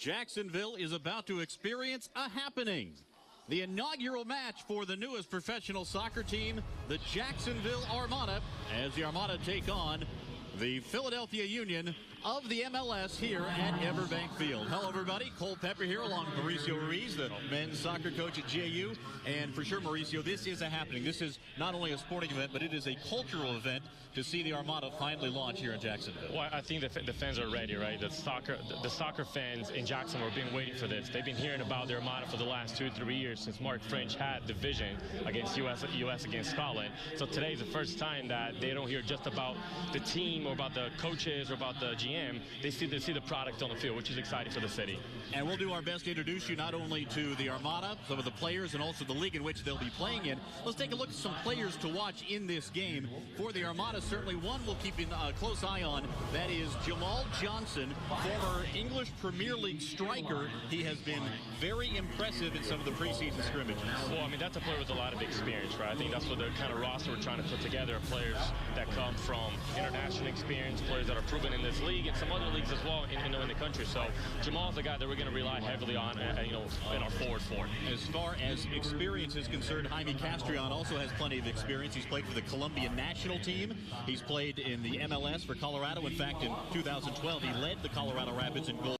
Jacksonville is about to experience a happening. The inaugural match for the newest professional soccer team, the Jacksonville Armada, as the Armada take on the Philadelphia Union of the MLS here at Everbank Field. Hello, everybody. Cole Pepper here along with Mauricio Ruiz, the men's soccer coach at JU. And for sure, Mauricio, this is a happening. This is not only a sporting event, but it is a cultural event to see the Armada finally launch here in Jacksonville. Well, I think the fans are ready, right? The soccer fans in Jacksonville have been waiting for this. They've been hearing about the Armada for the last 2 or 3 years since Mark French had the vision against US against Scotland. So today is the first time that they don't hear just about the team or about the coaches or about the GM. They see the product on the field, which is exciting for the city. And we'll do our best to introduce you not only to the Armada, some of the players, and also the league in which they'll be playing in. Let's take a look at some players to watch in this game. For the Armada, certainly one we'll keep a close eye on. That is Jamal Johnson, former English Premier League striker. He has been very impressive in some of the preseason scrimmages. Well, I mean, that's a player with a lot of experience, right? I think that's what the kind of roster we're trying to put together, players that come from international experience, players that are proven in this league and some other leagues as well in the country. So Jamal's the guy that we're going to rely heavily on, in our forward four. As far as experience is concerned, Jaime Castrillon also has plenty of experience. He's played for the Colombian national team. He's played in the MLS for Colorado. In fact, in 2012, he led the Colorado Rapids in goal.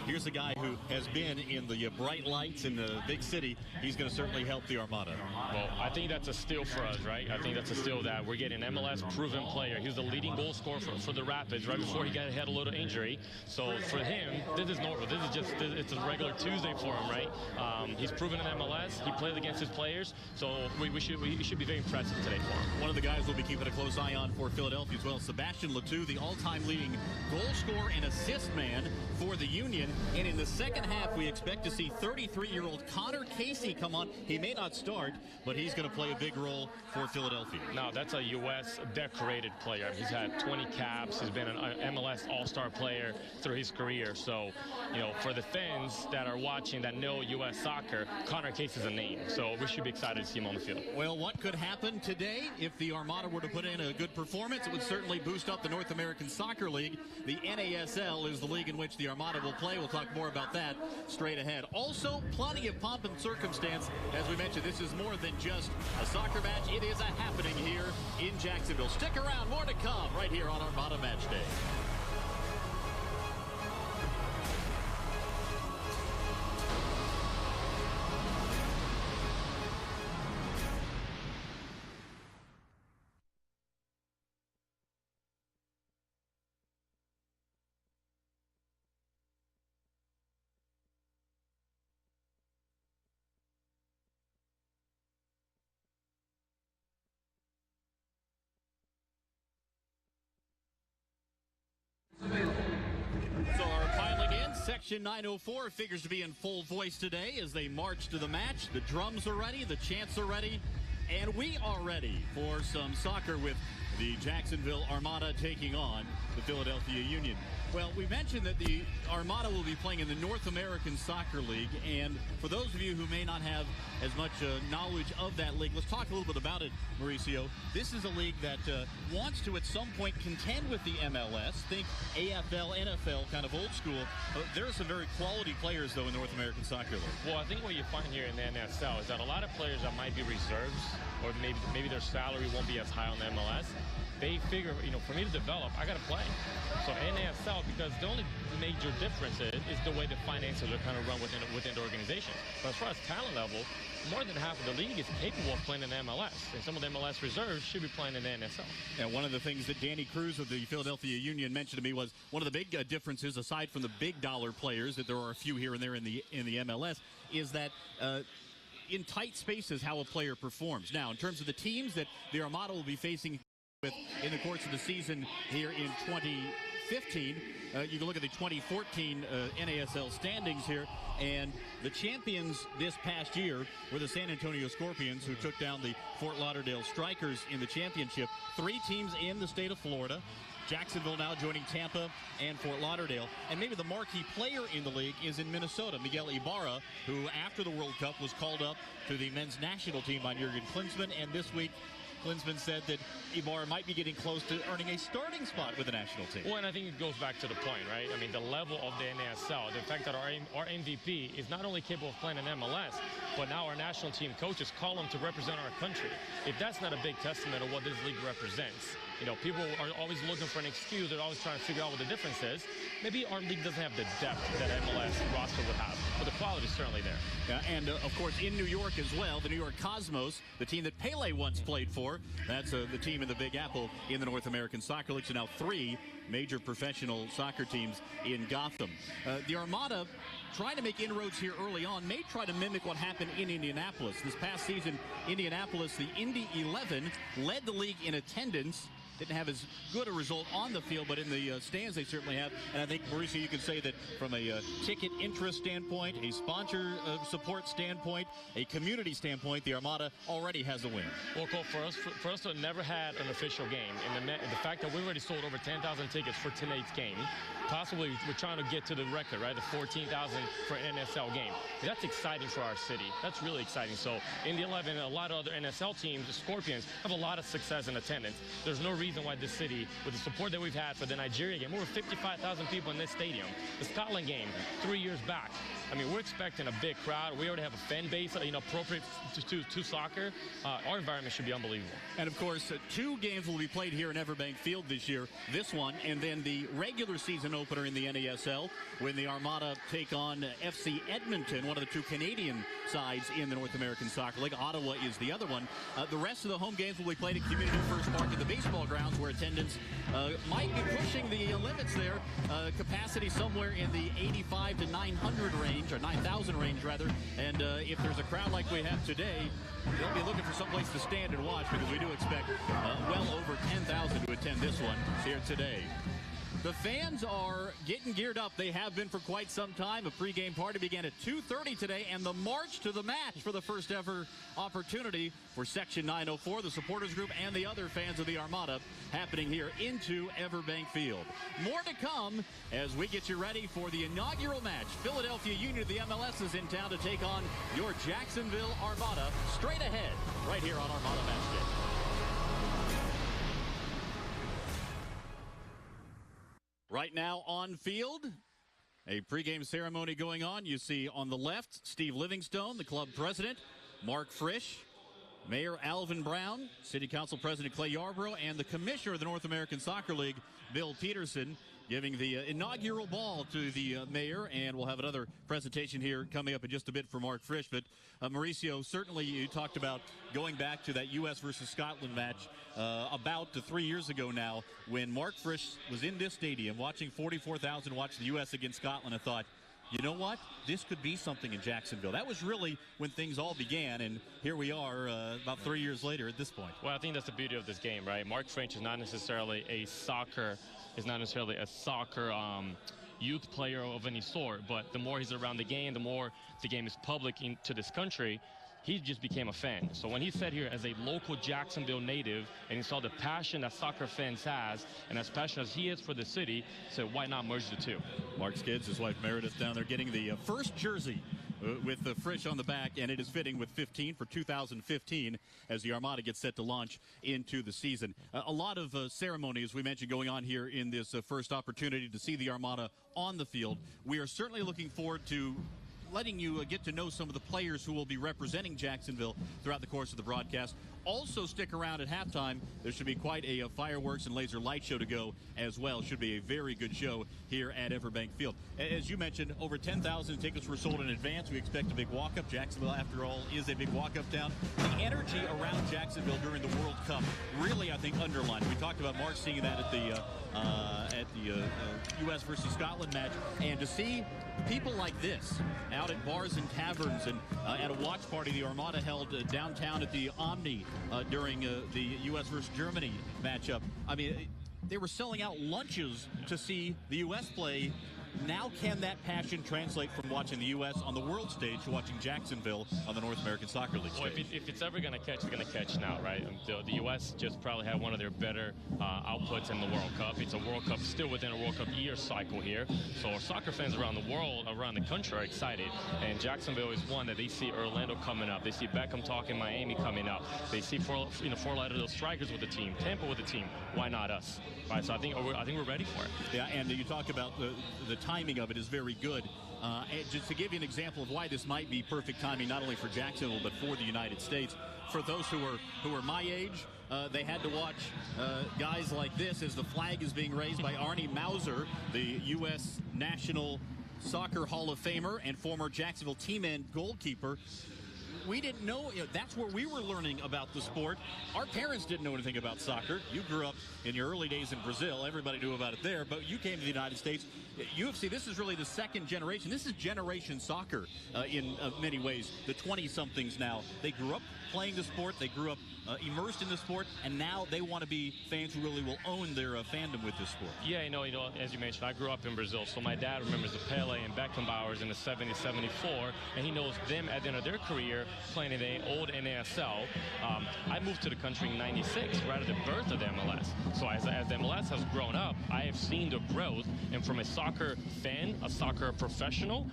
Here's a guy who has been in the bright lights in the big city. He's going to certainly help the Armada. Well, I think that's a steal for us, right? I think that's a steal that we're getting an MLS-proven player. He was the leading goal scorer for the Rapids right before he had a little injury. So for him, this is normal. It's a regular Tuesday for him, right? He's proven in MLS. He played against his players. So we should be very impressive today for him. One of the guys we'll be keeping a close eye on for Philadelphia as well, Sebastian Letou, the all-time leading goal scorer and assist man for the Union. And in the second half, we expect to see 33-year-old Connor Casey come on. He may not start, but he's going to play a big role for Philadelphia. Now, that's a U.S. decorated player. He's had 20 caps. He's been an MLS All-Star player through his career. So, for the fans that are watching that know U.S. soccer, Connor Casey's a name. So we should be excited to see him on the field. Well, what could happen today if the Armada were to put in a good performance? It would certainly boost up the North American Soccer League. The NASL is the league in which the Armada will play. We'll talk more about that straight ahead. Also, plenty of pomp and circumstance. As we mentioned, this is more than just a soccer match. It is a happening here in Jacksonville. Stick around. More to come right here on Armada Match Day. So our piling in, Section 904 figures to be in full voice today as they march to the match. The drums are ready, the chants are ready, and we are ready for some soccer with the Jacksonville Armada taking on the Philadelphia Union. Well, we mentioned that the Armada will be playing in the North American Soccer League, and for those of you who may not have as much knowledge of that league, let's talk a little bit about it, Mauricio. This is a league that wants to at some point contend with the MLS. Think AFL, NFL, kind of old school. There are some very quality players, though, in North American Soccer League. Well, I think what you find here in the NSL is that a lot of players that might be reserves, or maybe their salary won't be as high on the MLS, they figure, for me to develop, I got to play. So NASL, because the only major difference is the way the finances are kind of run within the organization. But as far as talent level, more than half of the league is capable of playing in the MLS. And some of the MLS reserves should be playing in the NSL. And one of the things that Danny Cruz of the Philadelphia Union mentioned to me was one of the big differences, aside from the big dollar players, that there are a few here and there in the MLS, is that in tight spaces how a player performs. Now, in terms of the teams that the Armada will be facing with in the course of the season here in 2015, you can look at the 2014 NASL standings here, and the champions this past year were the San Antonio Scorpions, who took down the Fort Lauderdale Strikers in the championship. 3 teams in the state of Florida. Jacksonville now joining Tampa and Fort Lauderdale. And maybe the marquee player in the league is in Minnesota, Miguel Ibarra, who after the World Cup was called up to the men's national team by Jurgen Klinsmann, and this week Klinsman said that Ibarra might be getting close to earning a starting spot with the national team. Well, and I think it goes back to the point, right? I mean, the level of the NASL, the fact that our MVP is not only capable of playing in MLS, but now our national team coaches call him to represent our country. If that's not a big testament of what this league represents, you know, people are always looking for an excuse. They're always trying to figure out what the difference is. Maybe our league doesn't have the depth that MLS roster would have, but the quality is certainly there. And, of course, in New York as well, the New York Cosmos, the team that Pele once played for. That's the team in the Big Apple in the North American Soccer League. So now 3 major professional soccer teams in Gotham. The Armada, trying to make inroads here early on, may try to mimic what happened in Indianapolis. This past season, Indianapolis, the Indy 11, led the league in attendance. Didn't have as good a result on the field, but in the stands they certainly have. And I think, Mauricio, you can say that from a ticket interest standpoint, a sponsor support standpoint, a community standpoint, the Armada already has a win. Well, Cole, for us to have never had an official game, and the fact that we already sold over 10,000 tickets for tonight's game, possibly we're trying to get to the record, right, the 14,000 for an NSL game. That's exciting for our city. That's really exciting. So in the 11, a lot of other NSL teams, the Scorpions, have a lot of success in attendance. There's no reason why this city, with the support that we've had for the Nigeria game, over 55,000 people in this stadium. The Scotland game, 3 years back. I mean, we're expecting a big crowd. We already have a fan base, you know, appropriate to soccer. Our environment should be unbelievable. And, of course, 2 games will be played here in Everbank Field this year. This one, and then the regular season opener in the NASL when the Armada take on FC Edmonton, one of the 2 Canadian sides in the North American Soccer League. Ottawa is the other one. The rest of the home games will be played at Community First Park at the baseball grounds, where attendance might be pushing the limits there. Capacity somewhere in the 85 to 900 range, or 9,000 range rather. And if there's a crowd like we have today, they'll be looking for someplace to stand and watch, because we do expect well over 10,000 to attend this one here today. The fans are getting geared up. They have been for quite some time. A pregame party began at 2:30 today, and the march to the match for the first ever opportunity for Section 904, the supporters group, and the other fans of the Armada, happening here into Everbank Field. More to come as we get you ready for the inaugural match. Philadelphia Union of the MLS is in town to take on your Jacksonville Armada. Straight ahead, right here on Armada Match Day. Right now on field, a pregame ceremony going on. You see on the left, Steve Livingstone, the club president, Mark Frisch, Mayor Alvin Brown, City Council President Clay Yarborough, and the Commissioner of the North American Soccer League, Bill Peterson, giving the inaugural ball to the mayor. And we'll have another presentation here coming up in just a bit for Mark Frisch. But Mauricio, certainly you talked about going back to that U.S. versus Scotland match about 3 years ago now, when Mark Frisch was in this stadium watching 44,000 watch the U.S. against Scotland, and thought, you know what? This could be something in Jacksonville. That was really when things all began, and here we are about 3 years later at this point. Well, I think that's the beauty of this game, right? Mark Frisch is not necessarily a soccer youth player of any sort, but the more he's around the game, the more the game is public to this country, he just became a fan. So when he sat here as a local Jacksonville native and he saw the passion that soccer fans has, and as passionate as he is for the city, so why not merge the two? Mark Skids, his wife Meredith, down there getting the first jersey with the Frisch on the back, and it is fitting with 15 for 2015 as the Armada gets set to launch into the season. A lot of ceremony, as we mentioned, going on here in this first opportunity to see the Armada on the field. We are certainly looking forward to letting you get to know some of the players who will be representing Jacksonville throughout the course of the broadcast. Also stick around at halftime. There should be quite a fireworks and laser light show to go as well. Should be a very good show here at Everbank Field. As you mentioned, over 10,000 tickets were sold in advance. We expect a big walk-up. Jacksonville, after all, is a big walk-up town. The energy around Jacksonville during the World Cup really, I think, underlined. We talked about Mark seeing that at the U.S. versus Scotland match, and to see people like this out at bars and taverns and at a watch party the Armada held downtown at the Omni during the U.S. versus Germany matchup. I mean, they were selling out lunches to see the U.S. play Now can that passion translate from watching the U.S. on the world stage to watching Jacksonville on the North American Soccer League stage? Well, if it's ever going to catch, it's going to catch now, right? The U.S. just probably had one of their better outputs in the World Cup. It's a World Cup still within a World Cup year cycle here. So our soccer fans around the world, around the country, are excited. And Jacksonville is one that they see Orlando coming up. They see Beckham talking Miami coming up. They see four Lauderdale Strikers with the team, Tampa with the team. Why not us? Right, so I think we're ready for it. Yeah, and you talk about the timing of it is very good. And just to give you an example of why this might be perfect timing, not only for Jacksonville but for the United States. For those who are my age, they had to watch guys like this as the flag is being raised by Arnie Mauser, the U.S. National Soccer Hall of Famer and former Jacksonville team and goalkeeper. We didn't know, that's where we were learning about the sport. Our parents didn't know anything about soccer. You grew up in your early days in Brazil. Everybody knew about it there, but you came to the United States. UFC, this is really the second generation. This is generation soccer in many ways. The 20-somethings now, they grew up playing the sport. They grew up immersed in the sport, and now they want to be fans who really will own their fandom with this sport. Yeah, you know, as you mentioned, I grew up in Brazil, so my dad remembers the Pele and Beckenbauers in the 70s, 74, and he knows them at the end of their career playing in the old NASL. I moved to the country in '96, right at the birth of the MLS. So as the MLS has grown up, I have seen the growth, and from a soccer fan, a soccer professional,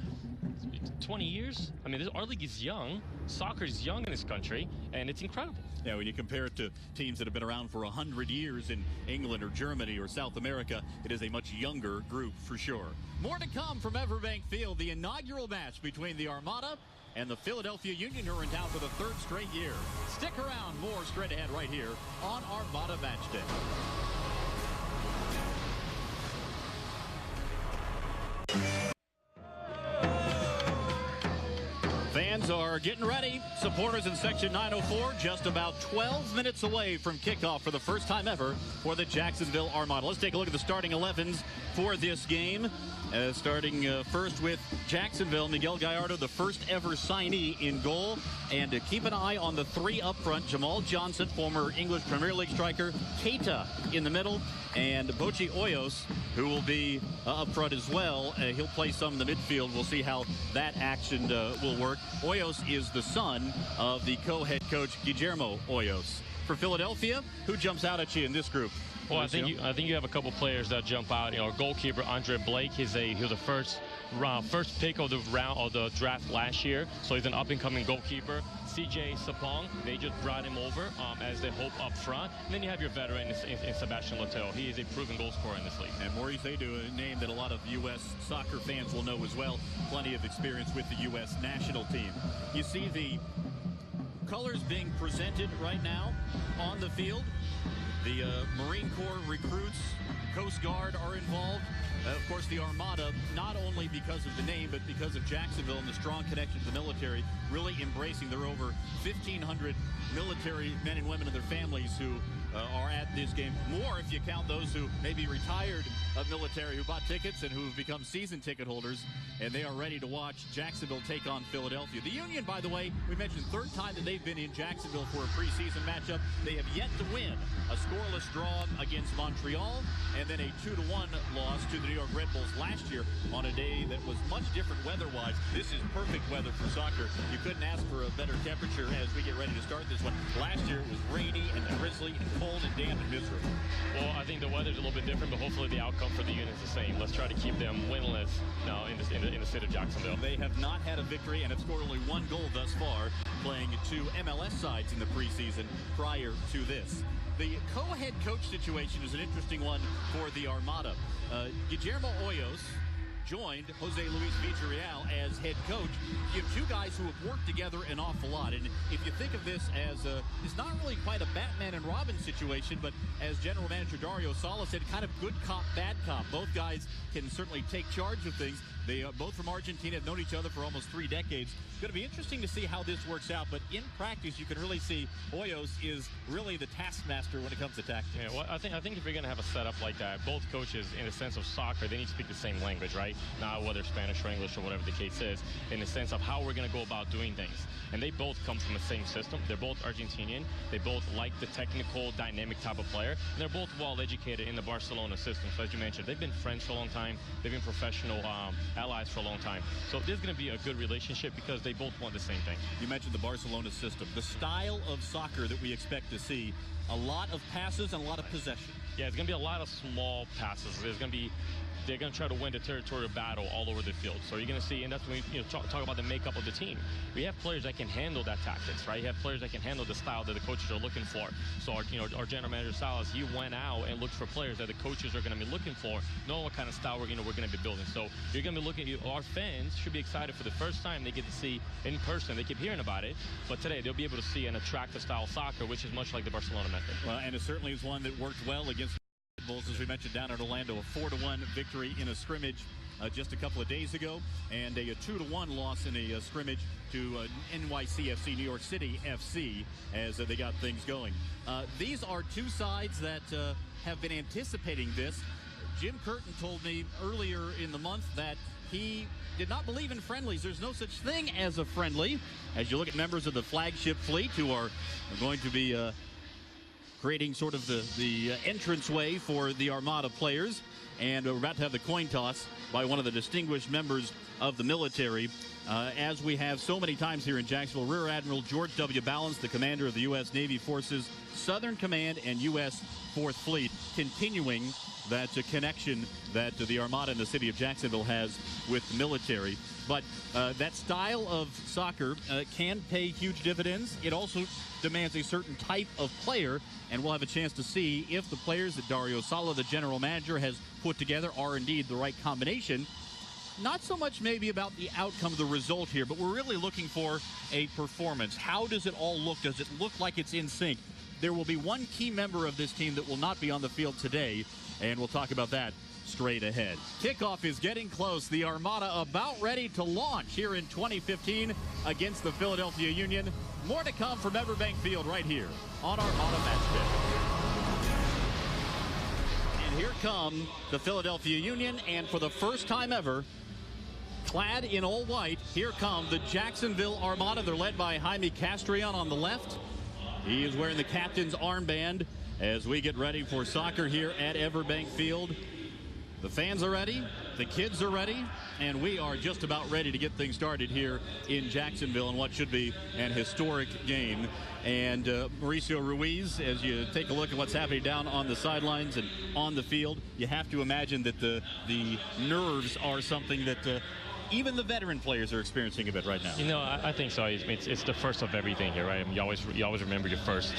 20 years? I mean, our league is young. Soccer is young in this country, and it's incredible. Yeah, when you compare it to teams that have been around for 100 years in England or Germany or South America, it is a much younger group for sure. More to come from Everbank Field, the inaugural match between the Armada and the Philadelphia Union, who are in town for the third straight year. Stick around, more straight ahead right here on Armada Match Day. Fans are getting ready. Supporters in Section 904 just about 12 minutes away from kickoff for the first time ever for the Jacksonville Armada. Let's take a look at the starting 11s for this game. Starting first with Jacksonville, Miguel Gallardo, the first ever signee in goal. And keep an eye on the three up front. Jamal Johnson, former English Premier League striker. Keita in the middle. And Bochi Hoyos, who will be up front as well. He'll play some in the midfield. We'll see how that action will work. Hoyos is the son of the co-head coach Guillermo Hoyos. For Philadelphia, who jumps out at you in this group? Well, I think you have a couple players that jump out. Our goalkeeper Andre Blake, he was the first pick of the draft last year, so he's an up-and-coming goalkeeper. CJ Sapong, they just brought him over as they hope up front. And then you have your veteran in Sebastian Lotel. He is a proven goal scorer in this league. And Maurice Edu, a name that a lot of U.S. soccer fans will know as well. Plenty of experience with the U.S. national team. You see the colors being presented right now on the field. The Marine Corps recruits, Coast Guard are involved. Of course, the Armada, not only because of the name, but because of Jacksonville and the strong connection to the military, really embracing their over 1,500 military men and women and their families who are at this game. More if you count those who may be retired military who bought tickets and who have become season ticket holders, and they are ready to watch Jacksonville take on Philadelphia. The Union, by the way, we mentioned third time that they've been in Jacksonville for a preseason matchup. They have yet to win a scoreless draw against Montreal, and then a 2-1 loss to the New York Red Bulls last year on a day that was much different weather-wise. This is perfect weather for soccer. You couldn't ask for a better temperature as we get ready to start this one. Last year it was rainy and drizzly and cold and damp and miserable. Well, I think the weather's a little bit different, but hopefully the outcome for the Union is the same. Let's try to keep them winless now in the city of Jacksonville. They have not had a victory and have scored only one goal thus far, playing two MLS sides in the preseason prior to this. The co-head coach situation is an interesting one for the Armada. Guillermo Hoyos joined Jose Luis Villarreal as head coach. You have two guys who have worked together an awful lot. And if you think of this as it's not really quite a Batman and Robin situation, but as general manager Dario Sala said, kind of good cop, bad cop. Both guys can certainly take charge of things. They are both from Argentina, have known each other for almost 3 decades. It's going to be interesting to see how this works out, but in practice, you can really see Hoyos is really the taskmaster when it comes to tactics. Yeah, well, I think if you're going to have a setup like that, both coaches, in the sense of soccer, they need to speak the same language, right? Not whether Spanish or English or whatever the case is, in the sense of how we're going to go about doing things. and they both come from the same system. They're both Argentinian. They both like the technical, dynamic type of player. And they're both well-educated in the Barcelona system. So as you mentioned, they've been friends for a long time. They've been professional allies for a long time. So this is going to be a good relationship because they both want the same thing. You mentioned the Barcelona system. The style of soccer that we expect to see, a lot of passes and a lot of possession. Yeah, it's going to be a lot of small passes. They're going to try to win the territorial battle all over the field. So you're going to see, and that's when we talk about the makeup of the team. We have players that can handle that tactics, right? You have players that can handle the style that the coaches are looking for. So our general manager Salas, he went out and looked for players that the coaches are going to be looking for, knowing what kind of style we're going to be building. So you're going to be looking. Our fans should be excited for the first time they get to see in person. They keep hearing about it, but today they'll be able to see an attractive style soccer, which is much like the Barcelona method. Well, and it certainly is one that worked well against Bulls, as we mentioned, down in Orlando, a 4-1 victory in a scrimmage just a couple of days ago, and a 2-1 loss in a scrimmage to NYCFC, New York City FC, as they got things going. These are two sides that have been anticipating this. Jim Curtin told me earlier in the month that he did not believe in friendlies. There's no such thing as a friendly. As you look at members of the flagship fleet who are going to be creating sort of the entranceway for the Armada players. And we're about to have the coin toss by one of the distinguished members of the military. As we have so many times here in Jacksonville, Rear Admiral George W. Ballance, the commander of the U.S. Navy Forces, Southern Command, and U.S. 4th Fleet, continuing that connection that the Armada in the city of Jacksonville has with the military. But that style of soccer can pay huge dividends. It also demands a certain type of player, and we'll have a chance to see if the players that Dario Sala, the general manager, has put together are indeed the right combination. Not so much maybe about the outcome, the result here, but we're really looking for a performance. How does it all look? Does it look like it's in sync? There will be one key member of this team that will not be on the field today, and we'll talk about that straight ahead. Kickoff is getting close. The Armada about ready to launch here in 2015 against the Philadelphia Union. More to come from Everbank Field right here on Armada Match Day. And here come the Philadelphia Union, and for the first time ever, clad in all white, here come the Jacksonville Armada. They're led by Jaime Castrillon on the left. He is wearing the captain's armband as we get ready for soccer here at Everbank Field. The fans are ready, the kids are ready, and we are just about ready to get things started here in Jacksonville in what should be an historic game. And Mauricio Ruiz, as you take a look at what's happening down on the sidelines and on the field, you have to imagine that the nerves are something that even the veteran players are experiencing a bit right now. You know, I think so. It's the first of everything here, right? I mean, you always remember your first.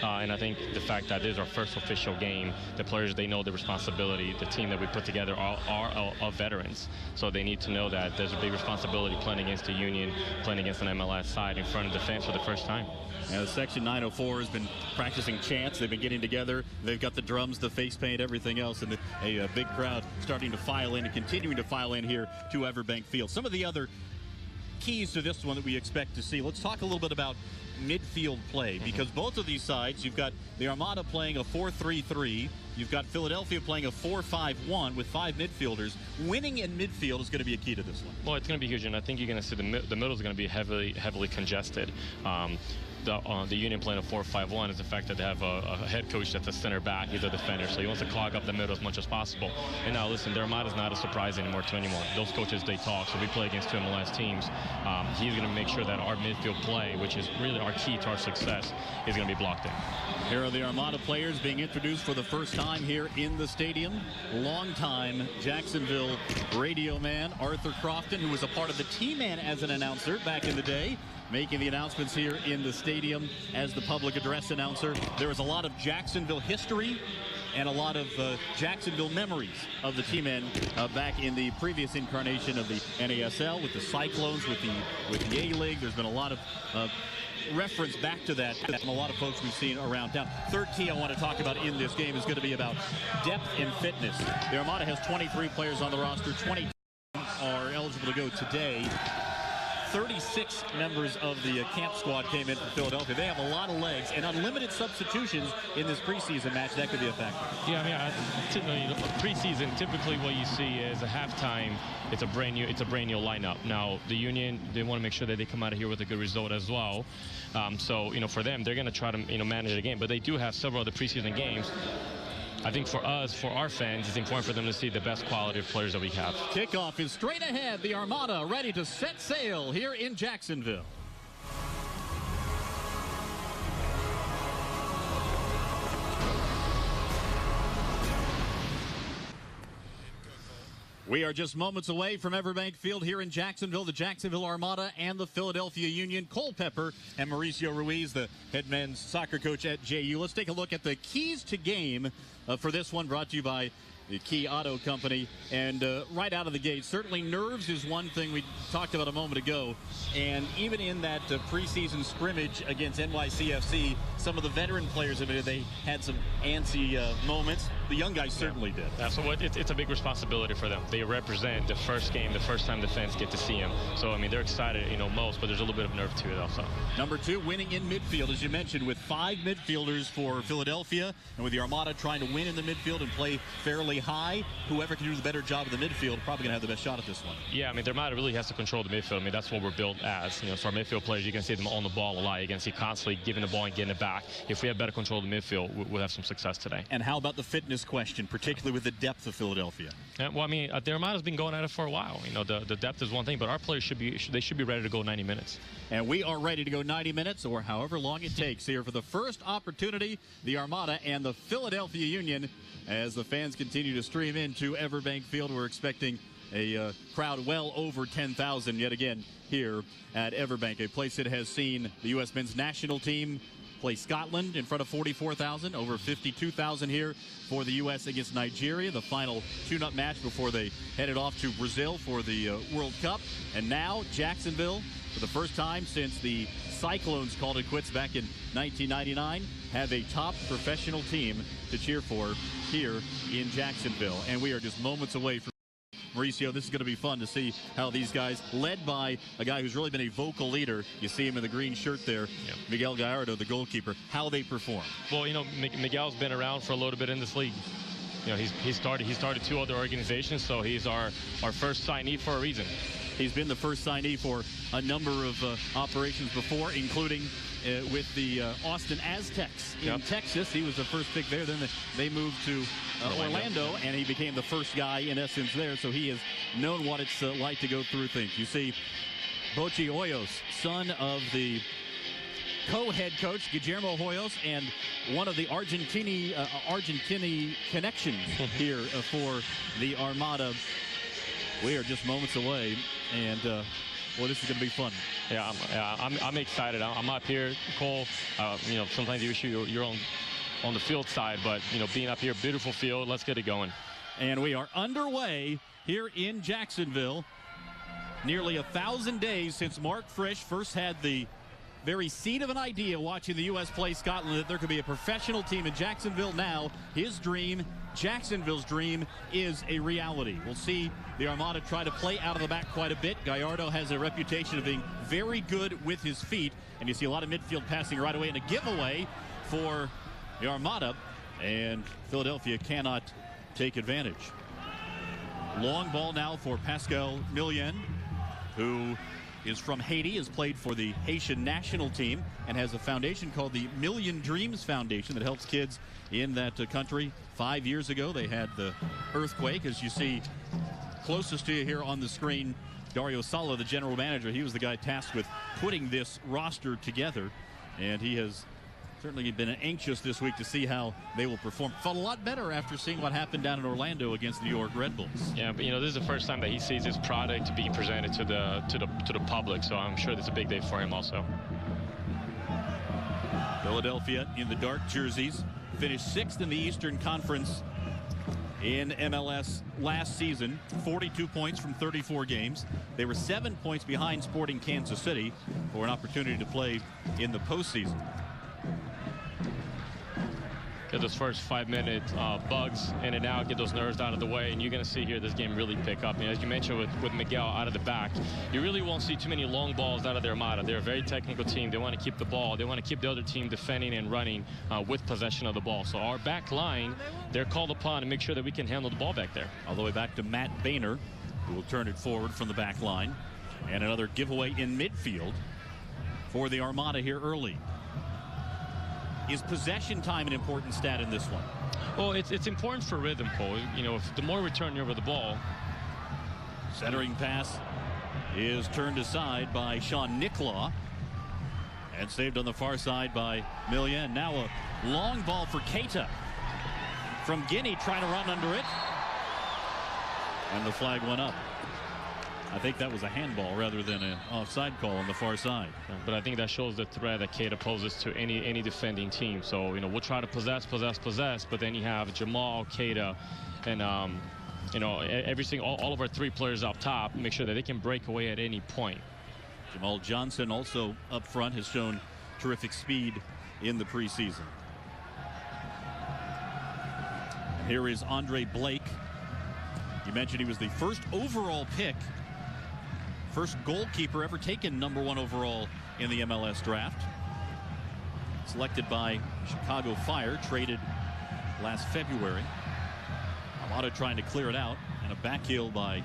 And I think the fact that this is our first official game, the players, they know the responsibility. The team that we put together are veterans. So they need to know that there's a big responsibility playing against the Union, playing against an MLS side in front of the fans for the first time. Now, Section 904 has been practicing chants. They've been getting together. They've got the drums, the face paint, everything else, and a big crowd starting to file in and continuing to file in here to Everbank Field. Some of the other keys to this one that we expect to see. Let's talk a little bit about midfield play, because both of these sides, you've got the Armada playing a 4-3-3. You've got Philadelphia playing a 4-5-1 with 5 midfielders. Winning in midfield is going to be a key to this one. Well, it's going to be huge, and I think you're going to see the middle is going to be heavily congested. The Union playing a 4-5-1 is the fact that they have a head coach that's a center back, he's a defender, so he wants to clog up the middle as much as possible. And now, listen, the Armada is not a surprise anymore to anyone. Those coaches, they talk, so we play against 2 MLS teams. He's going to make sure that our midfield play, which is really our key to our success, is going to be blocked in. Here are the Armada players being introduced for the first time here in the stadium. Longtime Jacksonville radio man Arthur Crofton, who was a part of the T-Man as an announcer back in the day, making the announcements here in the stadium as the public address announcer. There was a lot of Jacksonville history and a lot of Jacksonville memories of the T-Men back in the previous incarnation of the NASL with the Cyclones, with the A-League. There's been a lot of reference back to that from a lot of folks we've seen around town. Third key I want to talk about in this game is going to be about depth and fitness. The Armada has 23 players on the roster. 20 are eligible to go today. 36 members of the camp squad came in from Philadelphia. They have a lot of legs and unlimited substitutions in this preseason match. That could be a factor. Yeah, I mean, preseason, typically what you see is a halftime. It's a brand new lineup. Now, the Union, they want to make sure that they come out of here with a good result as well. So, for them, they're going to try to, manage the game. But they do have several other preseason games. I think for us, for our fans, it's important for them to see the best quality of players that we have. Kickoff is straight ahead. The Armada ready to set sail here in Jacksonville. We are just moments away from Everbank Field here in Jacksonville. The Jacksonville Armada and the Philadelphia Union. Cole Pepper and Mauricio Ruiz, the head men's soccer coach at JU. Let's take a look at the keys to game for this one, brought to you by the Key Auto Company. And right out of the gate, certainly nerves is one thing we talked about a moment ago. And even in that preseason scrimmage against NYCFC, some of the veteran players admitted they had some antsy moments. The young guys certainly did. Yeah, so it's a big responsibility for them. They represent the first game, the first time the fans get to see them. So, I mean, they're excited, most, but there's a little bit of nerve to it also. Number 2, winning in midfield, as you mentioned, with 5 midfielders for Philadelphia. And with the Armada trying to win in the midfield and play fairly high, whoever can do the better job in the midfield probably going to have the best shot at this one. Yeah, I mean, the Armada really has to control the midfield. I mean, that's what we're built as. So our midfield players, you can see them on the ball a lot. You can see constantly giving the ball and getting it back. If we have better control of the midfield, we'll have some success today. And how about the fitness question, particularly with the depth of Philadelphia? Yeah, well, I mean, the Armada's been going at it for a while. The depth is one thing, but our players should be ready to go 90 minutes. And we are ready to go 90 minutes or however long it takes here for the first opportunity, the Armada and the Philadelphia Union. As the fans continue to stream into Everbank Field, we're expecting a crowd well over 10,000 yet again here at Everbank, a place that has seen the U.S. men's national team play Scotland in front of 44,000, over 52,000 here for the U.S. against Nigeria, the final tune-up match before they headed off to Brazil for the World Cup. And now Jacksonville, for the first time since the Cyclones called it quits back in 1999, have a top professional team to cheer for here in Jacksonville. And we are just moments away from Mauricio. This is going to be fun to see how these guys, led by a guy who's really been a vocal leader, you see him in the green shirt there, Miguel Gallardo, the goalkeeper, how they perform. Well, Miguel's been around for a little bit in this league. He started 2 other organizations, so he's our first signee for a reason. He's been the first signee for a number of operations before, including with the Austin Aztecs in Texas. He was the first pick there. Then they moved to Orlando, and he became the first guy, in essence, there. So he has known what it's like to go through things. You see Bochi Hoyos, son of the co-head coach, Guillermo Hoyos, and one of the Argentini connections here for the Armada. We are just moments away, and well, this is going to be fun. Yeah, I'm excited. I'm up here, Cole. Sometimes you issue you're on the field side, but being up here, beautiful field. Let's get it going. And we are underway here in Jacksonville. Nearly 1,000 days since Mark Frisch first had the very seed of an idea watching the U.S. play Scotland that there could be a professional team in Jacksonville. Now his dream, Jacksonville's dream, is a reality. We'll see the Armada try to play out of the back quite a bit. Gallardo has a reputation of being very good with his feet, and you see a lot of midfield passing right away, and a giveaway for the Armada, and Philadelphia cannot take advantage. Long ball now for Pascal Millien, who is from Haiti, has played for the Haitian national team, and has a foundation called the Million Dreams Foundation that helps kids in that country. 5 years ago, they had the earthquake. As you see closest to you here on the screen, Dario Sala, the general manager, he was the guy tasked with putting this roster together, and he has certainly been anxious this week to see how they will perform. Felt a lot better after seeing what happened down in Orlando against the New York Red Bulls. Yeah, but this is the first time that he sees his product being presented to the public, so I'm sure that's a big day for him also. Philadelphia in the dark jerseys finished 6th in the Eastern Conference in MLS last season, 42 points from 34 games. They were 7 points behind Sporting Kansas City for an opportunity to play in the postseason. get those first 5-minute bugs in and out, get those nerves out of the way, and you're going to see here this game really pick up. As you mentioned with Miguel out of the back, you really won't see too many long balls out of their Armada. They're a very technical team. They want to keep the ball. They want to keep the other team defending and running with possession of the ball. So our back line, they're called upon to make sure that we can handle the ball back there. All the way back to Matt Boehner, who will turn it forward from the back line. And another giveaway in midfield for the Armada here early. Is possession time an important stat in this one? Well, it's important for rhythm, Cole. If the more we turn over the ball. Centering pass is turned aside by Sean Nicklaw and saved on the far side by Millian. Now a long ball for Keita from Guinea, trying to run under it. And the flag went up. I think that was a handball rather than an offside call on the far side. But I think that shows the threat that Keita poses to any defending team. So, we'll try to possess, but then you have Jamal, Keita, and, all of our 3 players up top, make sure that they can break away at any point. Jamal Johnson also up front has shown terrific speed in the preseason. Here is Andre Blake. You mentioned he was the first overall pick. First goalkeeper ever taken #1 overall in the MLS draft. Selected by Chicago Fire, traded last February. Armada trying to clear it out, and a back heel by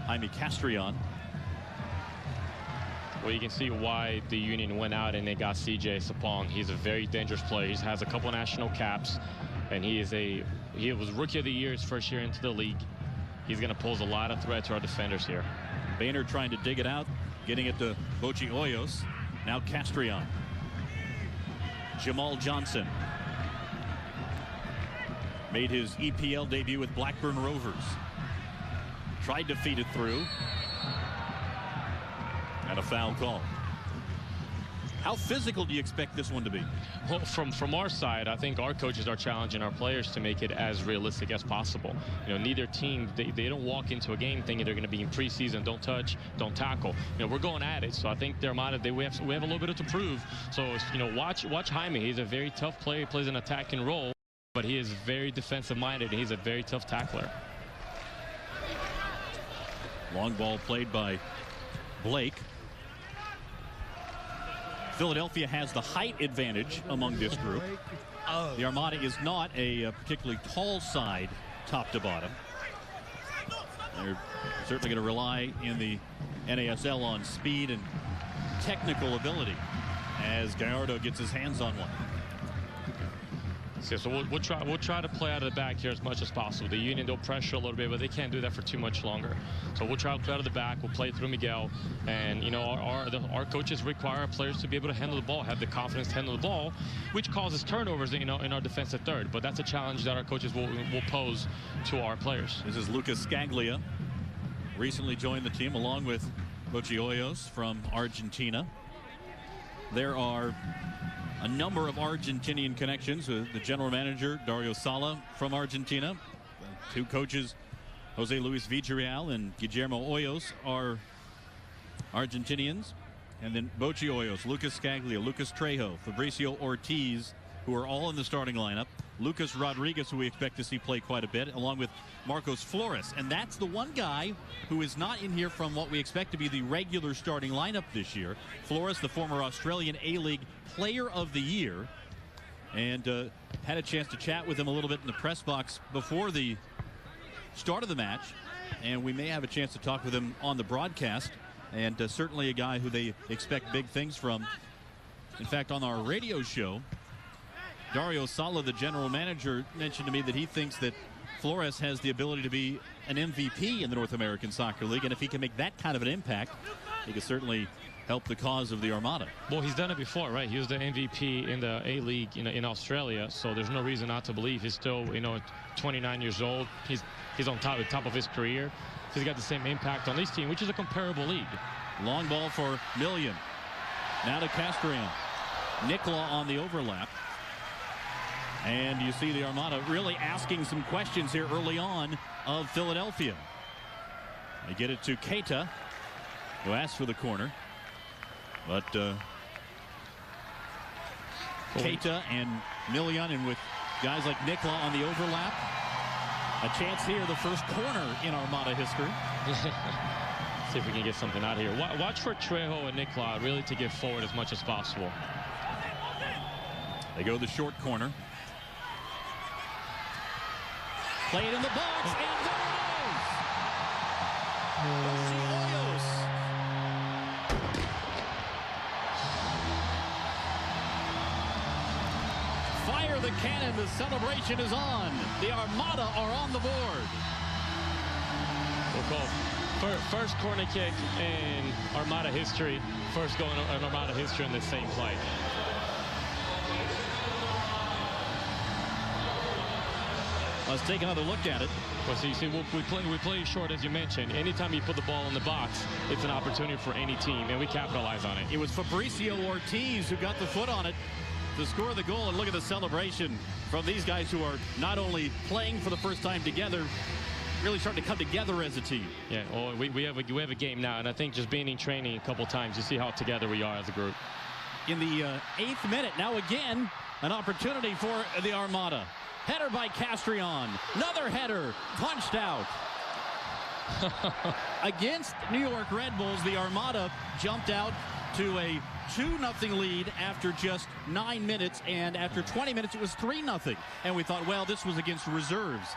Jaime Castrillon. Well, you can see why the Union went out and they got CJ Sapong. He's a very dangerous player. He has a couple national caps, and he was Rookie of the Year his first year into the league. He's going to pose a lot of threat to our defenders here. Boehner trying to dig it out, getting it to Bochi Hoyos. Now Castrillon. Jamal Johnson made his EPL debut with Blackburn Rovers. Tried to feed it through. And a foul call. How physical do you expect this one to be? Well, from our side, I think our coaches are challenging our players to make it as realistic as possible. Neither team, they don't walk into a game thinking they're going to be in preseason, don't touch, don't tackle. We're going at it. So I think they're we have a little bit to prove. So, watch Jaime. He's a very tough player. He plays an attacking role, but he is very defensive minded. He's a very tough tackler. Long ball played by Blake. Philadelphia has the height advantage among this group. The Armada is not a particularly tall side top to bottom. They're certainly going to rely in the NASL on speed and technical ability as Gallardo gets his hands on one. So we'll try to play out of the back here as much as possible. The Union, they'll pressure a little bit, but they can't do that for too much longer. So we'll try to play out of the back. We'll play through Miguel, and our coaches require our players to be able to handle the ball, have the confidence to handle the ball, which causes turnovers in our defensive third. But that's a challenge that our coaches will pose to our players. This is Lucas Scaglia, recently joined the team along with Bochi Hoyos from Argentina. There are a number of Argentinian connections. The general manager, Dario Sala, from Argentina. 2 coaches, Jose Luis Villarreal and Guillermo Hoyos, are Argentinians. And then Bochi Hoyos, Lucas Scaglia, Lucas Trejo, Fabricio Ortiz, who are all in the starting lineup. Lucas Rodriguez, who we expect to see play quite a bit, along with Marcos Flores. And that's the one guy who is not in here from what we expect to be the regular starting lineup this year. Flores, the former Australian A-League Player of the Year. And had a chance to chat with him a little bit in the press box before the start of the match. And we may have a chance to talk with him on the broadcast. And certainly a guy who they expect big things from. In fact, on our radio show, Dario Sala, the general manager, mentioned to me that he thinks that Flores has the ability to be an MVP in the North American Soccer League, and if he can make that kind of an impact, he can certainly help the cause of the Armada. Well, he's done it before, right? He was the MVP in the A-League in Australia, so there's no reason not to believe he's still 29 years old. He's on the top of his career. He's got the same impact on this team, which is a comparable league. Long ball for Millian. Now to Castrillon. Nicklaw on the overlap. And you see the Armada really asking some questions here early on of Philadelphia. They get it to Keita, who asks for the corner. But Keita and Millian, and with Guys like Nicola on the overlap. A chance here, the first corner in Armada history. See if we can get something out here. Watch for Trejo and Nicola really to get forward as much as possible. They go the short corner. Play it in the box, and there it is! Fire the cannon, the celebration is on. The Armada are on the board. We'll call first corner kick in Armada history. First goal in Armada history in the same play. Let's take another look at it. Well, so you see, we play short, as you mentioned. Anytime you put the ball in the box, it's an opportunity for any team, and we capitalize on it. It was Fabricio Ortiz who got the foot on it to score the goal, and look at the celebration from these guys who are not only playing for the first time together, really starting to come together as a team. Yeah, well, we have a game now, and I think just being in training a couple times, you see how together we are as a group. In the 8th minute, now again, an opportunity for the Armada. Header by Castrillon. Another header punched out. Against New York Red Bulls, the Armada jumped out to a 2-0 lead after just 9 minutes, and after 20 minutes it was 3-0. And we thought, well, this was against reserves.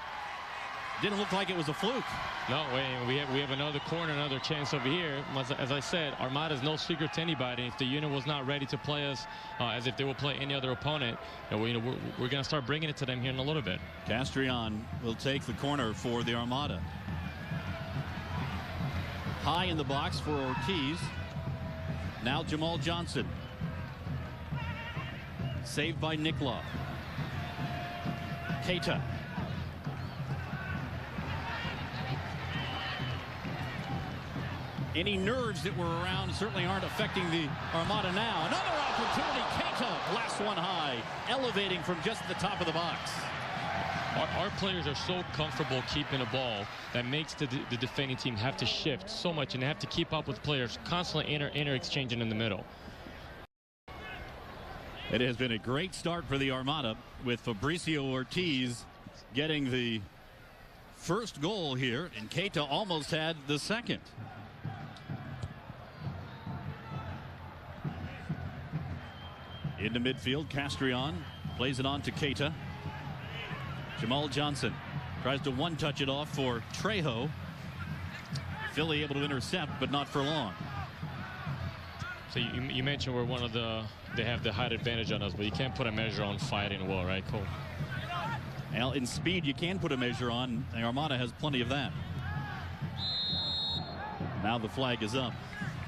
Didn't look like it was a fluke. No, we have another corner, another chance over here. As I said, Armada is no secret to anybody. If the unit was not ready to play us as if they will play any other opponent, we're going to start bringing it to them here in a little bit. Castrillon will take the corner for the Armada. High in the box for Ortiz. Now Jamal Johnson. Saved by Nicola. Keita. Any nerves that were around certainly aren't affecting the Armada now. Another opportunity. Keita blasts one high, elevating from just the top of the box. Our players are so comfortable keeping the ball that makes the defending team have to shift so much, and they have to keep up with players constantly inter-exchanging in the middle. It has been a great start for the Armada, with Fabricio Ortiz getting the first goal here, and Keita almost had the second. Into midfield, Castrillon plays it on to Keita. Jamal Johnson tries to one-touch it off for Trejo. Philly able to intercept, but not for long. So you mentioned we're one of they have the height advantage on us, but you can't put a measure on fighting well, right, Cole? Well, in speed, you can put a measure on. The Armada has plenty of that. Now the flag is up.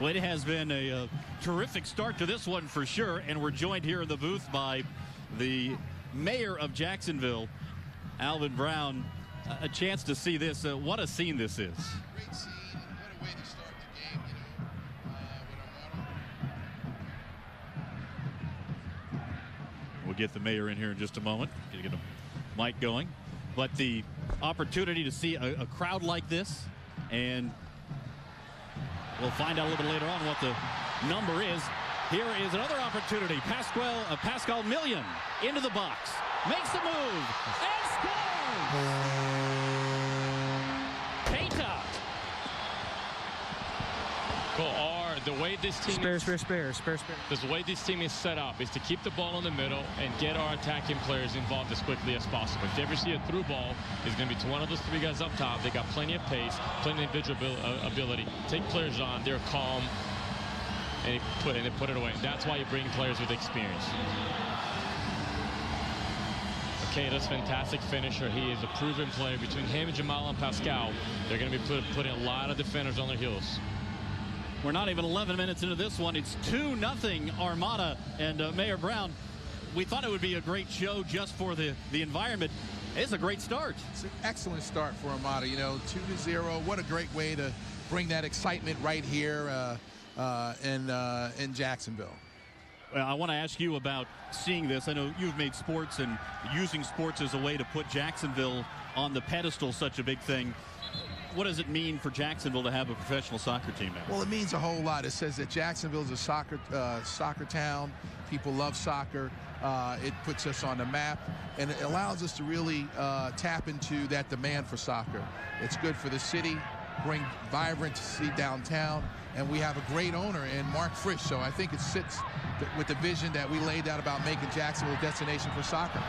Well, it has been a terrific start to this one for sure, and we're joined here in the booth by the mayor of Jacksonville, Alvin Brown. A chance to see this. What a scene this is. Great scene, and what a way to start the game, with Armada. We'll get the mayor in here in just a moment. Get a mic going. But the opportunity to see a crowd like this, and we'll find out a little bit later on what the number is. Here is another opportunity. Pascal Million into the box. Makes the move. And scores! Keita. The way this team the way this team is set up is to keep the ball in the middle and get our attacking players involved as quickly as possible. If they ever see a through ball, it's going to be to one of those three guys up top. They got plenty of pace, plenty of individual ability. Take players on, they're calm, and they put it away. That's why you bring players with experience. Keita's fantastic finisher. He is a proven player. Between him and Jamal and Pascal, they're going to be putting a lot of defenders on their heels. We're not even 11 minutes into this one. It's 2-0 Armada. And Mayor Brown, we thought it would be a great show just for the environment. It's a great start. It's an excellent start for Armada. 2-0. What a great way to bring that excitement right here in Jacksonville. Well, I want to ask you about seeing this. I know you've made sports and using sports as a way to put Jacksonville on the pedestal, such a big thing. what does it mean for Jacksonville to have a professional soccer team now? Well, it means a whole lot. It says that Jacksonville is a soccer town. People love soccer. It puts us on the map, and it allows us to really tap into that demand for soccer. It's good for the city, bring vibrancy downtown, and we have a great owner in Mark Frisch. So I think it sits with the vision that we laid out about making Jacksonville a destination for soccer.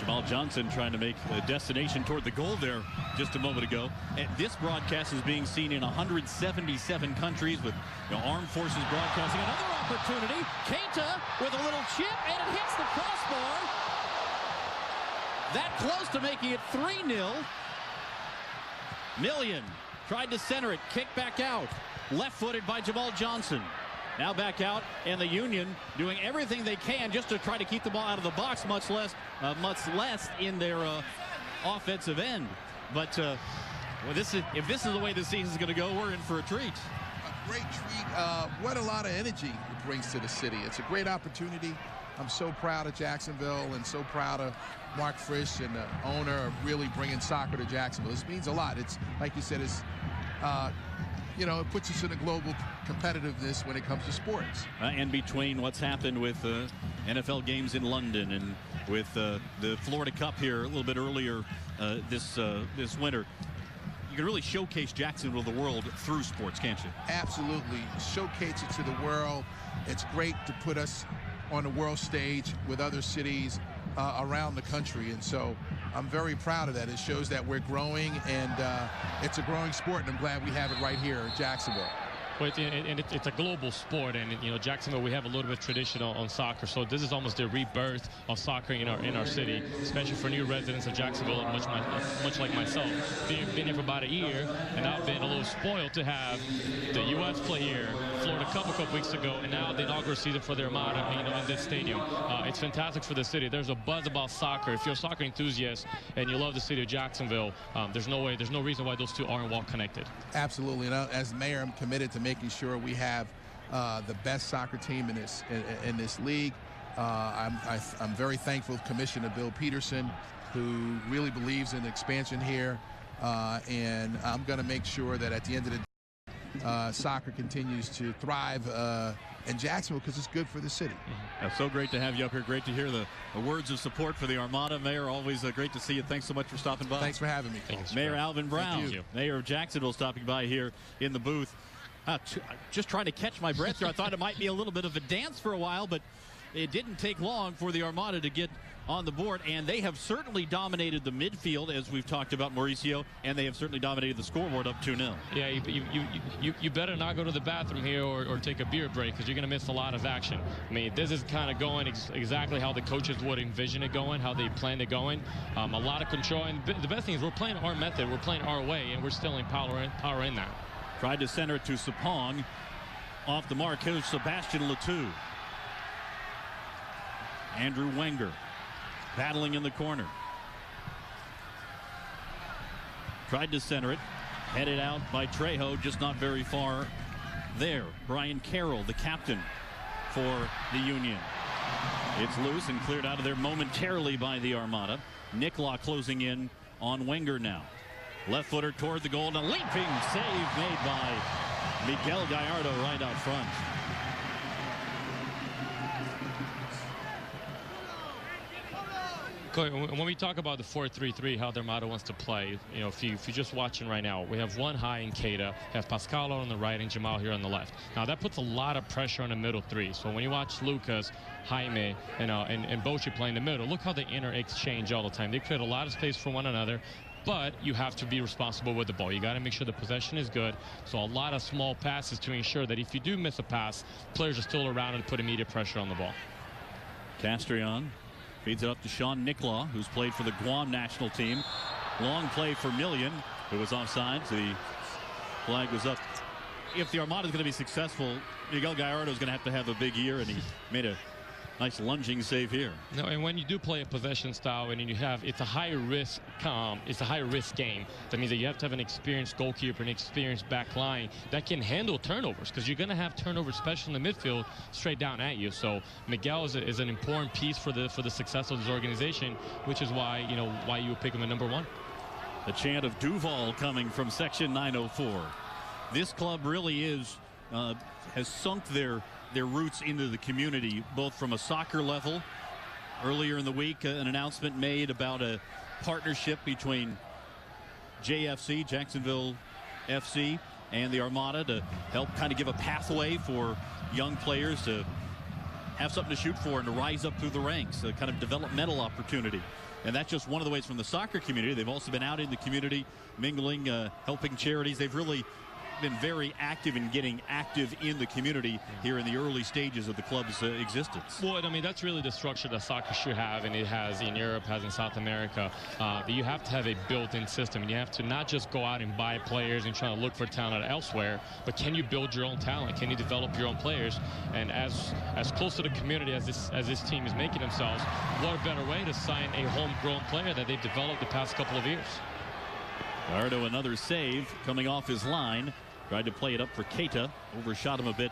Jamal Johnson trying to make a destination toward the goal there just a moment ago. And this broadcast is being seen in 177 countries with Armed Forces Broadcasting. Another opportunity. Keita with a little chip, and it hits the crossbar. That close to making it 3-0. Million tried to center it, kicked back out. Left-footed by Jamal Johnson. Now back out, and the Union doing everything they can just to try to keep the ball out of the box, much less in their offensive end. But if this is the way the season's going to go, we're in for a treat. A great treat. What a lot of energy it brings to the city. It's a great opportunity. I'm so proud of Jacksonville and so proud of Mark Frisch and the owner of really bringing soccer to Jacksonville. This means a lot. It's like you said, it's it puts us in a global competitiveness when it comes to sports. And between what's happened with NFL games in London and with the Florida Cup here a little bit earlier this winter, you can really showcase Jacksonville to the world through sports, can't you? Absolutely. Showcase it to the world. It's great to put us on the world stage with other cities around the country, and so I'm very proud of that. It shows that we're growing, and it's a growing sport, and I'm glad we have it right here in Jacksonville. Well, it's a global sport, and Jacksonville, we have a little bit of tradition on soccer, so this is almost the rebirth of soccer in our city, especially for new residents of Jacksonville, much like myself. Been here for about a year, and I've been a little spoiled to have the U.S. play here, Florida Cup a couple weeks ago, and now the inaugural season for the Armada, in this stadium. It's fantastic for the city. There's a buzz about soccer. If you're a soccer enthusiast and you love the city of Jacksonville, there's no reason why those two aren't well connected. Absolutely. And as mayor, I'm committed to making sure we have the best soccer team in this league. I'm very thankful to Commissioner Bill Peterson, who really believes in expansion here, and I'm going to make sure that at the end of the day, soccer continues to thrive in Jacksonville because it's good for the city. It's so great to have you up here. Great to hear the words of support for the Armada. Mayor, always great to see you. Thanks so much for stopping by. Thanks for having me. Mayor Alvin Brown, Mayor of Jacksonville, stopping by here in the booth. Just trying to catch my breath there. I thought it might be a little bit of a dance for a while, but it didn't take long for the Armada to get on the board, and they have certainly dominated the midfield, as we've talked about, Mauricio, and they have certainly dominated the scoreboard up 2-0. Yeah, you better not go to the bathroom here or take a beer break, because you're going to miss a lot of action. I mean, this is kind of going exactly how the coaches would envision it going, how they planned it going. A lot of control, and the best thing is we're playing our method, we're playing our way, and we're still in power in that. Tried to center it to Sapong. Off the mark, here's Sebastian Letou. Andrew Wenger battling in the corner. Tried to center it. Headed out by Trejo, just not very far there. Brian Carroll, the captain for the Union. It's loose and cleared out of there momentarily by the Armada. Nicola closing in on Wenger now. Left footer toward the goal, and a leaping save made by Miguel Gallardo right out front. When we talk about the 4-3-3, how the Armada wants to play, if you're just watching right now, we have one high in Keita, have Pascal on the right and Jamal here on the left. Now that puts a lot of pressure on the middle three. So when you watch Lucas, Jaime, and Bochy play in the middle, look how they interexchange all the time. They create a lot of space for one another. But you have to be responsible with the ball. You got to make sure the possession is good. So a lot of small passes to ensure that if you do miss a pass, players are still around and put immediate pressure on the ball. Castrion feeds it up to Sean Nicola, who's played for the Guam national team. Long play for Million, who was offside. So the flag was up. If the Armada is going to be successful, Miguel Gallardo is going to have a big year, and he made a nice lunging save here. No, and when you do play a possession style, and it's a high risk game. That means that you have to have an experienced goalkeeper, an experienced back line that can handle turnovers, because you're going to have turnovers, especially in the midfield, straight down at you. So Miguel is an important piece for the success of this organization, which is why you would pick him at #1. A chant of Duval coming from section 904. This club really is has sunk their roots into the community, both from a soccer level. Earlier in the week, an announcement made about a partnership between JFC, Jacksonville FC, and the Armada to help kind of give a pathway for young players to have something to shoot for and to rise up through the ranks, a kind of developmental opportunity. And that's just one of the ways from the soccer community. They've also been out in the community, mingling, helping charities. They've really been very active in getting active in the community here in the early stages of the club's existence. Well, I mean, that's really the structure that soccer should have, and it has in Europe, has in South America. You have to have a built-in system, and you have to not just go out and buy players and try to look for talent elsewhere, but can you build your own talent? Can you develop your own players? And as close to the community as this team is making themselves, what a better way to sign a homegrown player that they've developed the past couple of years. Gallardo, another save coming off his line. Tried to play it up for Keita, overshot him a bit,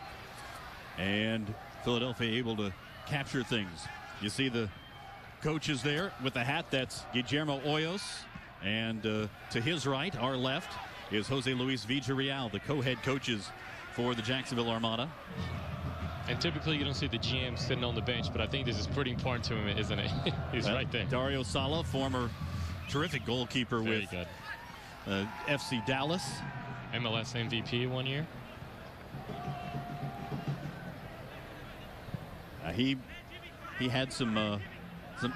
and Philadelphia able to capture things. You see the coaches there with the hat. That's Guillermo Hoyos, and to his right, our left, is Jose Luis Villarreal, the co-head coaches for the Jacksonville Armada. And typically you don't see the GM sitting on the bench, but I think this is pretty important to him, isn't it? He's right there. Dario Sala, former terrific goalkeeper with FC Dallas. MLS MVP one year. He had some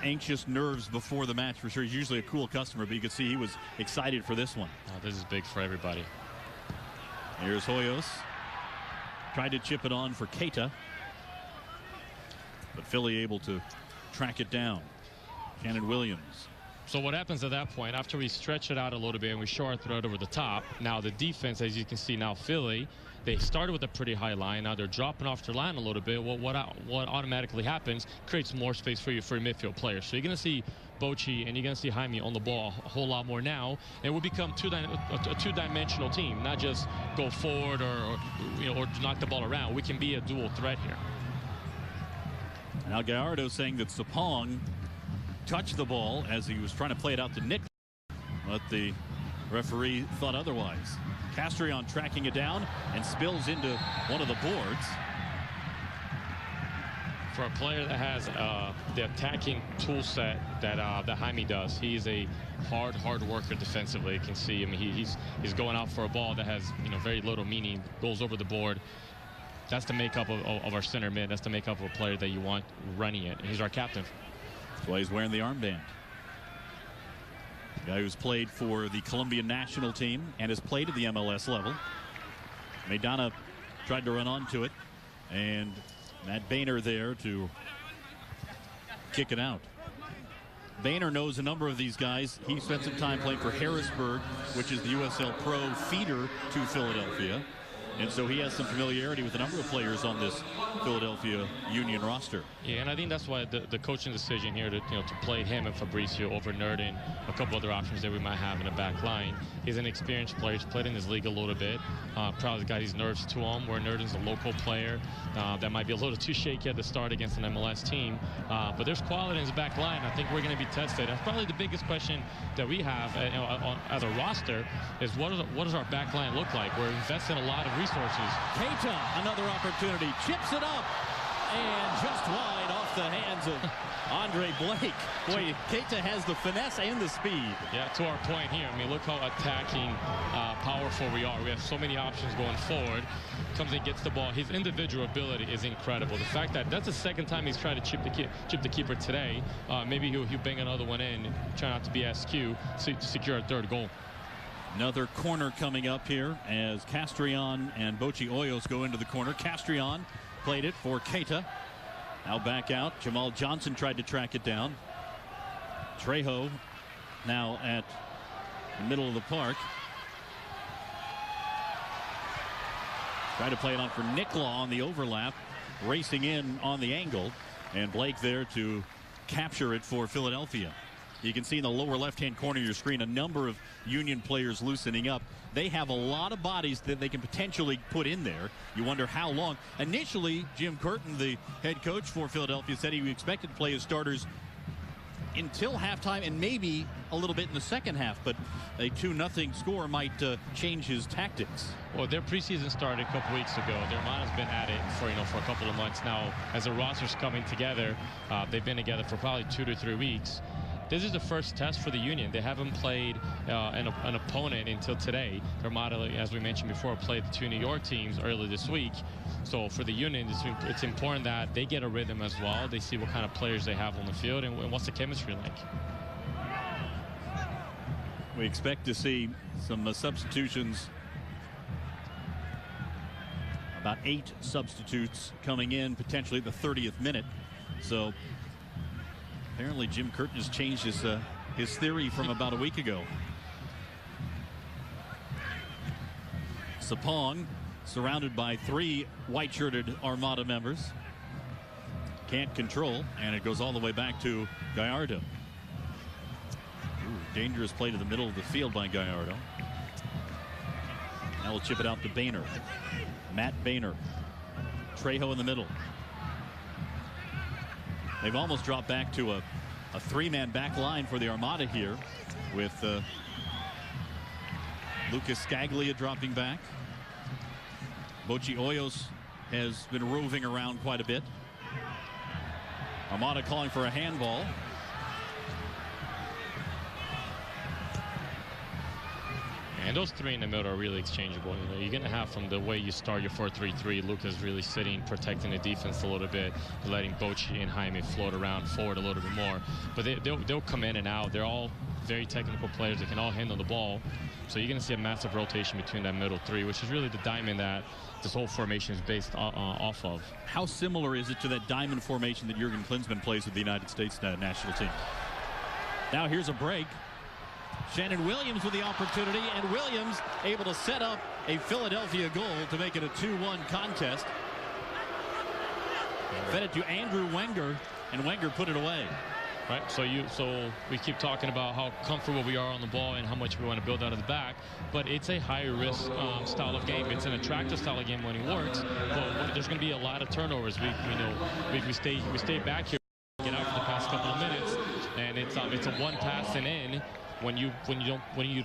anxious nerves before the match for sure. He's usually a cool customer, but you could see he was excited for this one. Oh, this is big for everybody. Here's Hoyos. Tried to chip it on for Keita, but Philly able to track it down. Shannon Williams. So what happens at that point, after we stretch it out a little bit and we show our threat over the top, now the defense, as you can see now, Philly, they started with a pretty high line. Now they're dropping off their line a little bit. Well, what automatically happens, creates more space for your midfield players. So you're going to see Bochy and you're going to see Jaime on the ball a whole lot more now, and we'll become a two-dimensional team, not just go forward or knock the ball around. We can be a dual threat here. Now Gallardo saying that Sapong touched the ball as he was trying to play it out to Nick, but the referee thought otherwise. Castrillon tracking it down and spills into one of the boards. For a player that has the attacking tool set that Jaime does, he's a hard worker defensively. You can see, I mean, he's going out for a ball that has very little meaning, goes over the board. That's the makeup of our center mid. That's the makeup of a player that you want running it. And he's our captain. That's why he's wearing the armband. The guy who's played for the Colombian national team and has played at the MLS level. Maidana tried to run onto it, and Matt Boehner there to kick it out. Boehner knows a number of these guys. He spent some time playing for Harrisburg, which is the USL Pro feeder to Philadelphia. And so he has some familiarity with a number of players on this Philadelphia Union roster. Yeah, and I think that's why the coaching decision here to play him and Fabricio over Nerd and a couple other options that we might have in the back line. He's an experienced player. He's played in this league a little bit. Probably got his nerves to him, where Nerdon's a local player that might be a little too shaky at the start against an MLS team. But there's quality in his back line. I think we're going to be tested. That's probably the biggest question that we have as a roster is what does our back line look like? We're investing a lot of resources. Keita, another opportunity, chips it up, and just wide off the hands of Andre Blake. Boy, Keita has the finesse and the speed. Yeah, to our point here, I mean, look how attacking, powerful we are. We have so many options going forward. Comes and gets the ball. His individual ability is incredible. The fact that that's the second time he's tried to chip the keeper today. Maybe he'll bang another one in, try not to be SQ to secure a third goal. Another corner coming up here as Castrillon and Bochy Hoyos go into the corner. Castrillon played it for Keita. Now back out. Jamal Johnson tried to track it down. Trejo now at the middle of the park. Tried to play it on for Nicola on the overlap. Racing in on the angle. And Blake there to capture it for Philadelphia. You can see in the lower left-hand corner of your screen a number of Union players loosening up. They have a lot of bodies that they can potentially put in there. You wonder how long. Initially, Jim Curtin, the head coach for Philadelphia, said he expected to play his starters until halftime and maybe a little bit in the second half, but a 2-0 score might change his tactics. Well, their preseason started a couple weeks ago. Their Armada's been at it for a couple of months now. As the roster's coming together, they've been together for probably 2 to 3 weeks. This is the first test for the Union. They haven't played an opponent until today. Armada, as we mentioned before, played the 2 New York teams earlier this week. So for the Union, it's important that they get a rhythm as well. They see what kind of players they have on the field and what's the chemistry like. We expect to see some substitutions. About 8 substitutes coming in, potentially at the 30th minute. So apparently Jim Curtin has changed his theory from about a week ago. Sapong surrounded by 3 white-shirted Armada members. Can't control, and it goes all the way back to Gallardo. Ooh, dangerous play to the middle of the field by Gallardo. Now we'll chip it out to Boehner. Matt Boehner. Trejo in the middle. They've almost dropped back to a 3-man back line for the Armada here, with Lucas Scaglia dropping back. Bochi Hoyos has been roving around quite a bit. Armada calling for a handball. And those 3 in the middle are really exchangeable. You know, you're going to have, from the way you start your 4-3-3, Lucas really sitting, protecting the defense a little bit, letting Bochi and Jaime float around forward a little bit more. But they'll come in and out. They're all very technical players. They can all handle the ball. So you're going to see a massive rotation between that middle 3, which is really the diamond that this whole formation is based off of. How similar is it to that diamond formation that Jurgen Klinsmann plays with the United States national team? Now here's a break. Shannon Williams with the opportunity, and Williams able to set up a Philadelphia goal to make it a 2-1 contest. Fed it to Andrew Wenger, and Wenger put it away. Right, so we keep talking about how comfortable we are on the ball and how much we want to build out of the back, but it's a higher risk style of game. It's an attractive style of game when it works, but there's going to be a lot of turnovers. We stay back here, get out for the past couple of minutes, and it's a one pass and in when you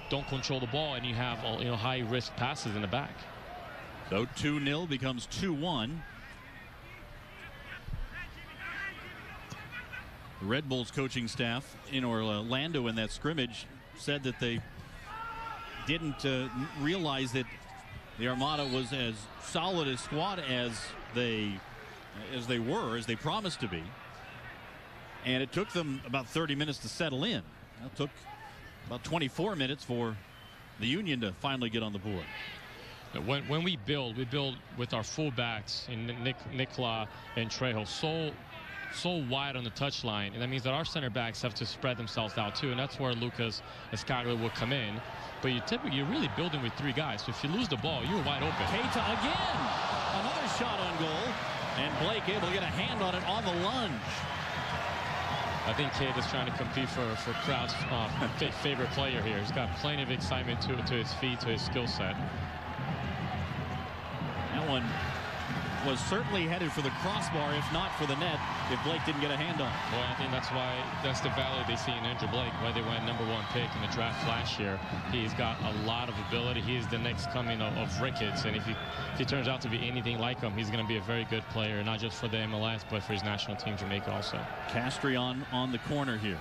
don't control the ball and you have high risk passes in the back. So 2-0 becomes 2-1. The Red Bulls coaching staff in Orlando in that scrimmage said that they didn't realize that the Armada was as solid a squad as they promised to be, and it took them about 30 minutes to settle in. It took about 24 minutes for the Union to finally get on the board. When we build with our fullbacks in Nicola and Trejo so wide on the touchline, and that means that our center backs have to spread themselves out too, and that's where Lucas Escaglia will come in. But you're really building with 3 guys, so if you lose the ball, you're wide open. Keita again, another shot on goal, and Blake able to get a hand on it on the lunge. I think Keita's trying to compete for Kraut's favorite player here. He's got plenty of excitement to his feet, to his skill set. That one was certainly headed for the crossbar, if not for the net, if Blake didn't get a hand on it. Well, I think that's the value they see in Andrew Blake, why they went #1 pick in the draft last year. He's got a lot of ability. He is the next coming of Ricketts, and if he turns out to be anything like him, he's going to be a very good player, not just for the MLS, but for his national team Jamaica also. Castrion on the corner here.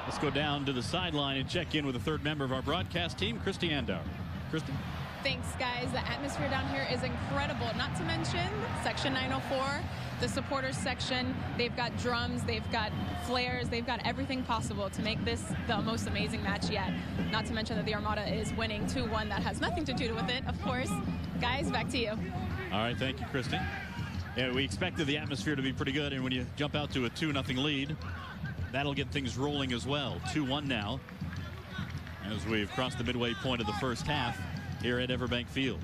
Let's go down to the sideline and check in with the 3rd member of our broadcast team, Christy Andauer. Christy? Thanks, guys. The atmosphere down here is incredible. Not to mention Section 904, the supporters section. They've got drums, they've got flares, they've got everything possible to make this the most amazing match yet. Not to mention that the Armada is winning 2-1. That has nothing to do with it, of course. Guys, back to you. All right, thank you, Christy. Yeah, we expected the atmosphere to be pretty good, and when you jump out to a 2-0 lead, that'll get things rolling as well. 2-1 now, as we've crossed the midway point of the first half here at Everbank Field.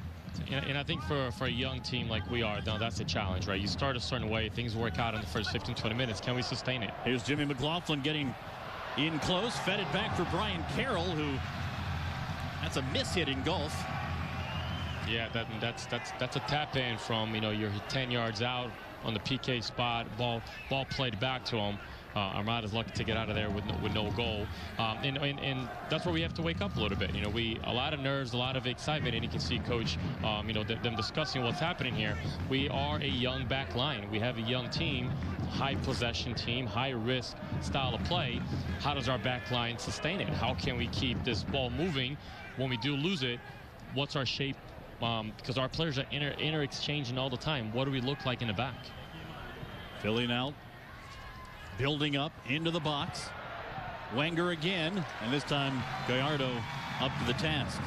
And I think for a young team like we are, now that's a challenge, right? You start a certain way, things work out in the first 15-20 minutes. Can we sustain it? Here's Jimmy McLaughlin getting in close, fed it back for Brian Carroll, who, that's a miss-hit in golf. Yeah, that's a tap in from, you're 10 yards out, on the PK spot. Ball played back to him. Armada's lucky to get out of there with no goal. And that's where we have to wake up a little bit. You know, a lot of nerves, a lot of excitement, and you can see Coach, you know, them discussing what's happening here. We are a young back line. We have a young team, high possession team, high risk style of play. How does our back line sustain it? How can we keep this ball moving when we do lose it? What's our shape? Because our players are inter-exchanging all the time. What do we look like in the back? Philly now building up into the box. Wenger again, and this time Gallardo up to the task.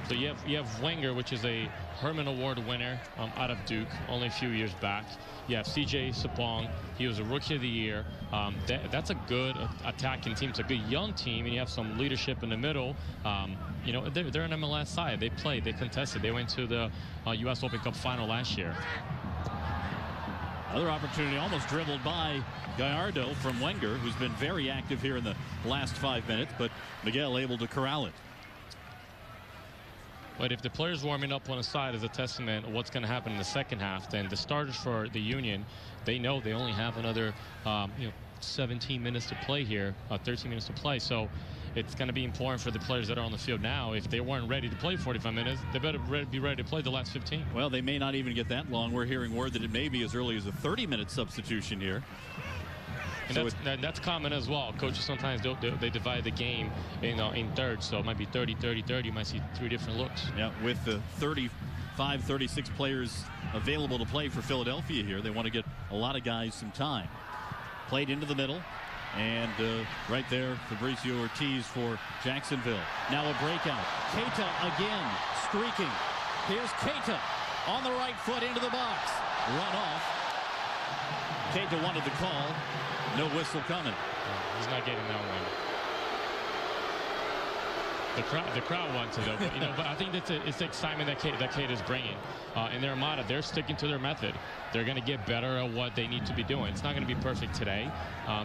So you have Wenger, which is a Herman Award winner out of Duke only a few years back. You have CJ Sapong. He was a Rookie of the Year. That's a good attacking team. It's a good young team, and you have some leadership in the middle. You know, they're an MLS side. They played. They contested. They went to the U.S. Open Cup final last year. Another opportunity almost dribbled by Gallardo from Wenger, who's been very active here in the last 5 minutes, but Miguel able to corral it. But if the players warming up on a side is a testament of what's going to happen in the second half, then the starters for the Union, they know they only have another 17 minutes to play here, 13 minutes to play. So it's going to be important for the players that are on the field now. If they weren't ready to play 45 minutes, they better be ready to play the last 15. Well, they may not even get that long. We're hearing word that it may be as early as a 30-minute substitution here. And so that's common as well. Coaches sometimes they divide the game in thirds, so it might be 30, 30, 30. You might see 3 different looks. Yeah, with the 35, 36 players available to play for Philadelphia here, they want to get a lot of guys some time. Played into the middle, and right there, Fabricio Ortiz for Jacksonville. Now a breakout. Keita again, streaking. Here's Keita on the right foot into the box. Run off. Keita wanted the call. No whistle coming. He's not getting that one. The crowd wants it, though. But I think it's the excitement that Keita is bringing. In their Armada, they're sticking to their method. They're going to get better at what they need to be doing. It's not going to be perfect today.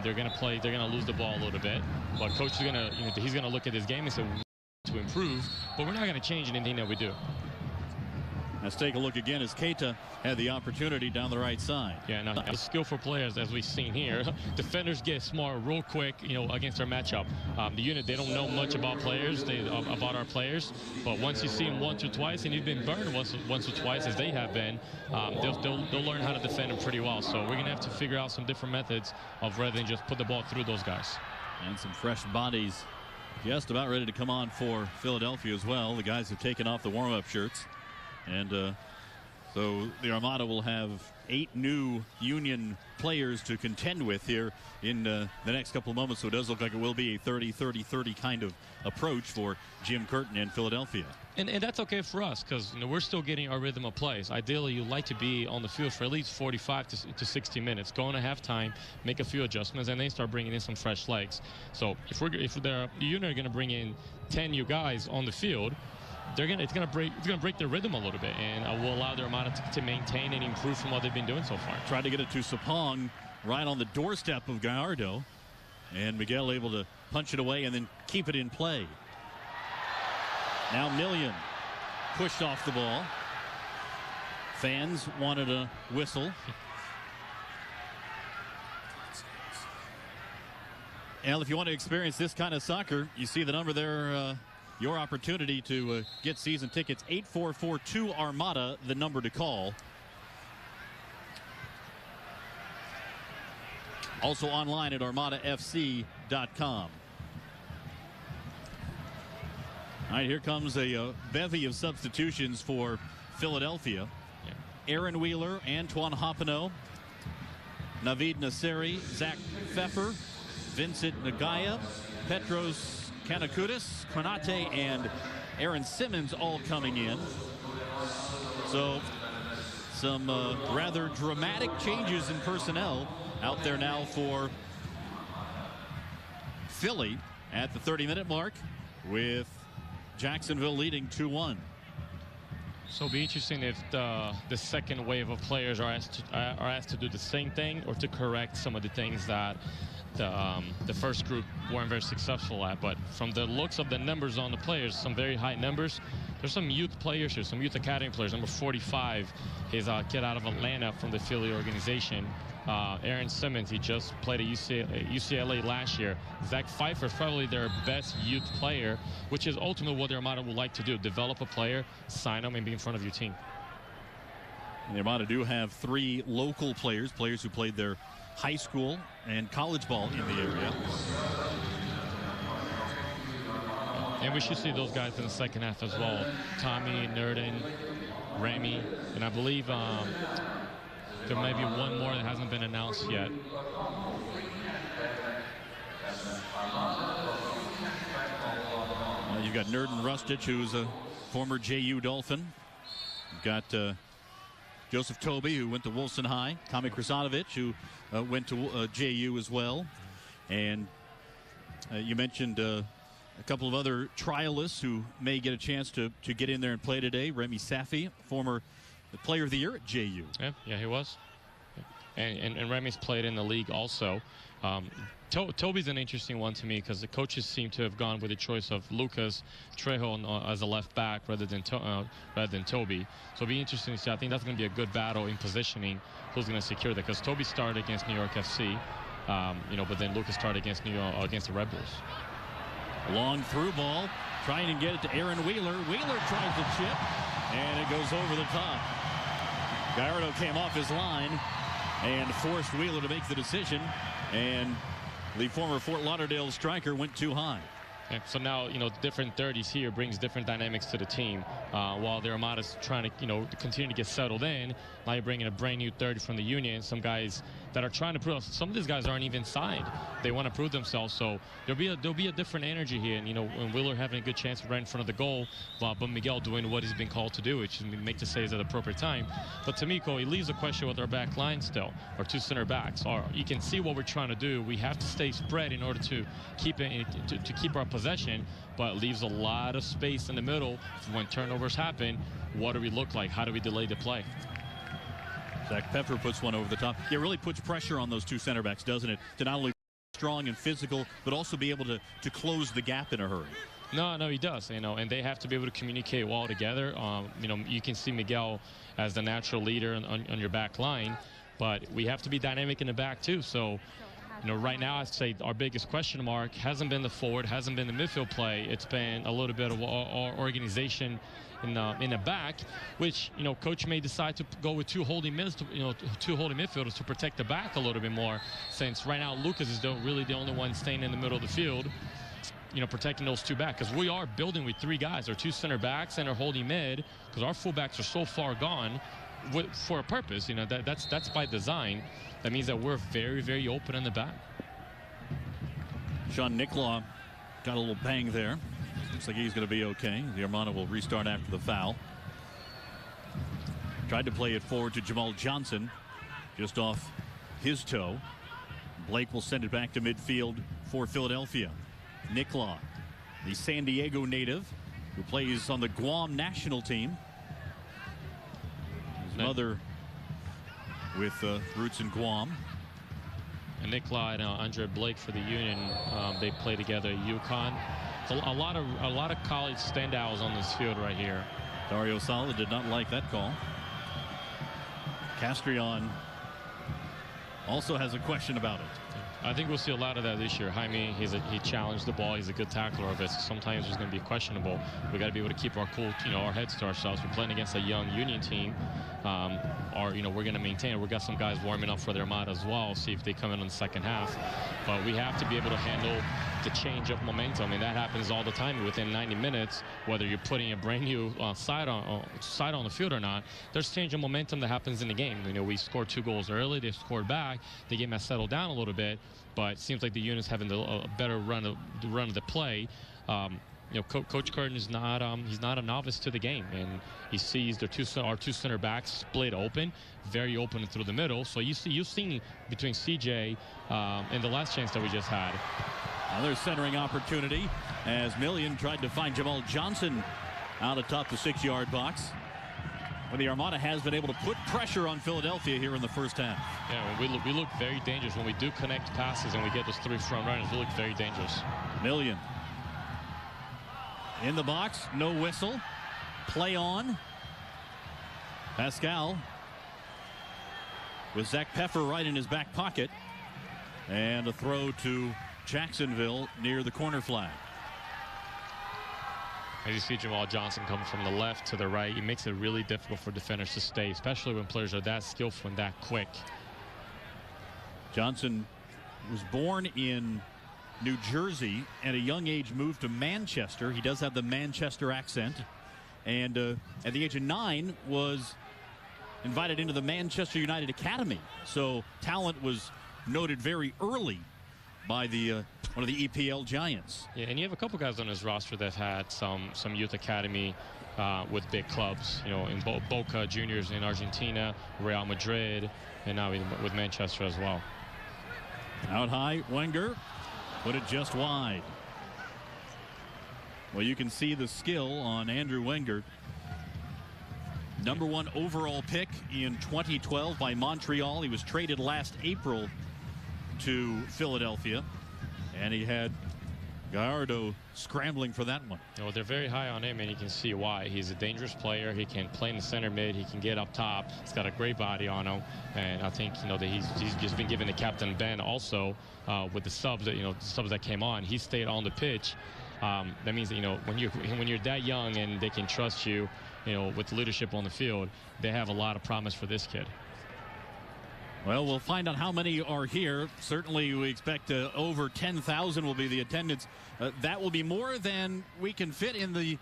They're going to play. They're going to lose the ball a little bit. But coach is going to, he's going to look at this game and say, we need to improve, but we're not going to change anything that we do. Let's take a look again as Keita had the opportunity down the right side. Yeah, now the skillful players, as we've seen here, defenders get smart real quick, against our matchup. The unit, they don't know much about players, about our players, but once you see them once or twice, and you've been burned once or twice, as they have been, they'll learn how to defend them pretty well. So we're going to have to figure out some different methods of rather than just put the ball through those guys. And some fresh bodies just about ready to come on for Philadelphia as well. The guys have taken off the warm-up shirts. And so the Armada will have 8 new Union players to contend with here in the next couple of moments. So it does look like it will be a 30-30-30 kind of approach for Jim Curtin and Philadelphia. And that's okay for us because we're still getting our rhythm of plays. Ideally, you like to be on the field for at least 45 to 60 minutes. Go into halftime, make a few adjustments, and then start bringing in some fresh legs. So if the Union are going to bring in 10 new guys on the field, it's gonna break their rhythm a little bit, and will allow their Armada to maintain and improve from what they've been doing so far. Tried to get it to Sapong right on the doorstep of Gallardo, and Miguel able to punch it away and then keep it in play. Now Million pushed off the ball. Fans wanted a whistle. And if you want to experience this kind of soccer, you see the number there. Your opportunity to get season tickets, 844-2-ARMADA, the number to call. Also online at armadafc.com. All right, here comes a bevy of substitutions for Philadelphia. Yeah. Aaron Wheeler, Antoine Hoppeneau, Navid Nasseri, Zach Pfeffer, Vincent Nagaya, Petros Kanakudis, Konate, and Aaron Simmons all coming in. So some rather dramatic changes in personnel out there now for Philly at the 30-minute mark, with Jacksonville leading 2-1. So it'll be interesting if the second wave of players are asked to do the same thing or to correct some of the things that the first group weren't very successful at. But from the looks of the numbers on the players, some very high numbers, there's some youth players here, some youth academy players. Number 45 is a kid out of Atlanta from the Philly organization. Aaron Simmons, he just played at UCLA last year. Zach Pfeiffer is probably their best youth player, which is ultimately what the Armada would like to do: develop a player, sign them, and be in front of your team. And the Armada do have 3 local players who played their high school and college ball in the area. And we should see those guys in the second half as well. Tommy, Nerden, Remy, and I believe there may be one more that hasn't been announced yet. You've got Nerden Rustich, who's a former JU Dolphin. You've got Joseph Toby, who went to Wilson High. Kami Krasanovic, who went to JU as well. And you mentioned a couple of other trialists who may get a chance to get in there and play today. Remy Safi, former player of the year at JU. Yeah, he was. And Remy's played in the league also. Toby's an interesting one to me because the coaches seem to have gone with the choice of Lucas Trejo as a left back rather than Toby. So it'll be interesting to see. I think that's going to be a good battle in positioning. Who's going to secure that? Because Toby started against New York FC, but then Lucas started against against the Red Bulls. Long through ball, trying to get it to Aaron Wheeler. Wheeler tries to chip, and it goes over the top. Gallardo came off his line and forced Wheeler to make the decision, and the former Fort Lauderdale striker went too high. Yeah, so now, different 30s here brings different dynamics to the team. While the Armada's trying to, continue to get settled in, now you're bringing a brand new 30 from the Union. Some guys that are trying to prove. Some of these guys aren't even signed. They want to prove themselves. So there'll be a different energy here. And when Wheeler having a good chance right in front of the goal, but Miguel doing what he's been called to do, which is make the saves at the appropriate time. But to me, he leaves a question with our back line still, our 2 center backs. You can see what we're trying to do. We have to stay spread in order to keep it to keep our possession, but it leaves a lot of space in the middle when turnovers happen. What do we look like? How do we delay the play? Zach Pfeiffer puts one over the top. It really puts pressure on those 2 center backs, doesn't it? To not only be strong and physical, but also be able to close the gap in a hurry. No, he does. And they have to be able to communicate well together. You can see Miguel as the natural leader on your back line, but we have to be dynamic in the back too. So, right now I'd say our biggest question mark hasn't been the forward, hasn't been the midfield play. It's been a little bit of our organization in the back, which coach may decide to go with 2 holding midfielders to protect the back a little bit more, since right now Lucas is really the only one staying in the middle of the field, protecting those 2 back, because we are building with 3 guys, our 2 center backs and our holding mid, because our fullbacks are so far gone for a purpose. That's by design. That means that we're very, very open in the back. Sean Nicklaw got a little bang there. Looks like he's going to be okay. The Armada will restart after the foul. Tried to play it forward to Jamal Johnson, just off his toe. Blake will send it back to midfield for Philadelphia. Nicklaw, the San Diego native, who plays on the Guam national team. His mother with roots in Guam. And Nicklaw and Andre Blake for the Union, they play together at UConn. So a lot of college standouts on this field right here. Dario Sala did not like that call. Castrion also has a question about it. I think we'll see a lot of that this year. Jaime, he challenged the ball. He's a good tackler of it. So sometimes it's going to be questionable. We got to be able to keep our cool, our heads to ourselves. We're playing against a young Union team. We're going to maintain it. We've got some guys warming up for their Armada as well. See if they come in the second half. But we have to be able to handle the change of momentum, and that happens all the time within 90 minutes. Whether you're putting a brand new side on the field or not, there's change of momentum that happens in the game. We scored 2 goals early. They scored back. The game has settled down a little bit, but it seems like the unit's having a better run of the play. Coach Curtin is not he's not a novice to the game, and he sees our 2 center backs split open, very open through the middle. So you've seen between CJ and the last chance that we just had. Another centering opportunity as Million tried to find Jamal Johnson out atop the 6-yard box. But the Armada has been able to put pressure on Philadelphia here in the first half. Yeah, we look very dangerous when we do connect passes and we get those 3 front runners. We look very dangerous. Million in the box, no whistle. play on. Pascal with Zach Pfeffer right in his back pocket. And a throw to Jacksonville near the corner flag. As you see Jamal Johnson come from the left to the right, it makes it really difficult for defenders to stay, especially when players are that skillful and that quick. Johnson was born in New Jersey, at a young age moved to Manchester. He does have the Manchester accent. And at the age of 9 was invited into the Manchester United Academy. So talent was noted very early by the one of the EPL giants. Yeah, and you have a couple guys on his roster that have had some youth academy with big clubs. You know, in Boca Juniors in Argentina, Real Madrid, and now with Manchester as well. Out high, Wenger put it just wide. Well, you can see the skill on Andrew Wenger. #1 overall pick in 2012 by Montreal. He was traded last April to Philadelphia, and he had Gallardo scrambling for that one. You know, they're very high on him, and you can see why. He's a dangerous player. He can play in the center mid. He can get up top. He's got a great body on him, and I think that he's just been given the captain Ben also with the subs that came on. He stayed on the pitch. That means that when you're that young and they can trust you, with leadership on the field, they have a lot of promise for this kid. Well, we'll find out how many are here. Certainly, we expect over 10,000 will be the attendance. That will be more than we can fit in the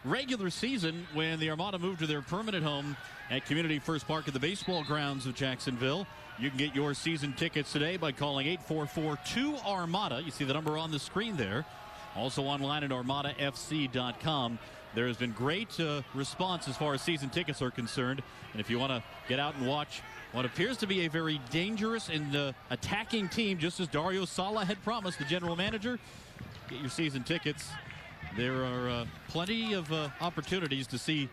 regular season when the Armada moved to their permanent home at Community First Park at the baseball grounds of Jacksonville. You can get your season tickets today by calling 844-2-ARMADA. You see the number on the screen there. Also online at armadafc.com. There has been great response as far as season tickets are concerned. And if you want to get out and watch what appears to be a very dangerous and attacking team, just as Dario Sala had promised, the general manager, get your season tickets. There are plenty of opportunities to see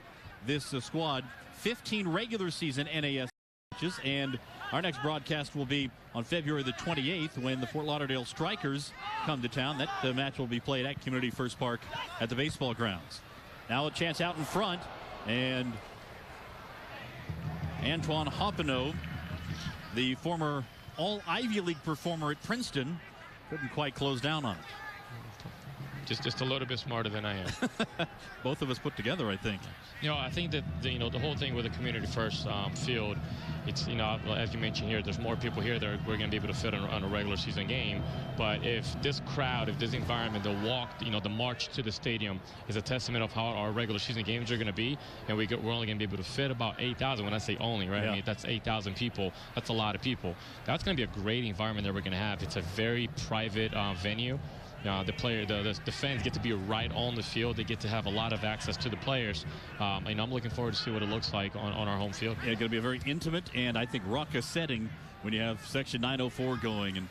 this squad. 15 regular season NAS matches, and our next broadcast will be on February the 28th when the Fort Lauderdale Strikers come to town. That match will be played at Community First Park at the baseball grounds. Now a chance out in front, and Antoine Hoppino, the former All-Ivy League performer at Princeton, couldn't quite close down on it. Just a little bit smarter than I am. Both of us put together, I think. I think that the whole thing with the Community First field, it's as you mentioned here, there's more people here that we're going to be able to fit on a regular season game. But if this crowd, if this environment, the walk, the march to the stadium is a testament of how our regular season games are going to be, and we're only going to be able to fit about 8,000. When I say only, right? Yeah. I mean, that's 8,000 people. That's a lot of people. That's going to be a great environment that we're going to have. It's a very private venue. The fans get to be right on the field. They get to have a lot of access to the players. And I'm looking forward to see what it looks like on our home field. Yeah, it's going to be a very intimate and I think raucous setting when you have Section 904 going. And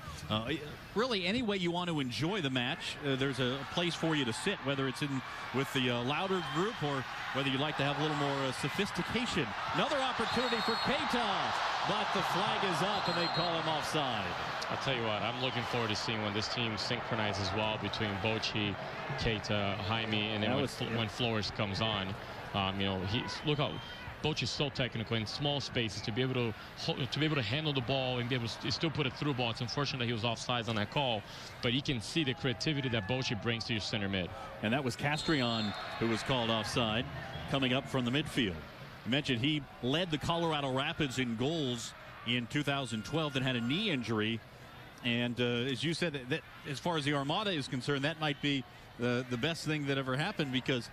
really, any way you want to enjoy the match, there's a place for you to sit, whether it's in with the louder group or whether you'd like to have a little more sophistication. Another opportunity for Keita, but the flag is up and they call him offside. I'll tell you what, I'm looking forward to seeing when this team synchronizes well between Bochy, Keita, Jaime, and then when Flores comes on. Look how Bochy is so technical in small spaces to be able to handle the ball and be able to still put it through ball. It's unfortunate that he was offsides on that call, but you can see the creativity that Bochy brings to your center mid. And that was Castrion who was called offside coming up from the midfield. You mentioned he led the Colorado Rapids in goals in 2012, then had a knee injury. And as you said, that as far as the Armada is concerned, that might be the best thing that ever happened, because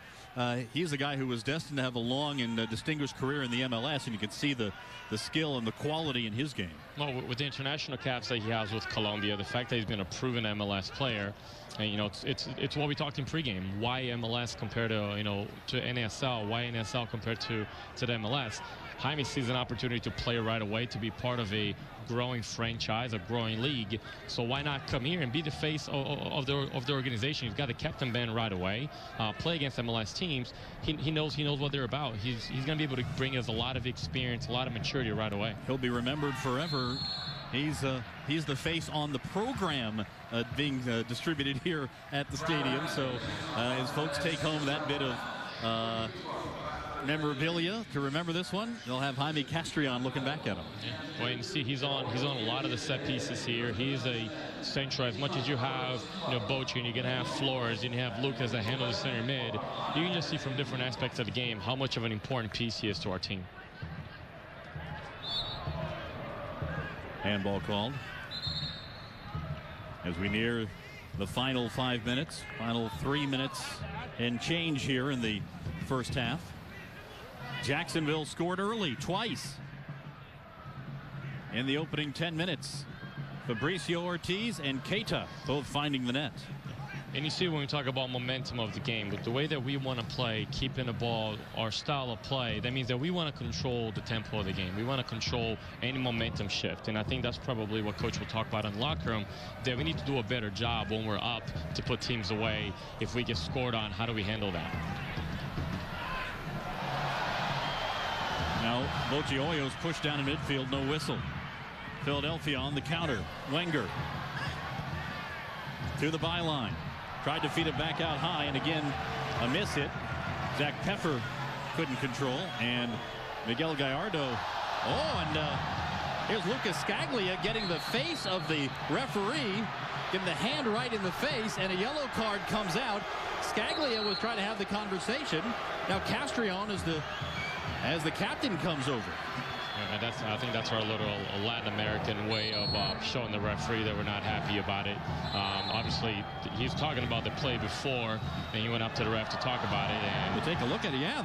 he's a guy who was destined to have a long and distinguished career in the MLS, and you can see the skill and the quality in his game. Well, with the international caps that he has with Colombia, the fact that he's been a proven MLS player, and it's what we talked in pregame. Why MLS compared to to NASL? Why NASL compared to the MLS? Jaime sees an opportunity to play right away, to be part of a growing franchise, a growing league. So why not come here and be the face of the organization? He's got the captain band right away. Play against MLS teams. He knows what they're about. He's going to be able to bring us a lot of experience, a lot of maturity right away. He'll be remembered forever. He's the face on the program being distributed here at the stadium. So as folks take home that bit of memorabilia to remember this one. They'll have Jaime Castrion looking back at him. Well, you see, he's on a lot of the set pieces here. He's a central. As much as you have, Bochy, and you're gonna have Flores, and you have Lucas that handle the center mid. You can just see from different aspects of the game how much of an important piece he is to our team. Handball called as we near the final 5 minutes, final 3 minutes and change here in the first half. Jacksonville scored early twice in the opening 10 minutes. Fabricio Ortiz and Keita both finding the net. And you see when we talk about momentum of the game, with the way that we want to play, keeping the ball, our style of play, that means that we want to control the tempo of the game. We want to control any momentum shift. And I think that's probably what Coach will talk about in the locker room, that we need to do a better job when we're up to put teams away. If we get scored on, how do we handle that? Now, Bochy Hoyos pushed down in midfield, no whistle. Philadelphia on the counter. Wenger to the byline. Tried to feed it back out high, and again, a miss hit. Zach Peffer couldn't control, and Miguel Gallardo. Oh, and here's Lucas Scaglia getting the face of the referee, getting the hand right in the face, and a yellow card comes out. Scaglia was trying to have the conversation. Now Castrion as the captain comes over. Yeah, I think that's our little Latin American way of showing the referee that we're not happy about it. Obviously, he's talking about the play before, and he went up to the ref to talk about it. And we'll take a look at it. Yeah,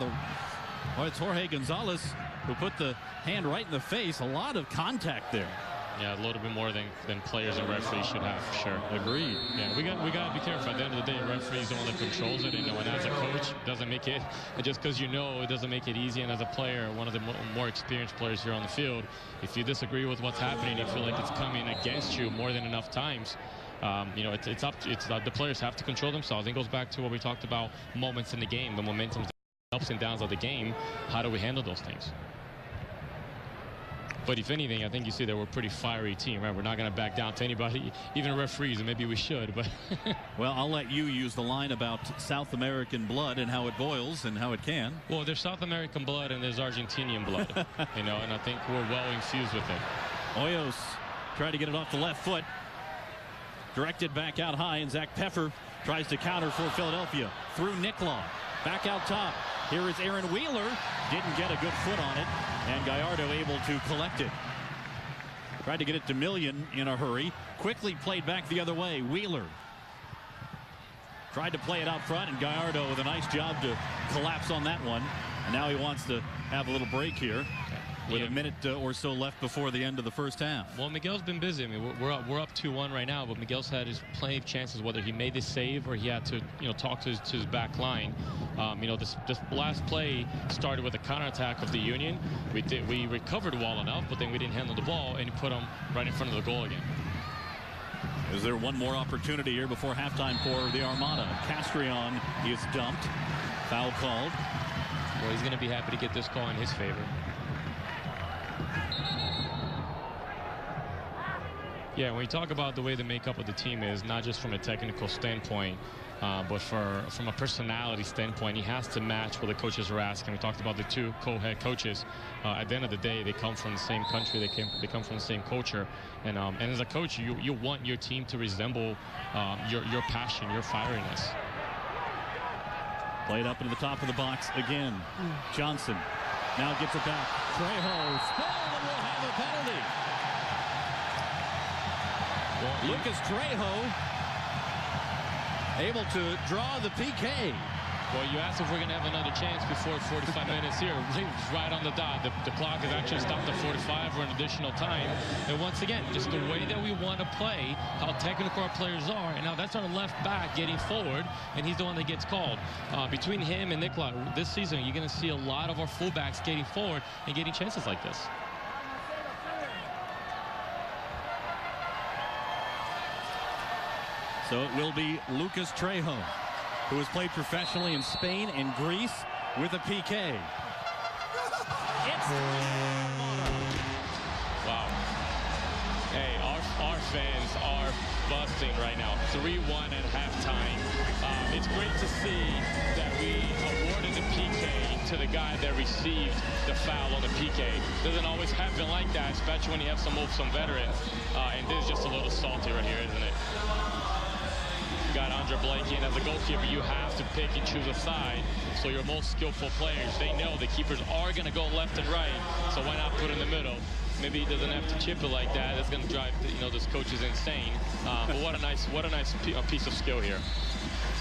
it's Jorge Gonzalez who put the hand right in the face. A lot of contact there. Yeah, a little bit more than players and referees should have, for sure. Agreed. Yeah, we got to be careful. At the end of the day, referees the one that controls it. And as a coach, doesn't make it, just because it doesn't make it easy. And as a player, one of the more experienced players here on the field, if you disagree with what's happening, you feel like it's coming against you more than enough times, the players have to control themselves. It goes back to what we talked about, moments in the game, the momentum, the ups and downs of the game. How do we handle those things? But if anything, I think you see that we're a pretty fiery team, right? We're not going to back down to anybody, even referees, and maybe we should. But well, I'll let you use the line about South American blood and how it boils and how it can. Well, there's South American blood and there's Argentinian blood, and I think we're well infused with it. Hoyos tried to get it off the left foot. Directed back out high, and Zach Peffer tries to counter for Philadelphia. Through Niklaw. Back out top. Here is Aaron Wheeler. Didn't get a good foot on it, and Gallardo able to collect it. Tried to get it to Million in a hurry. Quickly played back the other way. Wheeler tried to play it out front, and Gallardo with a nice job to collapse on that one. And now he wants to have a little break here with a minute or so left before the end of the first half. Well, Miguel's been busy. I mean, we're up 2-1 right now, but Miguel's had his plenty of chances, whether he made the save or he had to, talk to his back line. This last play started with a counterattack of the Union. We recovered well enough, but then we didn't handle the ball, and he put him right in front of the goal again. Is there one more opportunity here before halftime for the Armada? Castrion is dumped. Foul called. Well, he's going to be happy to get this call in his favor. Yeah, when we talk about the way the makeup of the team is, not just from a technical standpoint, but from a personality standpoint, he has to match what the coaches are asking. We talked about the two co-head coaches. At the end of the day, they come from the same country. They come from the same culture. And as a coach, you want your team to resemble your passion, your fieriness. Played up into the top of the box again. Johnson now gets it back. Trejo spilled and will have a penalty. Lucas Trejo able to draw the PK. Well, you asked if we're going to have another chance before 45 minutes here. Right on the dot. The clock has actually stopped at 45 for an additional time. And once again, just the way that we want to play, how technical our players are. And now that's our left back getting forward, and he's the one that gets called. Between him and Niklaw, this season, you're going to see a lot of our fullbacks getting forward and getting chances like this. So it will be Lucas Trejo, who has played professionally in Spain and Greece, with a PK. Wow. Hey, our fans are busting right now. 3-1 at halftime. It's great to see that we awarded the PK to the guy that received the foul on the PK. Doesn't always happen like that, especially when you have some veterans. And this is just a little salty right here, isn't it? Got Andre Blakey, and as a goalkeeper, you have to pick and choose a side. So your most skillful players, they know the keepers are going to go left and right. So why not put in the middle? Maybe he doesn't have to chip it like that. That's going to drive, this coach is insane. But what a nice piece of skill here.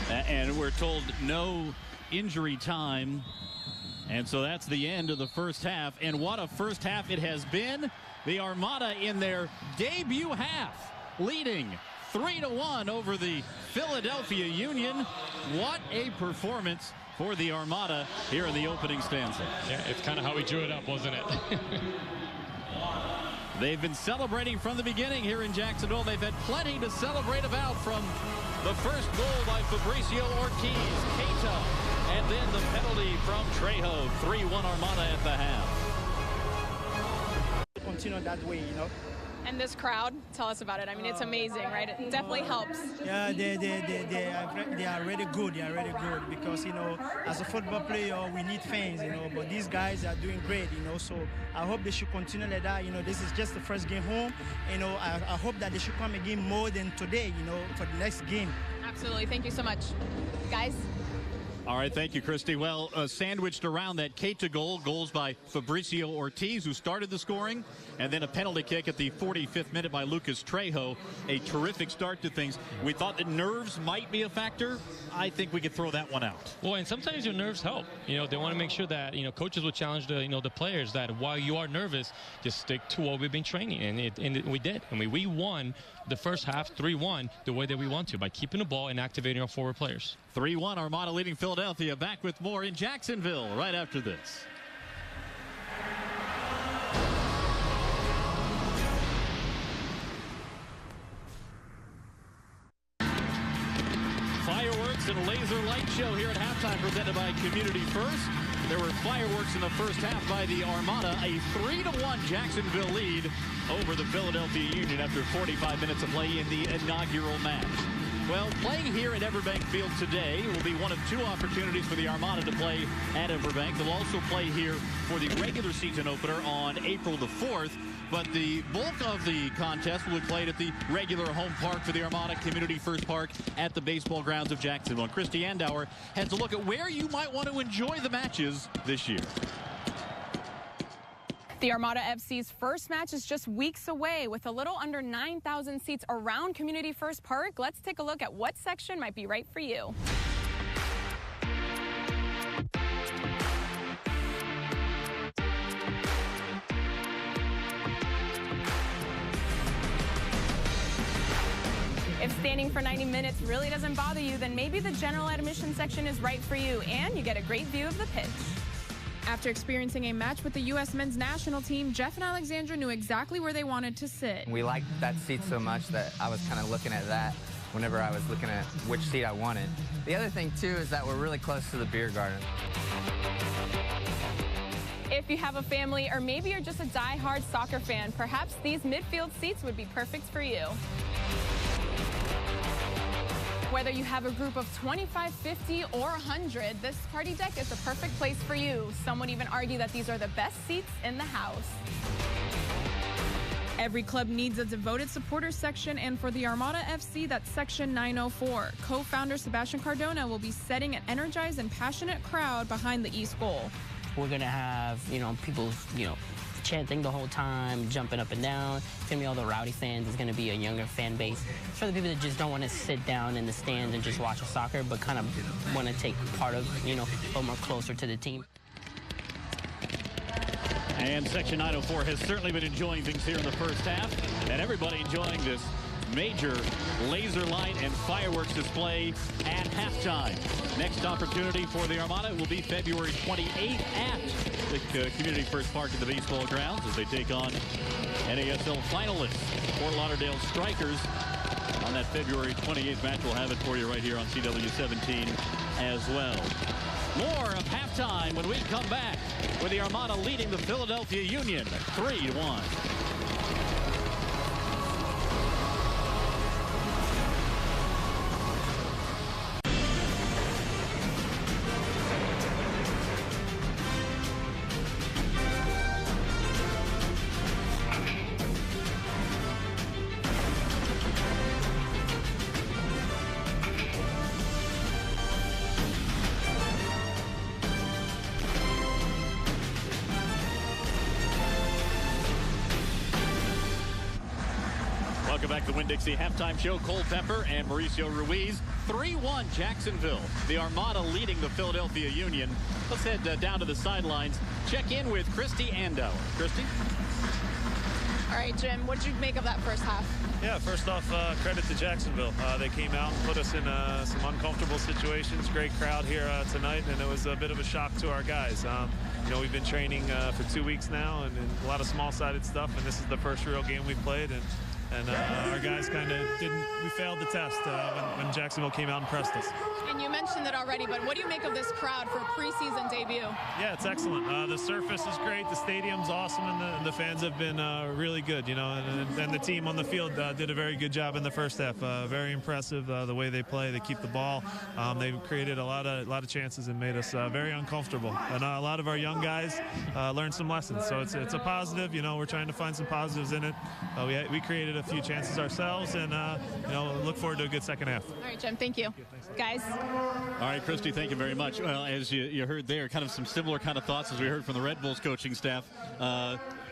And we're told no injury time. And so that's the end of the first half. And what a first half it has been. The Armada in their debut half, leading 3-1 over the Philadelphia Union. What a performance for the Armada here in the opening stanza. Yeah, it's kind of how we drew it up, wasn't it? They've been celebrating from the beginning here in Jacksonville. They've had plenty to celebrate about, from the first goal by Fabricio Ortiz, Keita, and then the penalty from Trejo. 3-1 Armada at the half. Continue that way, And this crowd, tell us about it. I mean, it's amazing, right? It definitely helps. Yeah, they are really good. They are really good because, as a football player, we need fans, But these guys are doing great, So I hope they should continue like that. This is just the first game home. I hope that they should come again more than today, for the next game. Absolutely. Thank you so much. Guys. All right, thank you, Christy. Well, sandwiched around that Keita goal, goals by Fabricio Ortiz, who started the scoring, and then a penalty kick at the 45th minute by Lucas Trejo. A terrific start to things. We thought that nerves might be a factor. I think we could throw that one out. Well, and sometimes your nerves help. They want to make sure that, coaches will challenge the players that while you are nervous, just stick to what we've been training. And we did. I mean, we won the first half 3-1 the way that we want to, by keeping the ball and activating our forward players. 3-1 Armada leading Philadelphia. Back with more in Jacksonville right after this. Fireworks and laser light show here at halftime, presented by Community First. There were fireworks in the first half by the Armada. A 3-1 Jacksonville lead over the Philadelphia Union after 45 minutes of play in the inaugural match. Well, playing here at Everbank Field today will be one of two opportunities for the Armada to play at Everbank. They'll also play here for the regular season opener on April the 4th. But the bulk of the contest will be played at the regular home park for the Armada, Community First Park at the baseball grounds of Jacksonville. And Christy Andauer has a look at where you might want to enjoy the matches this year. The Armada FC's first match is just weeks away. With a little under 9,000 seats around Community First Park, let's take a look at what section might be right for you. If standing for 90 minutes really doesn't bother you, then maybe the general admission section is right for you, and you get a great view of the pitch. After experiencing a match with the U.S. men's national team, Jeff and Alexandra knew exactly where they wanted to sit. We liked that seat so much that I was kind of looking at that whenever I was looking at which seat I wanted. The other thing, too, is that we're really close to the beer garden. If you have a family, or maybe you're just a die-hard soccer fan, perhaps these midfield seats would be perfect for you. Whether you have a group of 25, 50, or 100, this party deck is the perfect place for you. Some would even argue that these are the best seats in the house. Every club needs a devoted supporters section, and for the Armada FC, that's section 904. Co-founder Sebastian Cardona will be setting an energized and passionate crowd behind the East goal. We're going to have, people, chanting the whole time, jumping up and down. It's going to be all the rowdy fans. It's going to be a younger fan base. It's for the people that just don't want to sit down in the stands and just watch a soccer, but kind of want to take part of, a little more closer to the team. And Section 904 has certainly been enjoying things here in the first half, and everybody enjoying this major laser light and fireworks display at halftime. Next opportunity for the Armada will be February 28th at the Community First Park in the baseball grounds as they take on NASL finalists, Fort Lauderdale Strikers. On that February 28th match, we'll have it for you right here on CW17 as well. More of halftime when we come back, with the Armada leading the Philadelphia Union 3-1. Welcome back to the Winn-Dixie Halftime Show. Cole Pepper and Mauricio Ruiz. 3-1 Jacksonville. The Armada leading the Philadelphia Union. Let's head down to the sidelines. Check in with Christy Andauer. Christy? All right, Jim, what did you make of that first half? Yeah, first off, credit to Jacksonville. They came out and put us in some uncomfortable situations. Great crowd here tonight, and it was a bit of a shock to our guys. You know, we've been training for 2 weeks now, and a lot of small-sided stuff, and this is the first real game we've played, and our guys kind of we failed the test when Jacksonville came out and pressed us. And you mentioned it already, but what do you make of this crowd for a preseason debut? Yeah, it's excellent. The surface is great. The stadium's awesome, and the fans have been really good, you know, and the team on the field did a very good job in the first half. Very impressive the way they play. They keep the ball. They've created a lot of chances and made us very uncomfortable. And a lot of our young guys learned some lessons. So it's a positive. You know, we're trying to find some positives in it. We created a few chances ourselves, and you know, look forward to a good second half. All right, Jim, thank you. Guys. All right, Christy, thank you very much. Well, as you heard there, kind of some similar kind of thoughts as we heard from the Red Bulls coaching staff.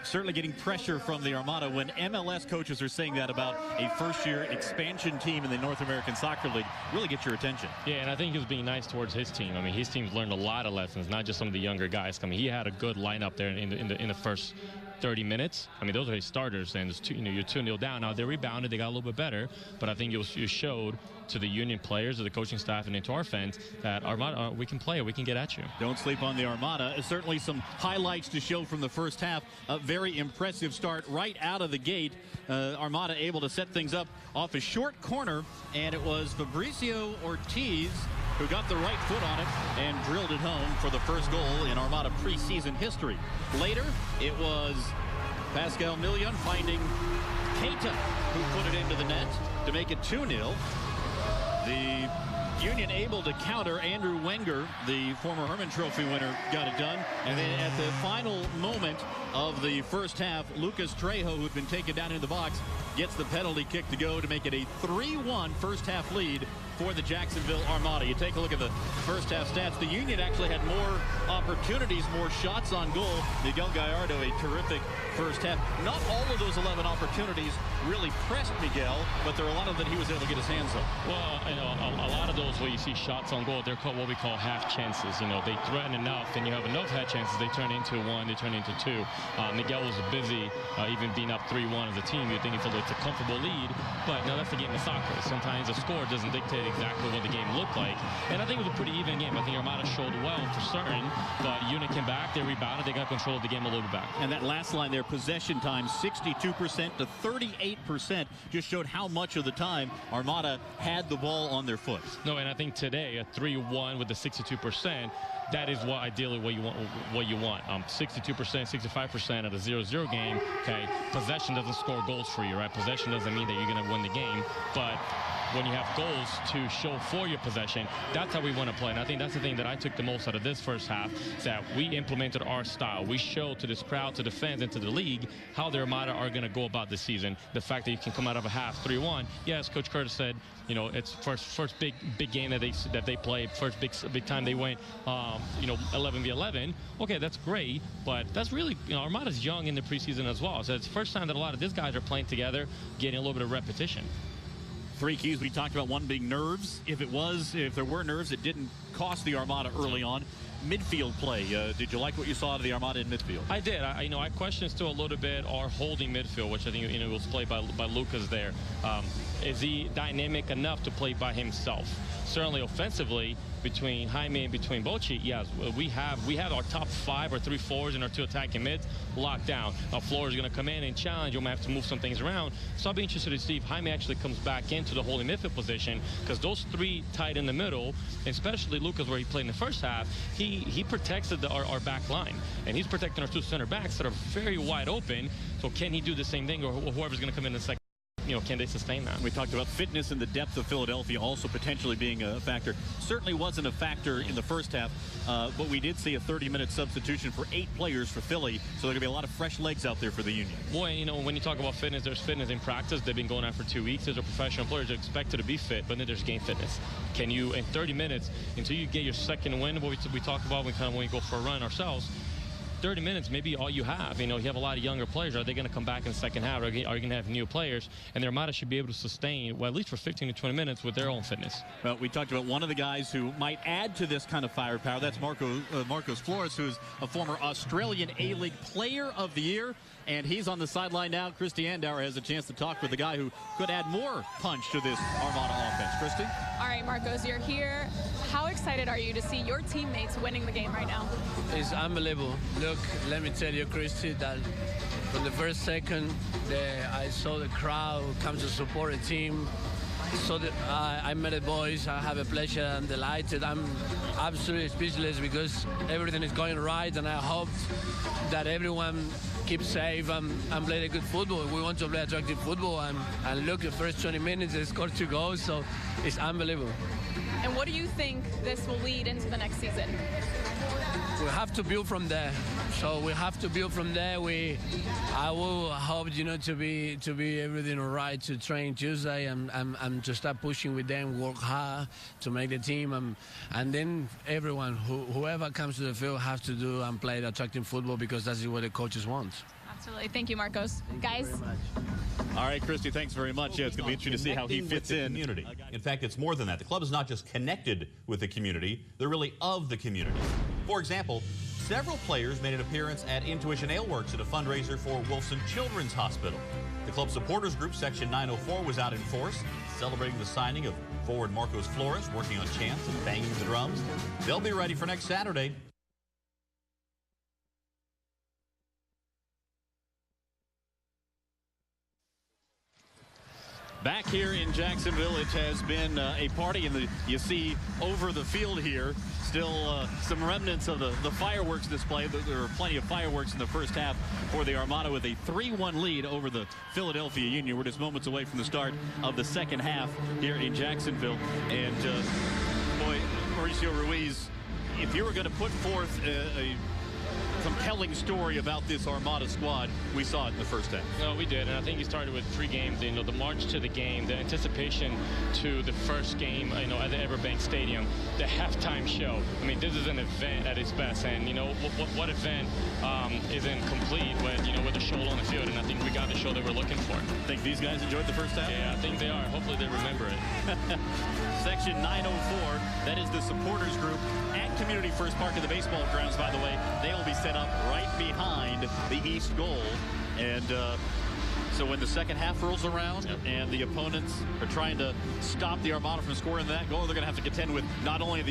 Certainly getting pressure from the Armada when MLS coaches are saying that about a first-year expansion team in the North American Soccer League. Really get your attention. Yeah, and I think he was being nice towards his team. I mean, his team's learned a lot of lessons, not just some of the younger guys. I mean, he had a good lineup there in the first 30 minutes. I mean, those are his starters, and it's you're 2-0 down. Now, they rebounded. They got a little bit better, but I think you showed to the Union players, to the coaching staff, and to our fans that Armada, we can play, we can get at you. Don't sleep on the Armada. Certainly some highlights to show from the first half. A very impressive start right out of the gate. Armada able to set things up off a short corner, and it was Fabricio Ortiz who got the right foot on it and drilled it home for the first goal in Armada preseason history. Later, it was Pascal Million finding Keita, who put it into the net to make it 2-0. The Union able to counter. Andrew Wenger, the former Hermann Trophy winner, got it done. And then at the final moment of the first half, Lucas Trejo, who'd been taken down into the box, gets the penalty kick to go to make it a 3-1 first half lead for the Jacksonville Armada. You take a look at the first half stats. The Union actually had more opportunities, more shots on goal. Miguel Gallardo, a terrific first half. Not all of those 11 opportunities really pressed Miguel, but there are a lot of them that he was able to get his hands on. Well, you know, a lot of those where you see shots on goal, they're called what we call half chances. You know, they threaten enough, and you have enough half chances, they turn into one, they turn into two. Miguel was busy, even being up 3-1 as a team. You'd think it's a comfortable lead, but no, that's the game of soccer. Sometimes a score doesn't dictate exactly what the game looked like, and I think it was a pretty even game. I think Armada showed well for certain, but Union came back, they rebounded, they got control of the game a little bit back. And that last line there, possession time 62% to 38%, just showed how much of the time Armada had the ball on their foot. No, and I think today a 3-1 with the 62%, that is what ideally what you want. 62%, 65% at a 0-0 game. Okay, possession doesn't score goals for you, right? Possession doesn't mean that you're going to win the game, but when you have goals to show for your possession, that's how we want to play. And I think that's the thing that I took the most out of this first half, is that we implemented our style. We showed to this crowd, to the fans, and to the league how the Armada are going to go about this season. The fact that you can come out of a half 3-1. Yes, Coach Curtis said, you know, it's first big game that they played, first big time they went, you know, 11v11. Okay, that's great, but that's really, you know, Armada's young in the preseason as well. So it's the first time that a lot of these guys are playing together, getting a little bit of repetition. Three keys we talked about, one being nerves. If there were nerves, it didn't cost the Armada early on. Midfield play, did you like what you saw out of the Armada in midfield? I did. I questioned still a little bit our holding midfield, which I think, you know, was played by Lucas there. Is he dynamic enough to play by himself? Certainly offensively, between Jaime and between Bochy, yes, we have our top 5 or 3 forwards and our 2 attacking mids locked down. Now Flores is going to come in and challenge. You might have to move some things around. So I'll be interested to see if Jaime actually comes back into the holding midfield position, because those 3 tight in the middle, especially Lucas, where he played in the first half, he protected our back line, and he's protecting our 2 center backs that are very wide open. So can he do the same thing, or whoever's going to come in the second? You know, can they sustain that? We talked about fitness and the depth of Philadelphia also potentially being a factor. Certainly wasn't a factor in the first half, but we did see a 30-minute substitution for 8 players for Philly, so there's going to be a lot of fresh legs out there for the Union. Boy, you know, when you talk about fitness, there's fitness in practice. They've been going out for 2 weeks. There's a professional players are expected to be fit, but then there's game fitness. Can you, in 30 minutes, until you get your second win, what we talk about when we go for a run ourselves, 30 minutes maybe all you have. You have a lot of younger players. Are they going to come back in the second half? Are you going to have new players? And the Armada should be able to sustain, well, at least for 15 to 20 minutes with their own fitness. Well, we talked about one of the guys who might add to this kind of firepower. That's Marcos Flores, who's a former Australian A-League Player of the Year. And he's on the sideline now. Christy Andauer has a chance to talk with the guy who could add more punch to this Armada offense. Christy? All right, Marcos, you're here. How excited are you to see your teammates winning the game right now? It's unbelievable. Look, let me tell you, Christy, that from the first second I saw the crowd come to support the team. So I met the boys. I have a pleasure and delighted. I'm absolutely speechless because everything is going right, and I hope that everyone keeps safe and play the good football. We want to play attractive football, and look, the first 20 minutes they scored 2 goals, so it's unbelievable. And what do you think this will lead into the next season? We have to build from there. So we have to build from there. I will hope, to be everything all right to train Tuesday and to start pushing with them, work hard to make the team, and then everyone, whoever comes to the field, has to do and play the attractive football because that's what the coaches want. Absolutely. Thank you, Marcos. Guys. Thank you very much. All right, Christy, thanks very much. Yeah, it's going to be interesting to see how he fits in. Community. In fact, it's more than that. The club is not just connected with the community, they're really of the community. For example, several players made an appearance at Intuition Ale Works at a fundraiser for Wolfson Children's Hospital. The club supporters group, Section 904, was out in force, celebrating the signing of forward Marcos Flores, working on chants and banging the drums. They'll be ready for next Saturday. Back here in Jacksonville, it has been a party, and you see over the field here still some remnants of the fireworks display. There were plenty of fireworks in the first half for the Armada with a 3-1 lead over the Philadelphia Union. We're just moments away from the start of the second half here in Jacksonville. And boy, Mauricio Ruiz, if you were going to put forth a compelling story about this Armada squad, we saw it in the first half. No, we did, and I think he started with pre-game, the march to the game, the anticipation to the first game, at the Everbank Stadium, the halftime show. I mean, this is an event at its best, and what event isn't complete with a show on the field? And I think we got the show that we're looking for. Think these guys enjoyed the first half? Yeah, I think they are. Hopefully they remember it. Section 904, that is the supporters group at Community First Park of the baseball grounds, by the way. They'll be set up right behind the east goal. And so when the second half rolls around and the opponents are trying to stop the Armada from scoring that goal, they're going to have to contend with not only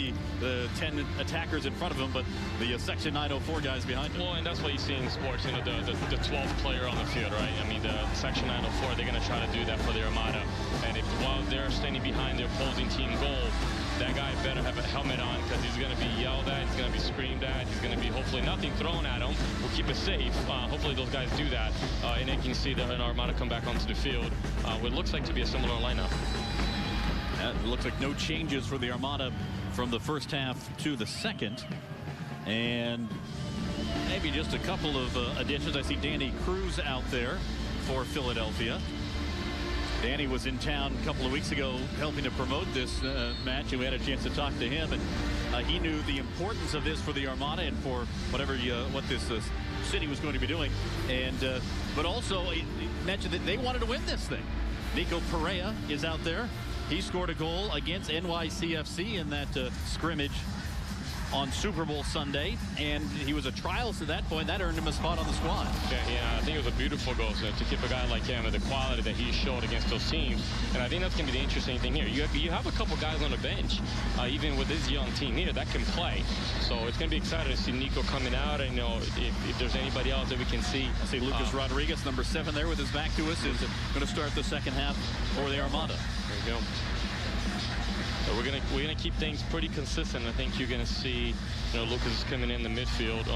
the 10 attackers in front of them, but the Section 904 guys behind them. Well, and that's what you see in sports, the 12th player on the field, right? I mean, the Section 904, they're going to try to do that for the Armada. And while they're standing behind the opposing team goal, that guy better have a helmet on because he's going to be yelled at, he's going to be screamed at, he's going to be hopefully nothing thrown at him. We'll keep it safe. Hopefully those guys do that, and they can see the Armada come back onto the field. What looks like to be a similar lineup. It looks like no changes for the Armada from the first half to the second. And maybe just a couple of additions. I see Danny Cruz out there for Philadelphia. Danny was in town a couple of weeks ago helping to promote this match, and we had a chance to talk to him, and he knew the importance of this for the Armada and for what this city was going to be doing. And but also he mentioned that they wanted to win this thing. Nico Perea is out there. He scored a goal against NYCFC in that scrimmage on Super Bowl Sunday, and he was a trialist at that point. That earned him a spot on the squad. Yeah, I think it was a beautiful goal to keep a guy like him and the quality that he showed against those teams. And I think that's going to be the interesting thing here. You have a couple guys on the bench, even with this young team here, that can play. So it's going to be exciting to see Nico coming out. And if there's anybody else that we can see. I see Lucas Rodriguez, number 7 there with his back to us, is going to start the second half for the Armada. There you go. So we're gonna keep things pretty consistent. I think you're gonna see, Lucas is coming in the midfield.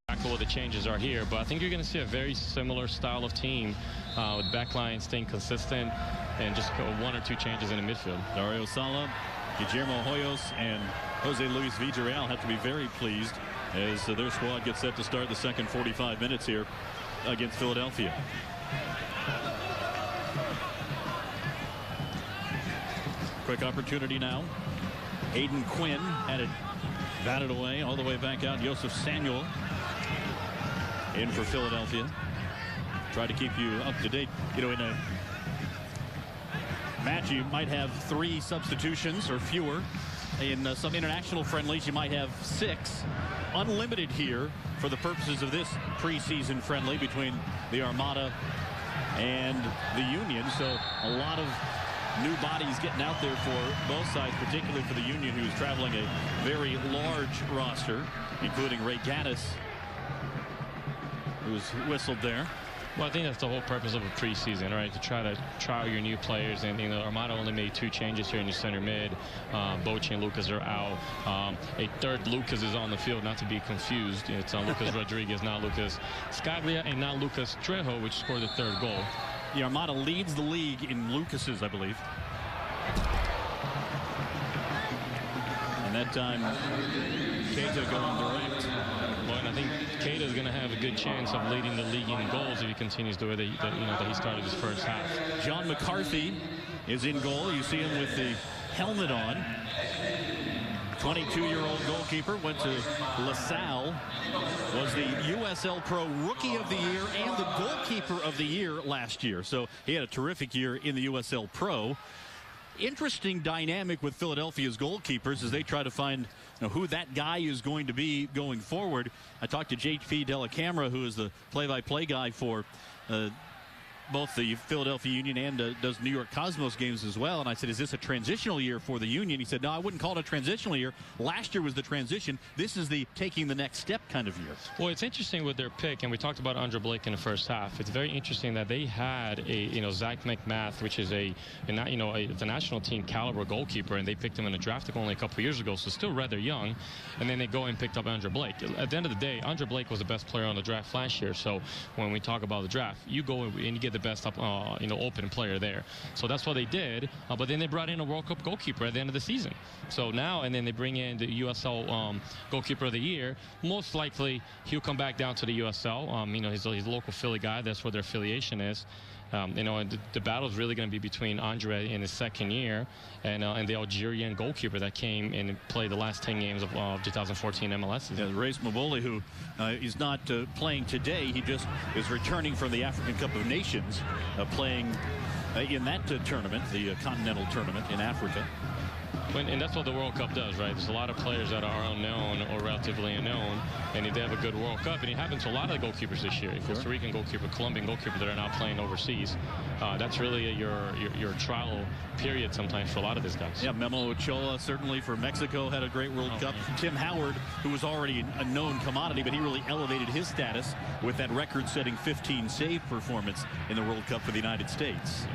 Exactly what the changes are here, but I think you're gonna see a very similar style of team with backline staying consistent and just 1 or 2 changes in the midfield. Dario Sala, Guillermo Hoyos, and Jose Luis Villarreal have to be very pleased as their squad gets set to start the second 45 minutes here against Philadelphia. Quick opportunity now. Aiden Quinn had a Batted away, all the way back out. Joseph Samuel in for Philadelphia. Try to keep you up to date. You know, in a match, you might have 3 substitutions or fewer. In some international friendlies, you might have 6. Unlimited here for the purposes of this preseason friendly between the Armada and the Union. So a lot of new bodies getting out there for both sides, particularly for the Union, who's traveling a very large roster, including Ray Gaddis, who's whistled there. Well, I think that's the whole purpose of a preseason, right? To try to trial your new players. And, you know, Armada only made 2 changes here in the center mid. Bochy and Lucas are out. A third Lucas is on the field, not to be confused. It's Lucas Rodriguez, not Lucas Scaglia, and not Lucas Trejo, which scored the 3rd goal. The Armada leads the league in Lucas's, I believe. And that time, Keita going direct. Well, and I think Keita is going to have a good chance of leading the league in goals if he continues the way that he started his first half. John McCarthy is in goal. You see him with the helmet on. 22-year-old goalkeeper, went to LaSalle, was the USL Pro Rookie of the Year and the Goalkeeper of the Year last year. So he had a terrific year in the USL Pro. Interesting dynamic with Philadelphia's goalkeepers as they try to find who that guy is going to be going forward. I talked to JP Dellacamera, who is the play-by-play guy for both the Philadelphia Union and does New York Cosmos games as well. And I said, is this a transitional year for the Union? He said, no, I wouldn't call it a transitional year. Last year was the transition. This is the taking the next step kind of year. Well, it's interesting with their pick, and we talked about Andre Blake in the first half. It's very interesting that they had a, Zach McMath, which is the national team caliber goalkeeper, and they picked him in the draft only a couple years ago, so still rather young. And then they go and picked up Andre Blake. At the end of the day, Andre Blake was the best player on the draft last year. So when we talk about the draft, you go and you get the best open player there. So that's what they did. But then they brought in a World Cup goalkeeper at the end of the season. So now, and then they bring in the USL goalkeeper of the year. Most likely he'll come back down to the USL. He's a local Philly guy. That's where their affiliation is. And the battle is really going to be between Andre in his 2nd year and the Algerian goalkeeper that came and played the last 10 games of 2014 MLS season. Yeah, Race Maboli, who is not playing today. He just is returning from the African Cup of Nations, playing in that tournament, the Continental Tournament in Africa. And that's what the World Cup does, right? There's a lot of players that are unknown or relatively unknown, and if they have a good World Cup, and it happened to a lot of the goalkeepers this year. Costa Rican goalkeeper, Colombian goalkeeper that are now playing overseas. That's really your trial period sometimes for a lot of these guys. Yeah, Memo Ochoa certainly for Mexico had a great World Cup. Tim Howard, who was already a known commodity, but he really elevated his status with that record-setting 15 save performance in the World Cup for the United States.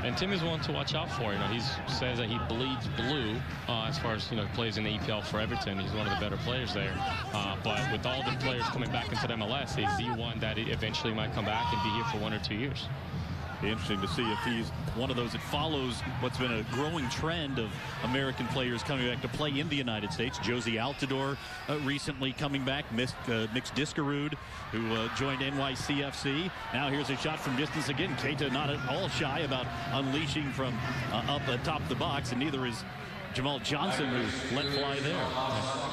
And Tim is one to watch out for. He says that he bleeds blue as far as plays in the EPL for Everton. He's one of the better players there. But with all the players coming back into the MLS, is he one that eventually might come back and be here for 1 or 2 years? Be interesting to see if he's one of those that follows what's been a growing trend of American players coming back to play in the United States. Josie Altidore recently coming back. Mix Diskerud, who joined NYCFC. Now here's a shot from distance again. Keita not at all shy about unleashing from up atop the box, and neither is Jamal Johnson, who let fly there.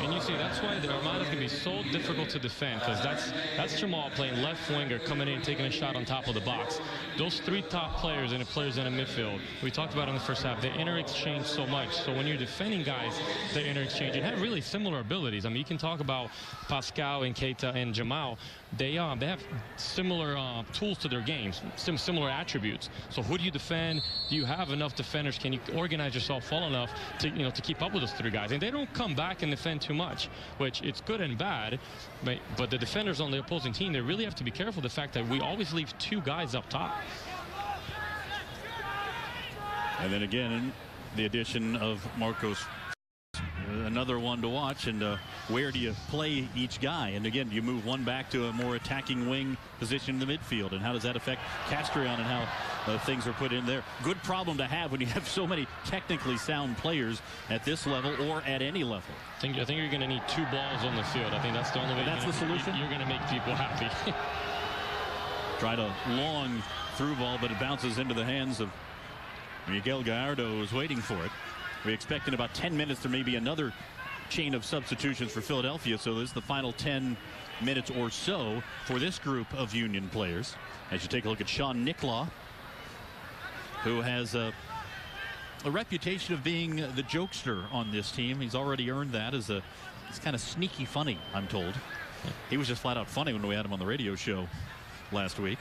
And you see, that's why the Armada can be so difficult to defend, because that's Jamal playing left winger, coming in, taking a shot on top of the box. Those 3 top players and the players in the midfield, we talked about in the first half, they inter-exchange so much. So when you're defending guys, they inter-exchange and have really similar abilities. I mean, you can talk about Pascal and Keita and Jamal. They have similar tools to their games, similar attributes. So who do you defend? Do you have enough defenders? Can you organize yourself well enough to keep up with those 3 guys? And they don't come back and defend too much, which it's good and bad. But the defenders on the opposing team, they really have to be careful of the fact that we always leave 2 guys up top. And then again, the addition of Marcos. Another one to watch, and where do you play each guy? And again, you move one back to a more attacking wing position in the midfield, and how does that affect Castrion and how things are put in there? Good problem to have when you have so many technically sound players at this level or at any level. I think you're going to need 2 balls on the field. I think that's the only way. That's the solution. You're going to make people happy. Tried a long through ball, but it bounces into the hands of Miguel Gallardo, who's waiting for it. We expect in about 10 minutes there may be another chain of substitutions for Philadelphia. So this is the final 10 minutes or so for this group of Union players. As you take a look at Sean Nicklaw, who has a reputation of being the jokester on this team. He's already earned that as he's kind of sneaky funny, I'm told. He was just flat out funny when we had him on the radio show last week.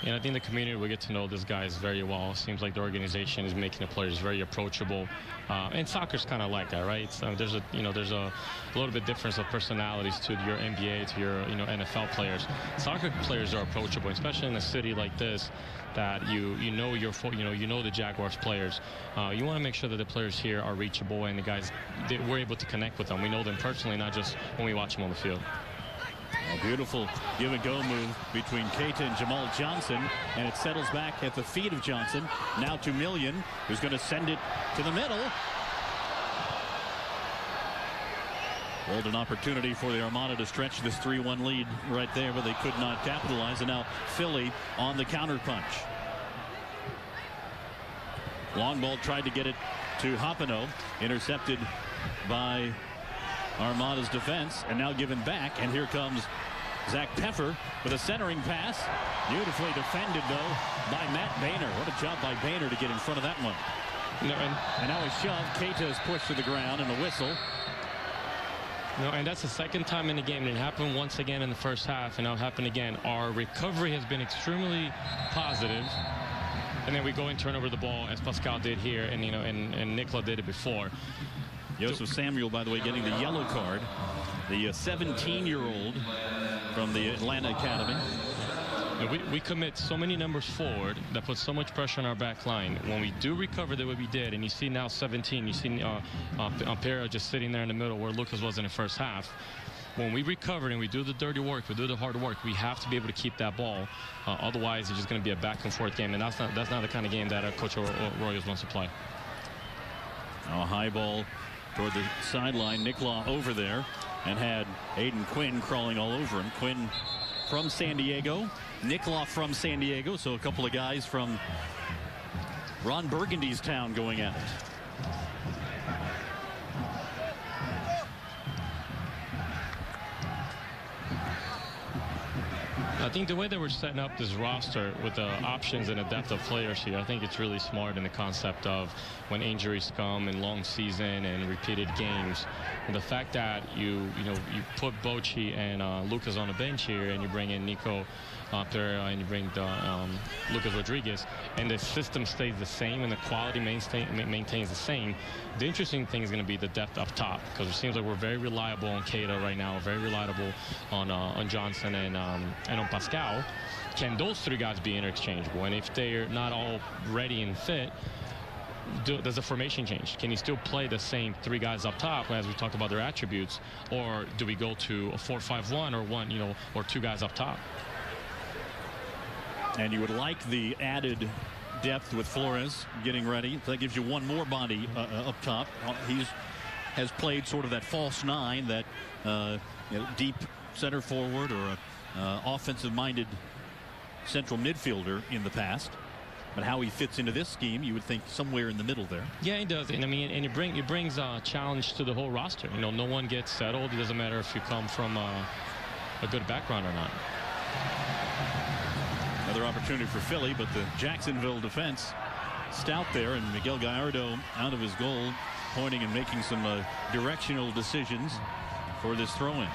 And I think the community will get to know this guys very well. Seems like the organization is making the players very approachable, and soccer's kind of like that, right? So there's a little bit difference of personalities to your NBA, to your NFL players. Soccer players are approachable, especially in a city like this, that you know the Jaguars players. You want to make sure that the players here are reachable, and the guys we're able to connect with them. We know them personally, not just when we watch them on the field. A beautiful give-and-go move between Keita and Jamal Johnson, and it settles back at the feet of Johnson. Now to Million, who's going to send it to the middle. Golden opportunity for the Armada to stretch this 3-1 lead right there, but they could not capitalize. And now Philly on the counterpunch. Long ball tried to get it to Hopino, intercepted by Armada's defense, and now given back, and here comes Zach Peffer with a centering pass. Beautifully defended, though, by Matt Boehner. What a job by Boehner to get in front of that one. And now a shove. Keita is pushed to the ground, and a whistle. And that's the second time in the game. It happened once again in the first half, and now it happened again. Our recovery has been extremely positive, and then we go and turn over the ball, as Pascal did here, and and Nicola did it before. Joseph Samuel, by the way, getting the yellow card. The 17-year-old from the Atlanta Academy. We commit so many numbers forward that puts so much pressure on our back line. When we do recover the way we did, and you see now 17, you see Ampero just sitting there in the middle where Lucas was in the first half. When we recover and we do the dirty work, we do the hard work, we have to be able to keep that ball. Otherwise, it's just going to be a back and forth game, and that's not the kind of game that Coach Royals wants to play. Now a high ball toward the sideline. Nicklaw over there and had Aiden Quinn crawling all over him. Quinn from San Diego, Nicklaw from San Diego, so a couple of guys from Ron Burgundy's town going at it. I think the way that we're setting up this roster with the options and the depth of players here, I think it's really smart in the concept of when injuries come and long season and repeated games. And the fact that you put Bochy and Lucas on the bench here, and you bring in Nico Pereira and you bring Lucas Rodriguez, and the system stays the same and the quality maintains the same. The interesting thing is going to be the depth up top, because it seems like we're very reliable on Keita right now, very reliable on Johnson and on Pascal. Can those three guys be interchangeable? And if they're not all ready and fit, does the formation change? Can you still play the same three guys up top as we talk about their attributes, or do we go to a 4-5-1 or one, or two guys up top? And you would like the added depth with Flores getting ready. That gives you one more body up top. He has played sort of that false nine, that deep center forward or offensive-minded central midfielder in the past. But how he fits into this scheme, you would think somewhere in the middle there. Yeah, he does. And I mean, and it brings a challenge to the whole roster. No one gets settled. It doesn't matter if you come from a good background or not. Another opportunity for Philly, but the Jacksonville defense stout there, and Miguel Gallardo out of his goal, pointing and making some directional decisions for this throw-in.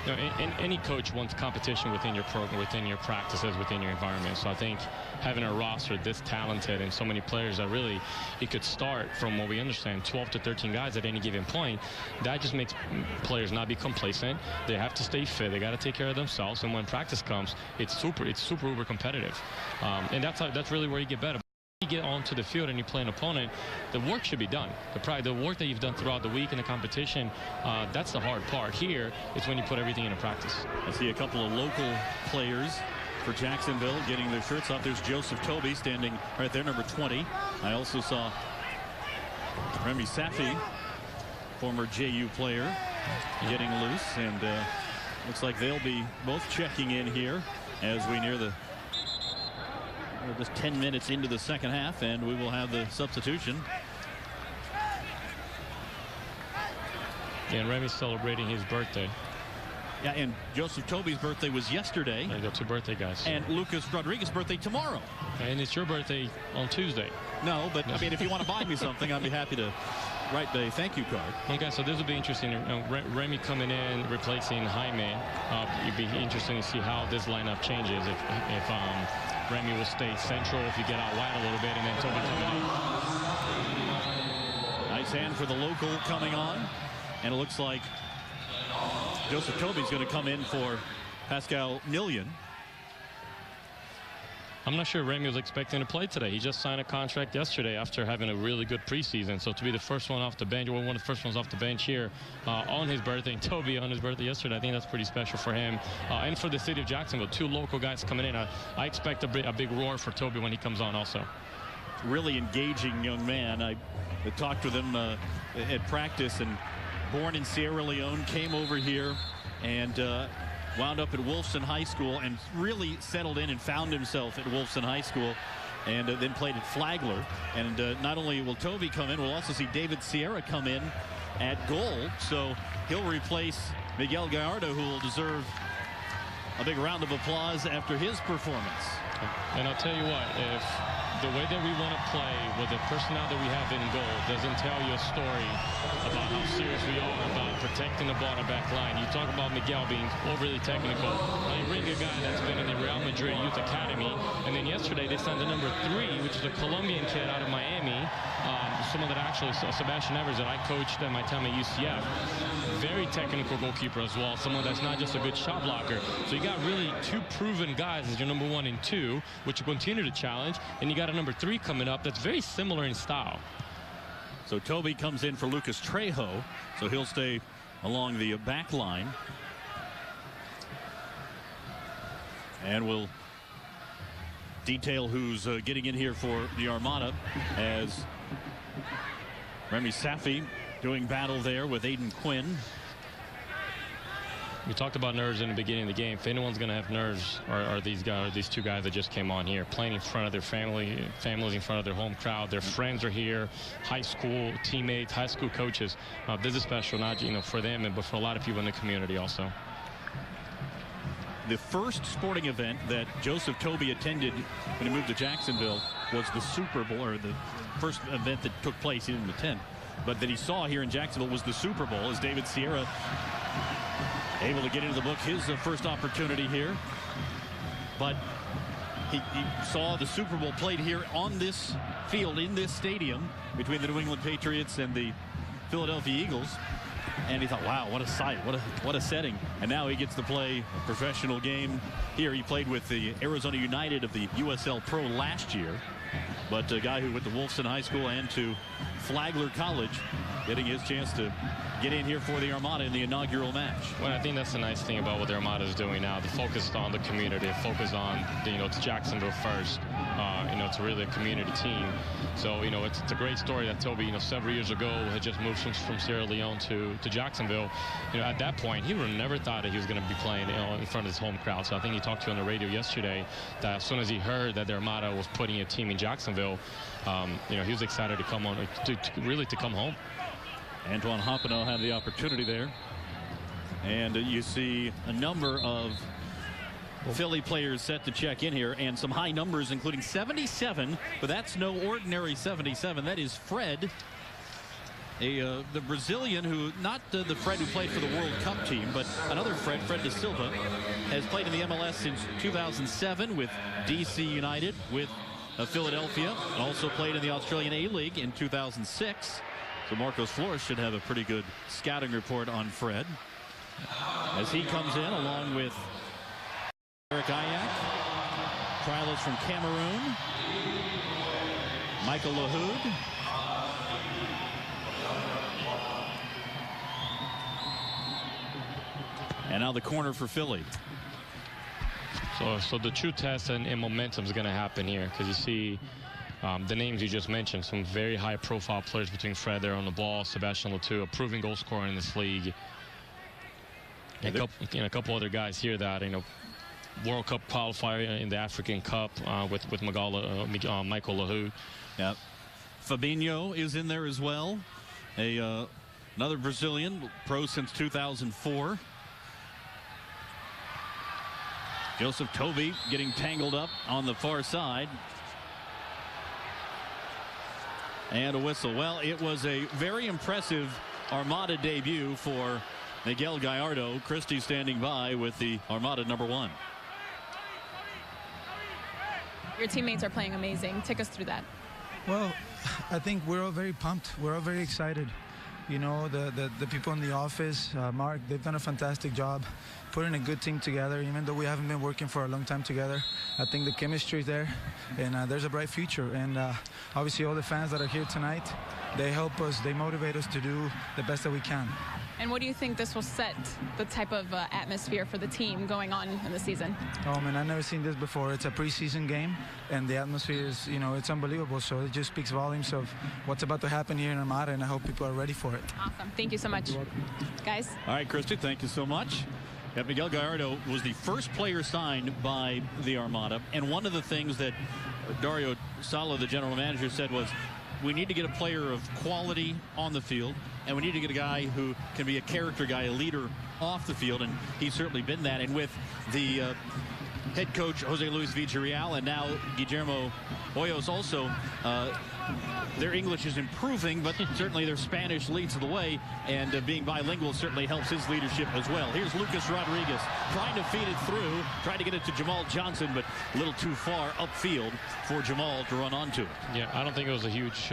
And any coach wants competition within your program, within your practices, within your environment. So I think having a roster this talented and so many players that really, it could start from what we understand, 12 to 13 guys at any given point. That just makes players not be complacent. They have to stay fit. They got to take care of themselves. And when practice comes, it's super uber competitive. And that's really where you get better. You get onto the field and you play an opponent, the work should be done. The work that you've done throughout the week in the competition, that's the hard part. Here is when you put everything into practice. I see a couple of local players for Jacksonville getting their shirts off. There's Joseph Toby standing right there, number 20. I also saw Remy Safi, former JU player, getting loose, and looks like they'll be both checking in here as we near the we're just 10 minutes into the second half, and we will have the substitution. And Remy's celebrating his birthday. Yeah, and Joseph Toby's birthday was yesterday. There you go, 2 birthday guys. And Lucas Rodriguez's birthday tomorrow. And it's your birthday on Tuesday. No, but I mean, if you want to buy me something, I'd be happy to write the thank you card. Okay, so this will be interesting. Remy coming in, replacing Jaime. It'd be interesting to see how this lineup changes. If Remy will stay central, if you get out wide a little bit, and then Toby coming in. Nice hand for the local coming on. And it looks like Joseph Toby's going to come in for Pascal Million. I'm not sure Remy was expecting to play today. He just signed a contract yesterday after having a really good preseason. So to be the first one off the bench, or one of the first ones off the bench here on his birthday, and Toby on his birthday yesterday, I think that's pretty special for him. And for the city of Jacksonville, 2 local guys coming in. I expect a big roar for Toby when he comes on also. Really engaging young man. I talked with him at practice, and born in Sierra Leone, came over here and wound up at Wolfson High School and really settled in and found himself at Wolfson High School, and then played at Flagler. And not only will Toby come in, we'll also see David Sierra come in at goal. So he'll replace Miguel Gallardo, who will deserve a big round of applause after his performance. And I'll tell you what, if the way that we want to play with the personnel that we have in goal doesn't tell you a story about how serious we are about protecting the ball in the back line. You talk about Miguel being overly technical. Now you bring a guy that's been in the Real Madrid Youth Academy, and then yesterday they signed the number 3, which is a Colombian kid out of Miami. Someone that actually, Sebastian Evers, that I coached at my time at UCF. Very technical goalkeeper as well. Someone that's not just a good shot blocker. So you got really 2 proven guys as your number 1 and 2, which you continue to challenge. And you got a number 3 coming up that's very similar in style. So Toby comes in for Lucas Trejo, so he'll stay along the back line. And we'll detail who's getting in here for the Armada, as Remy Safi doing battle there with Aiden Quinn. We talked about nerves in the beginning of the game. If anyone's going to have nerves, are these guys, these 2 guys that just came on here, playing in front of their families in front of their home crowd. Their friends are here, high school teammates, high school coaches. This is special, not for them, but for a lot of people in the community also. The first sporting event that Joseph Toby attended when he moved to Jacksonville was the Super Bowl, or the first event that took place. He didn't attend, but that he saw here in Jacksonville was the Super Bowl, as David Sierra able to get into the book his first opportunity here. But he saw the Super Bowl played here on this field, in this stadium, between the New England Patriots and the Philadelphia Eagles. And he thought, wow, what a sight, what a setting. And now he gets to play a professional game here. He played with the Arizona United of the USL Pro last year. But a guy who went to Wolfson High School and to Flagler College, getting his chance to get in here for the Armada in the inaugural match. Well, I think that's the nice thing about what the Armada is doing now. They focused on the community, focused on, it's Jacksonville first. It's really a community team. So, it's a great story that Toby, several years ago had just moved from Sierra Leone to Jacksonville. At that point, he would have never thought that he was going to be playing, in front of his home crowd. So I think he talked to on the radio yesterday that as soon as he heard that the Armada was putting a team in Jacksonville, he was excited to come on, to come home. Antoine Hoppino had the opportunity there. And you see a number of Philly players set to check in here, and some high numbers, including 77, but that's no ordinary 77. That is Fred, the Brazilian, who, not the Fred who played for the World Cup team, but another Fred Da Silva, has played in the MLS since 2007 with DC United, with Philadelphia, and also played in the Australian A-League in 2006. So Marcos Flores should have a pretty good scouting report on Fred, as he comes in along with Eric Ayak, trialist from Cameroon, Michael Lahoud, and now the corner for Philly. So the true test and momentum is going to happen here, because you see the names you just mentioned, some very high-profile players between Fred there on the ball, Sebastian Latou, a proven goal scorer in this league, and a couple other guys here that, World Cup qualifier in the African Cup with Michael Lahoud. Yeah, Fabinho is in there as well, a Another Brazilian, pro since 2004. Joseph Toby getting tangled up on the far side. And a whistle. Well, it was a very impressive Armada debut for Miguel Gallardo. Christie standing by with the Armada #1. Your teammates are playing amazing. Take us through that. Well, I think we're all very pumped. We're all very excited. You know, the people in the office, Mark, they've done a fantastic job putting a good team together. Even though we haven't been working for a long time together, I think the chemistry is there, and there's a bright future. And obviously all the fans that are here tonight, they help us, they motivate us to do the best that we can. And what do you think this will set the type of atmosphere for the team going on in the season? Oh man, I've never seen this before. It's a preseason game, and the atmosphere is, you know, it's unbelievable. So it just speaks volumes of what's about to happen here in Armada, and I hope people are ready for it. Awesome. Thank you so much, guys. All right, Christy, thank you so much. Yeah, Miguel Gallardo was the first player signed by the Armada, and one of the things that Dario Sala, the general manager, said was, we need to get a player of quality on the field, and we need to get a guy who can be a character guy, a leader off the field, and he's certainly been that. And with the head coach Jose Luis Villarreal and now Guillermo Hoyos also, their English is improving, but certainly their Spanish leads the way, and being bilingual certainly helps his leadership as well. Here's Lucas Rodriguez trying to feed it through, trying to get it to Jamal Johnson, but a little too far upfield for Jamal to run onto it. Yeah, I don't think it was a huge,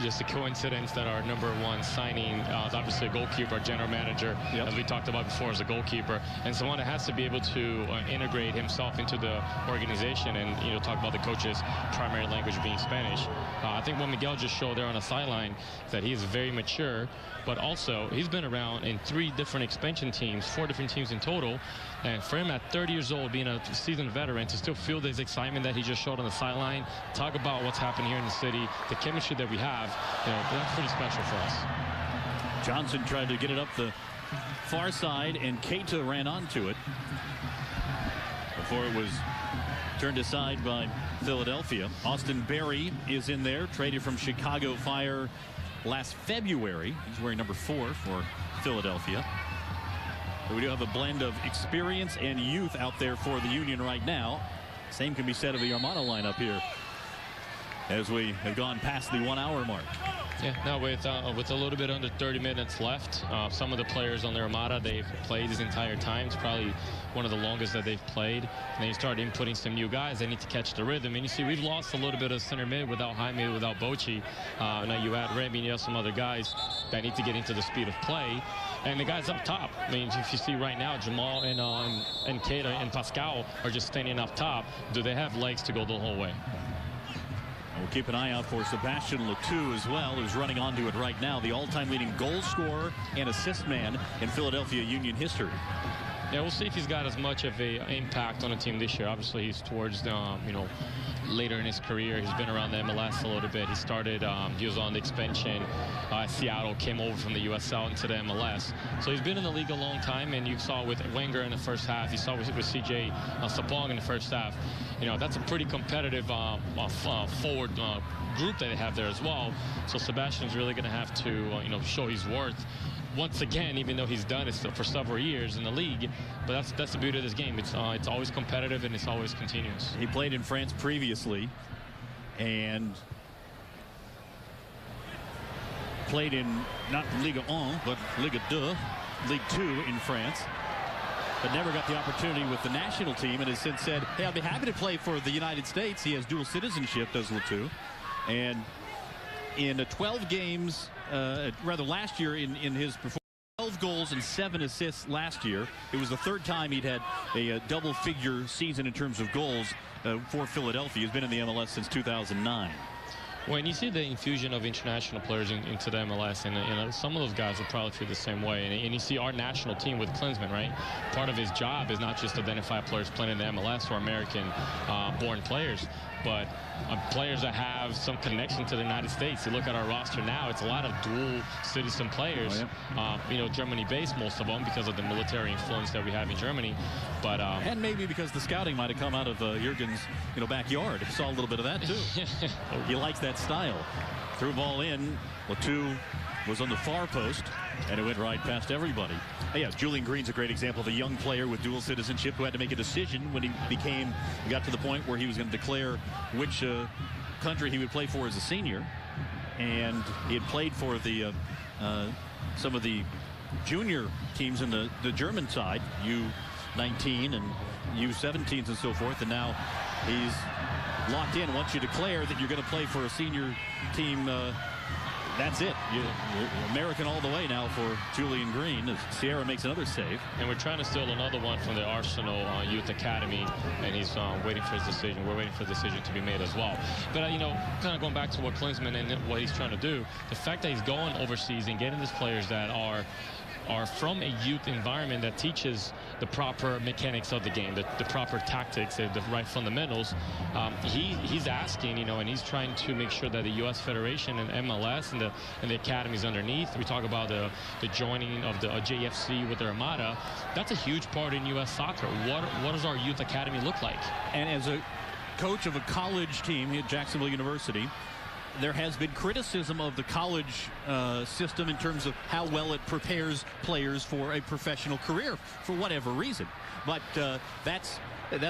just a coincidence that our #1 signing is obviously a goalkeeper, general manager, as we talked about before, as a goalkeeper, and someone that has to be able to integrate himself into the organization, and, you know, talk about the coach's primary language being Spanish. I think what Miguel just showed there on the sideline, that he is very mature, but also he's been around in 3 different expansion teams, 4 different teams in total, and for him at 30 years old, being a seasoned veteran, to still feel this excitement that he just showed on the sideline, talk about what's happened here in the city, the chemistry that we have, you know, that's pretty special for us. Johnson tried to get it up the far side, and Keita ran onto it before it was turned aside by Philadelphia. Austin Berry is in there, traded from Chicago Fire last February. He's wearing #4 for Philadelphia. But we do have a blend of experience and youth out there for the Union right now. Same can be said of the Armada lineup here as we have gone past the 1 hour mark. Yeah, no, with a little bit under 30 minutes left, some of the players on the Armada, they've played this entire time. It's probably one of the longest that they've played. And then you start inputting some new guys. They need to catch the rhythm. And you see, we've lost a little bit of center mid without Jaime, without Bochy. Now you add Remy and you have some other guys that need to get into the speed of play. And the guys up top, I mean, if you see right now, Jamal and Keita and Pascal are just standing up top. Do they have legs to go the whole way? We'll keep an eye out for Sebastian Letou as well, who's running onto it right now, the all-time leading goal scorer and assist man in Philadelphia Union history. Yeah, we'll see if he's got as much of an impact on the team this year. Obviously, he's towards, you know, later in his career. He's been around the MLS a little bit. He started, he was on the expansion. Seattle, came over from the USL into the MLS. So he's been in the league a long time, and you saw with Wenger in the first half. You saw with CJ Sapong in the first half. You know, that's a pretty competitive forward group that they have there as well. So Sebastian's really going to have to, you know, show his worth once again, even though he's done it for several years in the league. But that's the beauty of this game. It's always competitive, and it's always continuous. He played in France previously and played in not Ligue 1 but Ligue 2, League 2 in France, but never got the opportunity with the national team, and has since said, hey, I'll be happy to play for the United States. He has dual citizenship, does Letou, and in 12 games, rather last year in his performance, 12 goals and 7 assists last year. It was the 3rd time he'd had a double-figure season in terms of goals for Philadelphia. He's been in the MLS since 2009. When you see the infusion of international players into the MLS, and you know, some of those guys will probably feel the same way. And you see our national team with Klinsmann, right? Part of his job is not just to identify players playing in the MLS or American-born players, but players that have some connection to the United States. You look at our roster now, it's a lot of dual citizen players. Oh, yeah. You know, Germany-based, most of them, because of the military influence that we have in Germany. But and maybe because the scouting might have come out of Jurgen's, you know, backyard. Saw a little bit of that too. He likes that style. Threw ball in. Letou was on the far post, and it went right past everybody. Yeah, Julian Green's a great example of a young player with dual citizenship who had to make a decision when he got to the point where he was going to declare which country he would play for as a senior. And he had played for the some of the junior teams in the German side, U19 and U17s and so forth, and now he's locked in. Once you declare that you're going to play for a senior team, that's it. You're American all the way now for Julian Green as Sierra makes another save. And we're trying to steal another one from the Arsenal Youth Academy, and he's waiting for his decision. We're waiting for the decision to be made as well. But, you know, kind of going back to what Klinsmann and what he's trying to do, the fact that he's going overseas and getting these players that are from a youth environment that teaches the proper mechanics of the game, the proper tactics, the right fundamentals. He's asking, you know, and he's trying to make sure that the U.S. Federation and MLS and the academies underneath, we talk about the joining of the JFC with the Armada, that's a huge part in U.S. soccer. What does our youth academy look like? And as a coach of a college team at Jacksonville University, there has been criticism of the college system in terms of how well it prepares players for a professional career for whatever reason. But that's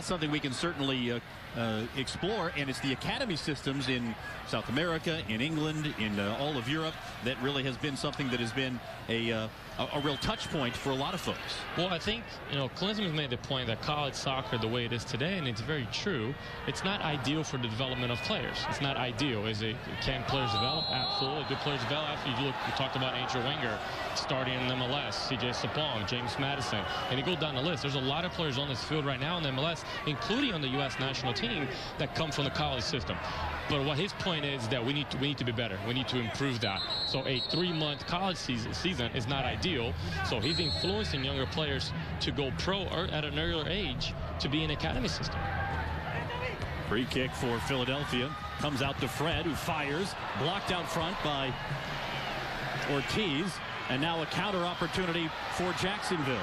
something we can certainly explore, and it's the academy systems in South America, in England, in all of Europe that really has been something that has been a real touch point for a lot of folks. Well, I think, you know, Klinsman's made the point that college soccer, the way it is today, and it's very true, it's not ideal for the development of players. It's not ideal. Can players develop? Absolutely. Do players develop? Absolutely. You talked about Andrew Wenger starting in MLS, CJ Sapong, James Madison, and you go down the list. There's a lot of players on this field right now in the MLS, including on the U.S. national team, that come from the college system. But what his point is that we need to be better. We need to improve that. So a 3-month college season is not ideal. So he's influencing younger players to go pro at an earlier age to be in academy system. Free kick for Philadelphia. Comes out to Fred, who fires. Blocked out front by Ortiz. And now a counter opportunity for Jacksonville.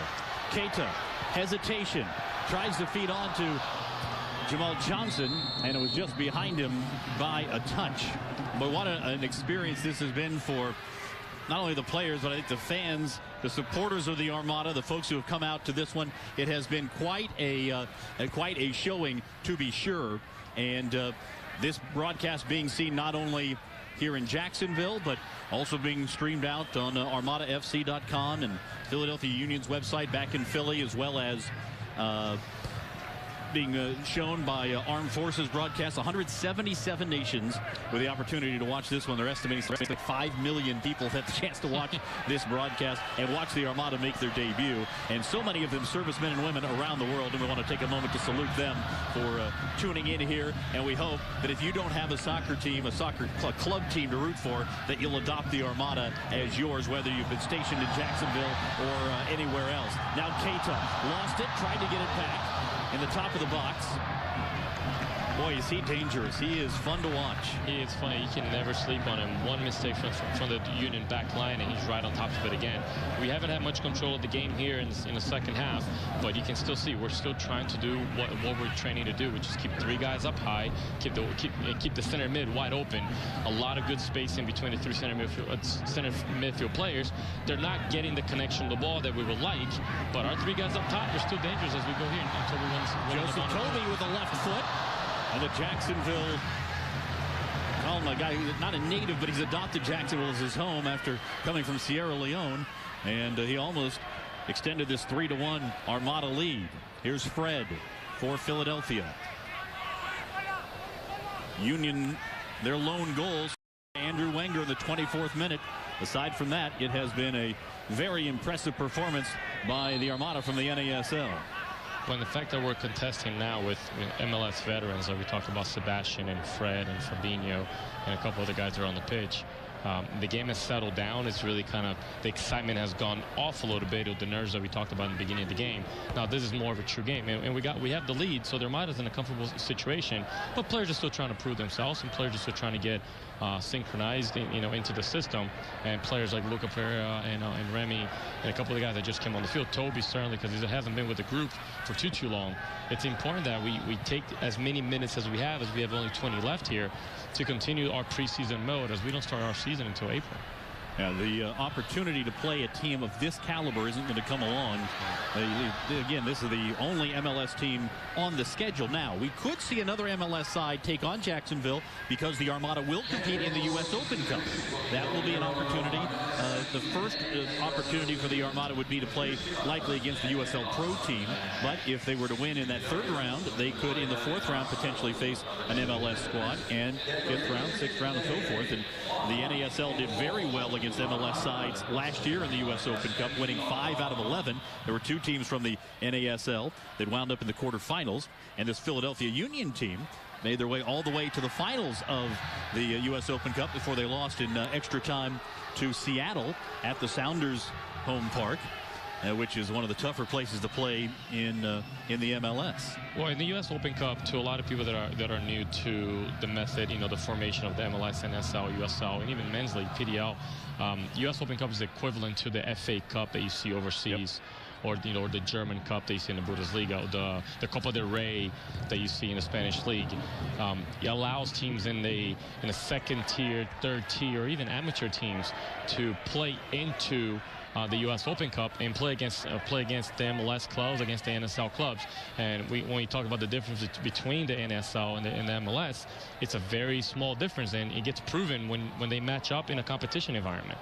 Keita, hesitation. Tries to feed on to Jamal Johnson, and it was just behind him by a touch. But what an experience this has been for not only the players, but I think the fans, the supporters of the Armada, the folks who have come out to this one. It has been quite a showing, to be sure. And this broadcast being seen not only here in Jacksonville, but also being streamed out on ArmadaFC.com and Philadelphia Union's website back in Philly, as well as being shown by Armed Forces broadcast. 177 nations with the opportunity to watch this one. They're estimating like 5 million people have the chance to watch this broadcast and watch the Armada make their debut. And so many of them servicemen and women around the world. And we want to take a moment to salute them for tuning in here. And we hope that if you don't have a soccer team, a soccer club team to root for, that you'll adopt the Armada as yours, whether you've been stationed in Jacksonville or anywhere else. Now Keita lost it, tried to get it back in the top of the box. Boy, is he dangerous. He is fun to watch. He is funny. You can never sleep on him. One mistake from the Union back line, and he's right on top of it again. We haven't had much control of the game here in the second half, but you can still see we're still trying to do what we're training to do, which is keep 3 guys up high, keep the center mid wide open. A lot of good space in between the 3 center midfield players. They're not getting the connection of the ball that we would like, but our 3 guys up top are still dangerous as we go here until we win. Joseph Toby with the left foot. And the Jacksonville, call him a guy who's not a native, but he's adopted Jacksonville as his home after coming from Sierra Leone. And he almost extended this 3-1 Armada lead. Here's Fred for Philadelphia. Union, their lone goals. Andrew Wenger in the 24th minute. Aside from that, it has been a very impressive performance by the Armada from the NASL. When the fact that we're contesting now with MLS veterans, like we talked about Sebastian and Fred and Fabinho and a couple other guys that are on the pitch, the game has settled down. It's really kind of, the excitement has gone off a little bit with the nerves that we talked about in the beginning of the game. Now this is more of a true game, and we have the lead, so the Armada's in a comfortable situation, but players are still trying to prove themselves, and players are still trying to get synchronized into the system. And players like Luca Pereira and Remy and a couple of the guys that just came on the field, Toby certainly, because he hasn't been with the group for too long. It's important that we take as many minutes as we have only 20 left here, to continue our preseason mode, as we don't start our season until April. Yeah, the opportunity to play a team of this caliber isn't going to come along. Again, this is the only MLS team on the schedule now. We could see another MLS side take on Jacksonville because the Armada will compete in the U.S. Open Cup. That will be an opportunity. The first opportunity for the Armada would be to play likely against the USL Pro team. But if they were to win in that third round, they could, in the fourth round, potentially face an MLS squad, and fifth round, sixth round, and so forth. And the NASL did very well against MLS sides last year in the U.S. Open Cup, winning 5 out of 11. There were 2 teams from the NASL that wound up in the quarterfinals, and this Philadelphia Union team made their way all the way to the finals of the U.S. Open Cup before they lost in extra time to Seattle at the Sounders home park, which is one of the tougher places to play in the MLS. Well, in the U.S. Open Cup, to a lot of people that are new to the method, the formation of the MLS, NSL, USL, and even men's league, PDL, U.S. Open Cup is equivalent to the FA Cup that you see overseas. Yep. Or the German Cup that you see in the Bundesliga, the Copa del Rey that you see in the Spanish league. It allows teams in the second tier, third tier, or even amateur teams to play into the U.S. Open Cup and play against the MLS clubs, against the NSL clubs. And when we talk about the difference between the NSL and the MLS, it's a very small difference, and it gets proven when they match up in a competition environment.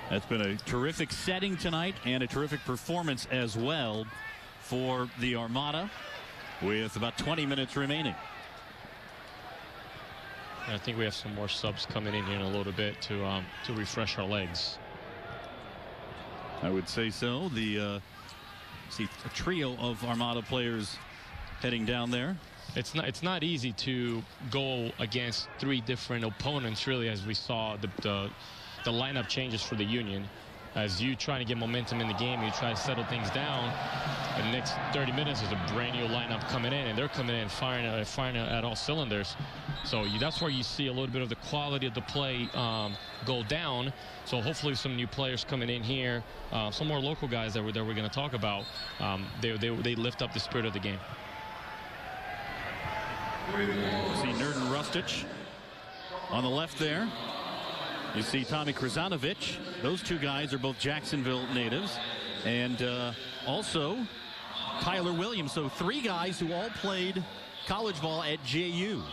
That's been a terrific setting tonight and a terrific performance as well for the Armada with about 20 minutes remaining. And I think we have some more subs coming in here in a little bit to refresh our legs. I would say so. See a trio of Armada players heading down there. It's not easy to go against 3 different opponents, really, as we saw the lineup changes for the Union. As you try to get momentum in the game, you try to settle things down. The next 30 minutes is a brand new lineup coming in, and they're coming in firing at all cylinders. So that's where you see a little bit of the quality of the play go down. So hopefully some new players coming in here, some more local guys that we're going to talk about, they lift up the spirit of the game. See Nerden Rustic on the left there. You see Tommy Krasanovic. Those 2 guys are both Jacksonville natives. And also Tyler Williams. So 3 guys who all played college ball at JU.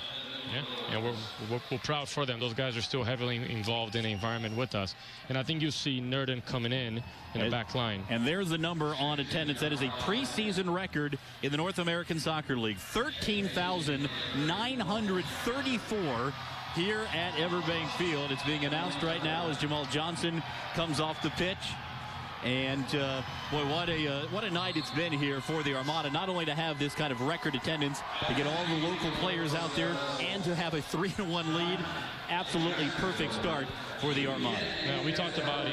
Yeah, we're proud for them. Those guys are still heavily involved in the environment with us. And I think you see Nerden coming in the back line. And there's the number on attendance. That is a preseason record in the North American Soccer League. 13,934 here at Everbank Field. It's being announced right now as Jamal Johnson comes off the pitch. And boy, what a night it's been here for the Armada. Not only to have this kind of record attendance, to get all the local players out there, and to have a 3-1 lead. Absolutely perfect start for the Armada. Yeah, we talked about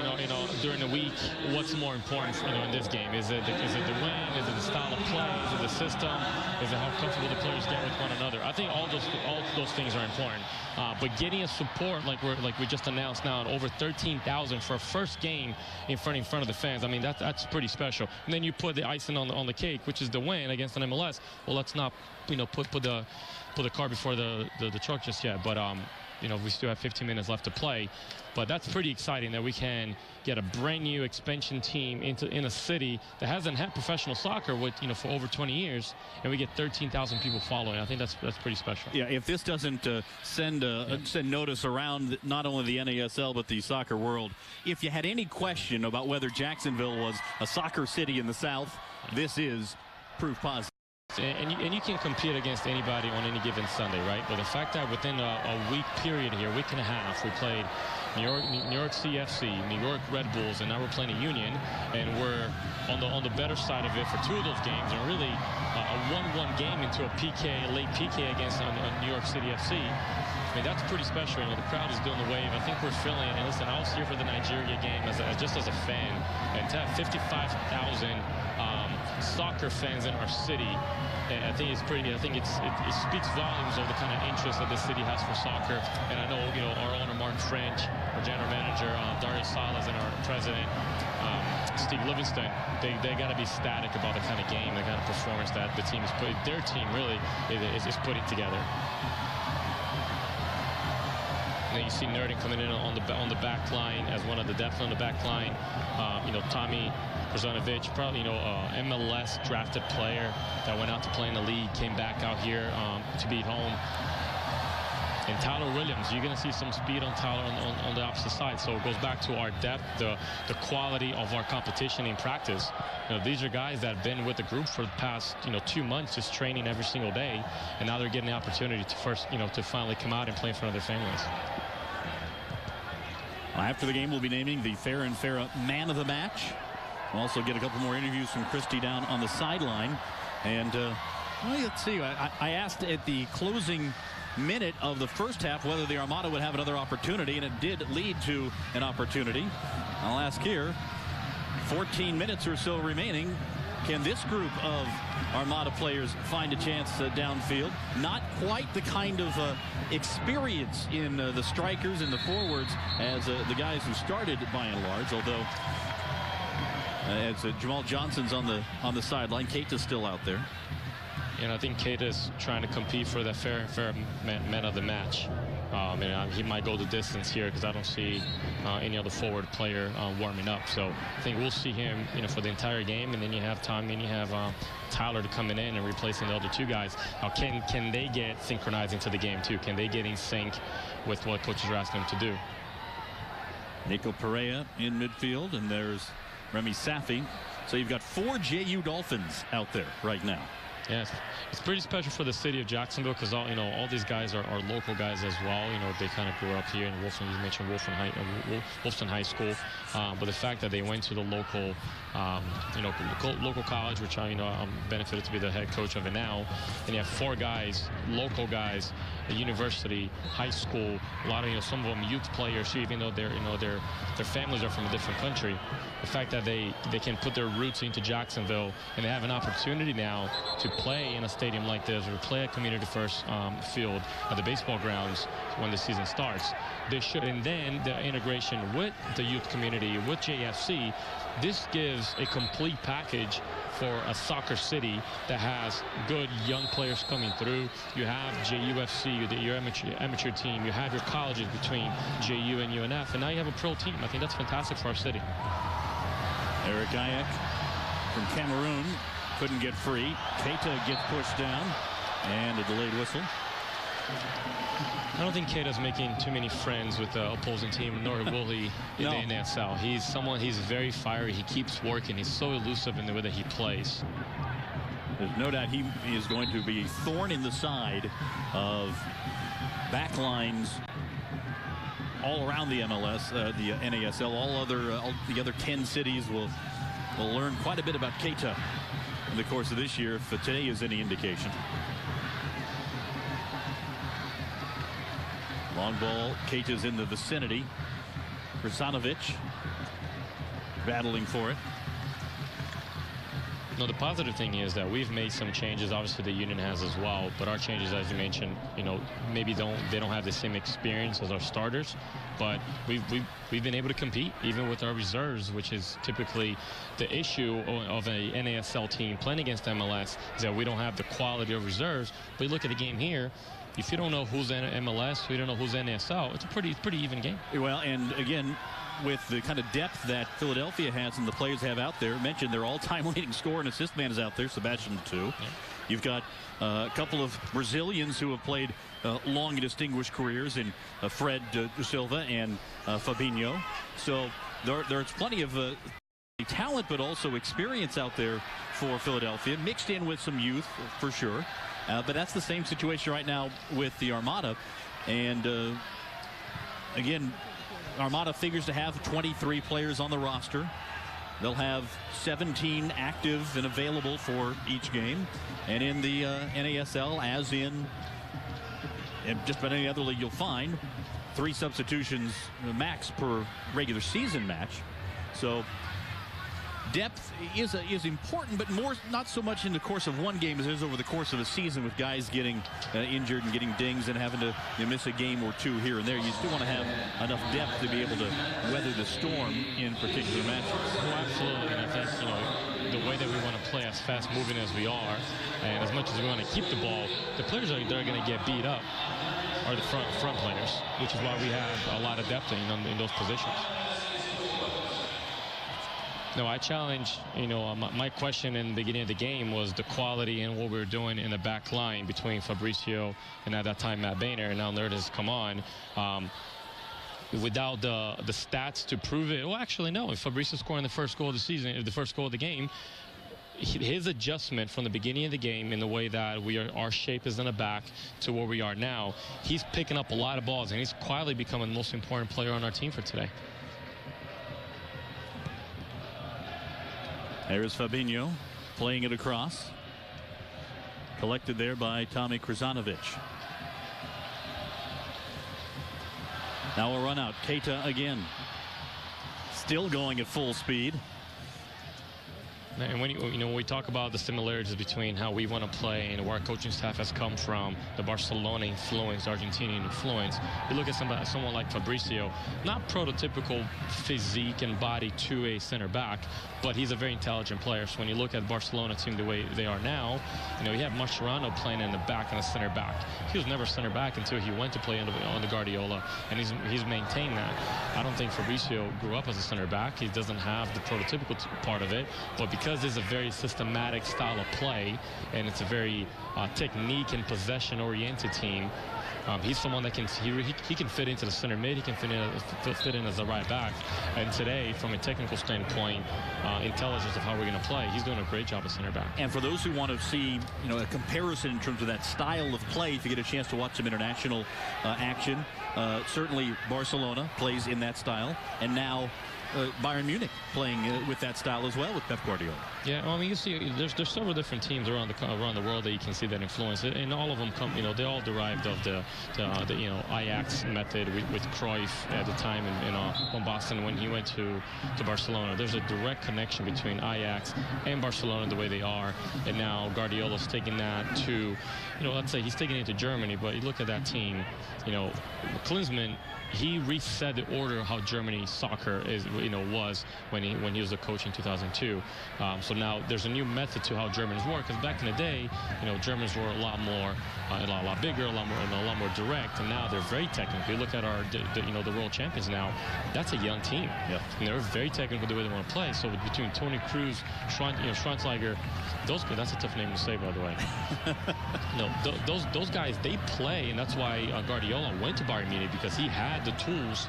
during the week what's more important in this game. Is it the win? Is it the style of play? Is it the system? Is it how comfortable the players get with one another? I think all those things are important. But getting a support like we just announced now, over 13,000 for a first game in front of the fans. I mean, that's pretty special. And then you put the icing on the cake, which is the win against an MLS. Well, let's not put the cart before the truck just yet. But we still have 15 minutes left to play. But that's pretty exciting that we can get a brand new expansion team in a city that hasn't had professional soccer for over 20 years, and we get 13,000 people following. I think that's pretty special. Yeah, if this doesn't send notice around not only the NASL but the soccer world, if you had any question about whether Jacksonville was a soccer city in the South, this is proof positive. And you can compete against anybody on any given Sunday, right? But the fact that within a week period here, week and a half, we played New York CFC, New York Red Bulls, and now we're playing a Union, and we're on the better side of it for 2 of those games, and really a 1-1 game into a late PK against New York City FC. I mean, that's pretty special. The crowd is doing the wave. I think we're feeling it. And listen, I was here for the Nigeria game just as a fan, and to have 55,000 soccer fans in our city, I think it's pretty. I think it speaks volumes of the kind of interest that this city has for soccer. And I know our owner Martin French, our general manager Darius Salas, and our president Steve Livingston, they got to be static about the kind of game, the kind of performance that the team is putting. Their team really is putting together. And then you see Nerden coming in on the back line as one of the depth on the back line. Tommy Krzonovic, probably, MLS drafted player that went out to play in the league, came back out here to be home. And Tyler Williams, you're going to see some speed on Tyler on the opposite side. So it goes back to our depth, the quality of our competition in practice. These are guys that have been with the group for the past 2 months, just training every single day, and now they're getting the opportunity to to finally come out and play in front of their families. After the game, we'll be naming the Farah and Farah man of the match. We'll also get a couple more interviews from Christy down on the sideline. And let's see, I asked at the closing minute of the first half whether the Armada would have another opportunity, and it did lead to an opportunity. I'll ask here, 14 minutes or so remaining, can this group of Armada players find a chance downfield? Not quite the kind of experience in the strikers and the forwards as the guys who started by and large, although as Jamal Johnson's on the sideline, Keita's still out there. I think Keita's trying to compete for that fair man of the match. And he might go the distance here because I don't see any other forward player warming up. So I think we'll see him, for the entire game. And then you have Tommy, and you have Tyler to coming in and replacing the other two guys. Now, can they get synchronized into the game too? Can they get in sync with what coaches are asking them to do? Nico Perea in midfield, and there's Remy Safi. So you've got 4 JU Dolphins out there right now. Yes, it's pretty special for the city of Jacksonville because all these guys are local guys as well. They kind of grew up here in Wolfson. You mentioned Wolfson High School, but the fact that they went to the local, local college, which I'm benefited to be the head coach of it now, and you have 4 guys, local guys, a university, high school, a lot of some of them youth players too, even though their families are from a different country. The fact that they can put their roots into Jacksonville and they have an opportunity now to play in a stadium like this or play at Community First Field at the baseball grounds when the season starts. They should, and then the integration with the youth community, with JFC, this gives a complete package for a soccer city that has good young players coming through. You have JUFC, your amateur team. You have your colleges between JU and UNF, and now you have a pro team. I think that's fantastic for our city. Eric Ayak from Cameroon couldn't get free. Keita gets pushed down, and a delayed whistle. I don't think Keita's making too many friends with the opposing team, nor will he in the NSL. He's very fiery. He keeps working. He's so elusive in the way that he plays. There's no doubt he is going to be a thorn in the side of backlines all around the MLS, the NASL. All the other 10 cities will learn quite a bit about Keita in the course of this year, if today is any indication. Long ball, Keita's in the vicinity. Krzonovic battling for it. No, the positive thing is that we've made some changes. Obviously, the union has as well. But our changes, as you mentioned, maybe they don't have the same experience as our starters. But we've been able to compete even with our reserves, which is typically the issue of a NASL team playing against MLS, is that we don't have the quality of reserves. But you look at the game here. If you don't know who's in MLS, you don't know who's NASL, it's a pretty even game. Well, and again, with the kind of depth that Philadelphia has and the players have out there, mentioned their all-time leading scorer and assist man is out there, Sebastian Too. Yeah. You've got a couple of Brazilians who have played long and distinguished careers in Fred Silva and Fabinho. So there's plenty of talent, but also experience out there for Philadelphia, mixed in with some youth for sure. But that's the same situation right now with the Armada. And again, Armada figures to have 23 players on the roster. They'll have 17 active and available for each game. And in the NASL, as in just about any other league you'll find, 3 substitutions max per regular season match. So depth is important, but not so much in the course of one game as it is over the course of a season, with guys getting injured and getting dings and having to miss a game or 2 here and there. You still want to have enough depth to be able to weather the storm in particular matches. Well, absolutely, and I think the way that we want to play as fast moving as we are, and as much as we want to keep the ball, the players they're going to get beat up. are the front players, which is why we have a lot of depth in those positions. No, I challenge, my question in the beginning of the game was the quality and what we were doing in the back line between Fabrizio and at that time Matt Boehner, and now Nerd has come on. Without the stats to prove it, well, actually, no. If Fabrizio scoring the first goal of the season, the first goal of the game, his adjustment from the beginning of the game in the way that our shape is in the back to where we are now, he's picking up a lot of balls, and he's quietly becoming the most important player on our team for today. There's Fabinho playing it across. Collected there by Tommy Krasanovic. Now a run out. Keita again. Still going at full speed. And when we talk about the similarities between how we want to play and where our coaching staff has come from, the Barcelona influence, Argentinian influence, you look at someone like Fabrizio, not prototypical physique and body to a center back, but he's a very intelligent player. So when you look at the Barcelona team the way they are now, you have Mascherano playing in the back and a center back. He was never center back until he went to play on the Guardiola, and he's maintained that. I don't think Fabrizio grew up as a center back. He doesn't have the prototypical part of it, but because it's a very systematic style of play and it's a very technique and possession oriented team, he's someone that can he can fit into the center mid, he can fit in as a right back, and today from a technical standpoint, intelligence of how we're going to play, he's doing a great job as center back. And for those who want to see a comparison in terms of that style of play, if you get a chance to watch some international action, certainly Barcelona plays in that style, and now Bayern Munich playing with that style as well with Pep Guardiola. Yeah, well, I mean, you see, there's several different teams around the world that you can see that influence, and all of them come, they're all derived of the Ajax method with Cruyff at the time in Boston when he went to Barcelona. There's a direct connection between Ajax and Barcelona the way they are, and now Guardiola's taking that to, let's say he's taking it to Germany, but you look at that team, Klinsmann, he reset the order of how Germany soccer was when he was a coach in 2002. So now there's a new method to how Germans work. Because back in the day, Germans were a lot bigger, a lot more direct, and now they're very technical. You look at the world champions now. That's a young team. Yep. And they're very technical the way they want to play. So between Toni Kroos, Schweinsteiger, that's a tough name to say, by the way. Those guys, they play, and that's why Guardiola went to Bayern Munich, because he had the tools,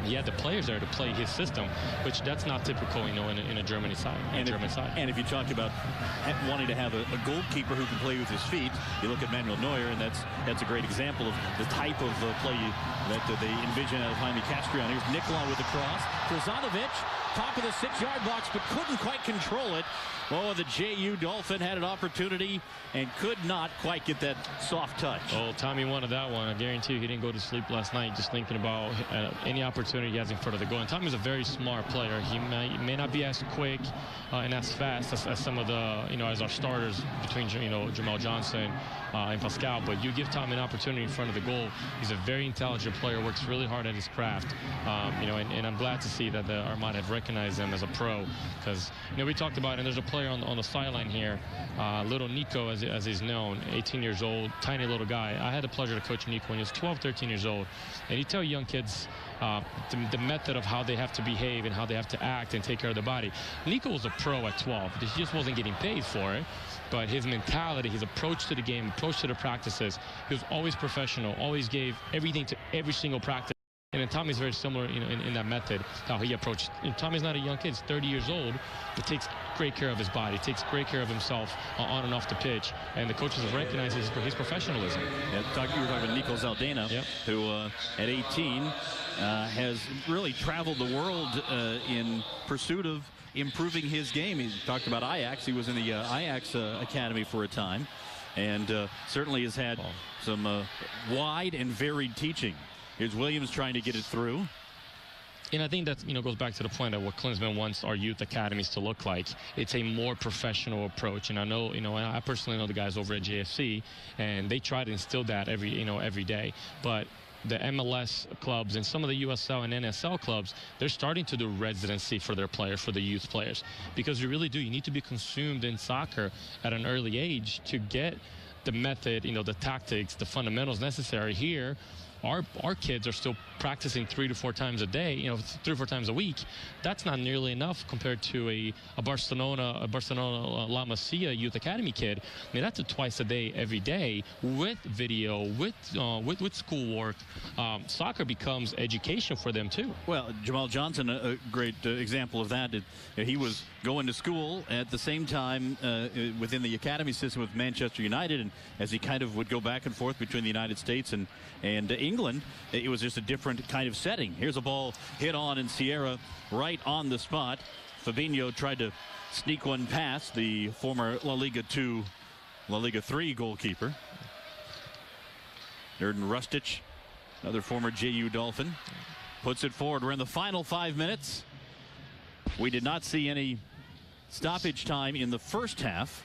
he had the players there to play his system, which that's not typical, in a German side. And if you talk about wanting to have a goalkeeper who can play with his feet, you look at Manuel Neuer, and that's a great example of the type of play that they envision out of Jaime Castrion. Here's Nicola with the cross. Krasanovic, top of the 6-yard box, but couldn't quite control it. Oh, the JU Dolphin had an opportunity and could not quite get that soft touch. Oh, Tommy wanted that one. I guarantee you he didn't go to sleep last night just thinking about any opportunity he has in front of the goal. And Tommy's a very smart player. He may not be as quick and as fast as some of the, as our starters between, Jamal Johnson and Pascal, but you give Tommy an opportunity in front of the goal. He's a very intelligent player, works really hard at his craft, and I'm glad to see that the Armada have recognized him as a pro, because, we talked about it, and there's a player on the sideline here, little Nico, as he's known, 18 years old, tiny little guy. I had the pleasure to coach Nico when he was 12, 13 years old, and you tell young kids the method of how they have to behave and how they have to act and take care of their body. Nico was a pro at 12. He just wasn't getting paid for it. But his mentality, his approach to the game, approach to the practices, he was always professional, always gave everything to every single practice. And then Tommy's very similar, in that method, how he approached. Tommy's not a young kid; he's 30 years old, but takes great care of his body, takes great care of himself on and off the pitch. And the coaches have recognized his professionalism. Yeah, you were talking about Nico Zaldana, yep, who at 18 has really traveled the world in pursuit of improving his game. He talked about Ajax. He was in the Ajax academy for a time, and certainly has had some wide and varied teaching. Here's Williams trying to get it through. And I think that, goes back to the point of what Klinsmann wants our youth academies to look like. It's a more professional approach. And I know, I personally know the guys over at JFC, and they try to instill that every day. But the MLS clubs and some of the USL and NSL clubs, they're starting to do residency for their players, for the youth players, because you really do. You need to be consumed in soccer at an early age to get the method, the tactics, the fundamentals necessary. Here, our kids are still practicing 3 to 4 times a day, 3 or 4 times a week. That's not nearly enough compared to a Barcelona La Masia Youth Academy kid. I mean, that's twice a day, every day, with video, with schoolwork. Soccer becomes education for them too. Well, Jamal Johnson, a great example of that. He was going to school at the same time within the academy system with Manchester United, and as he kind of would go back and forth between the United States and England, it was just a different kind of setting. Here's a ball hit on, and Sierra right on the spot. Fabinho tried to sneak one past the former La Liga 2, La Liga 3 goalkeeper. Nerden Rustic, another former JU Dolphin, puts it forward. We're in the final 5 minutes. We did not see any stoppage time in the first half,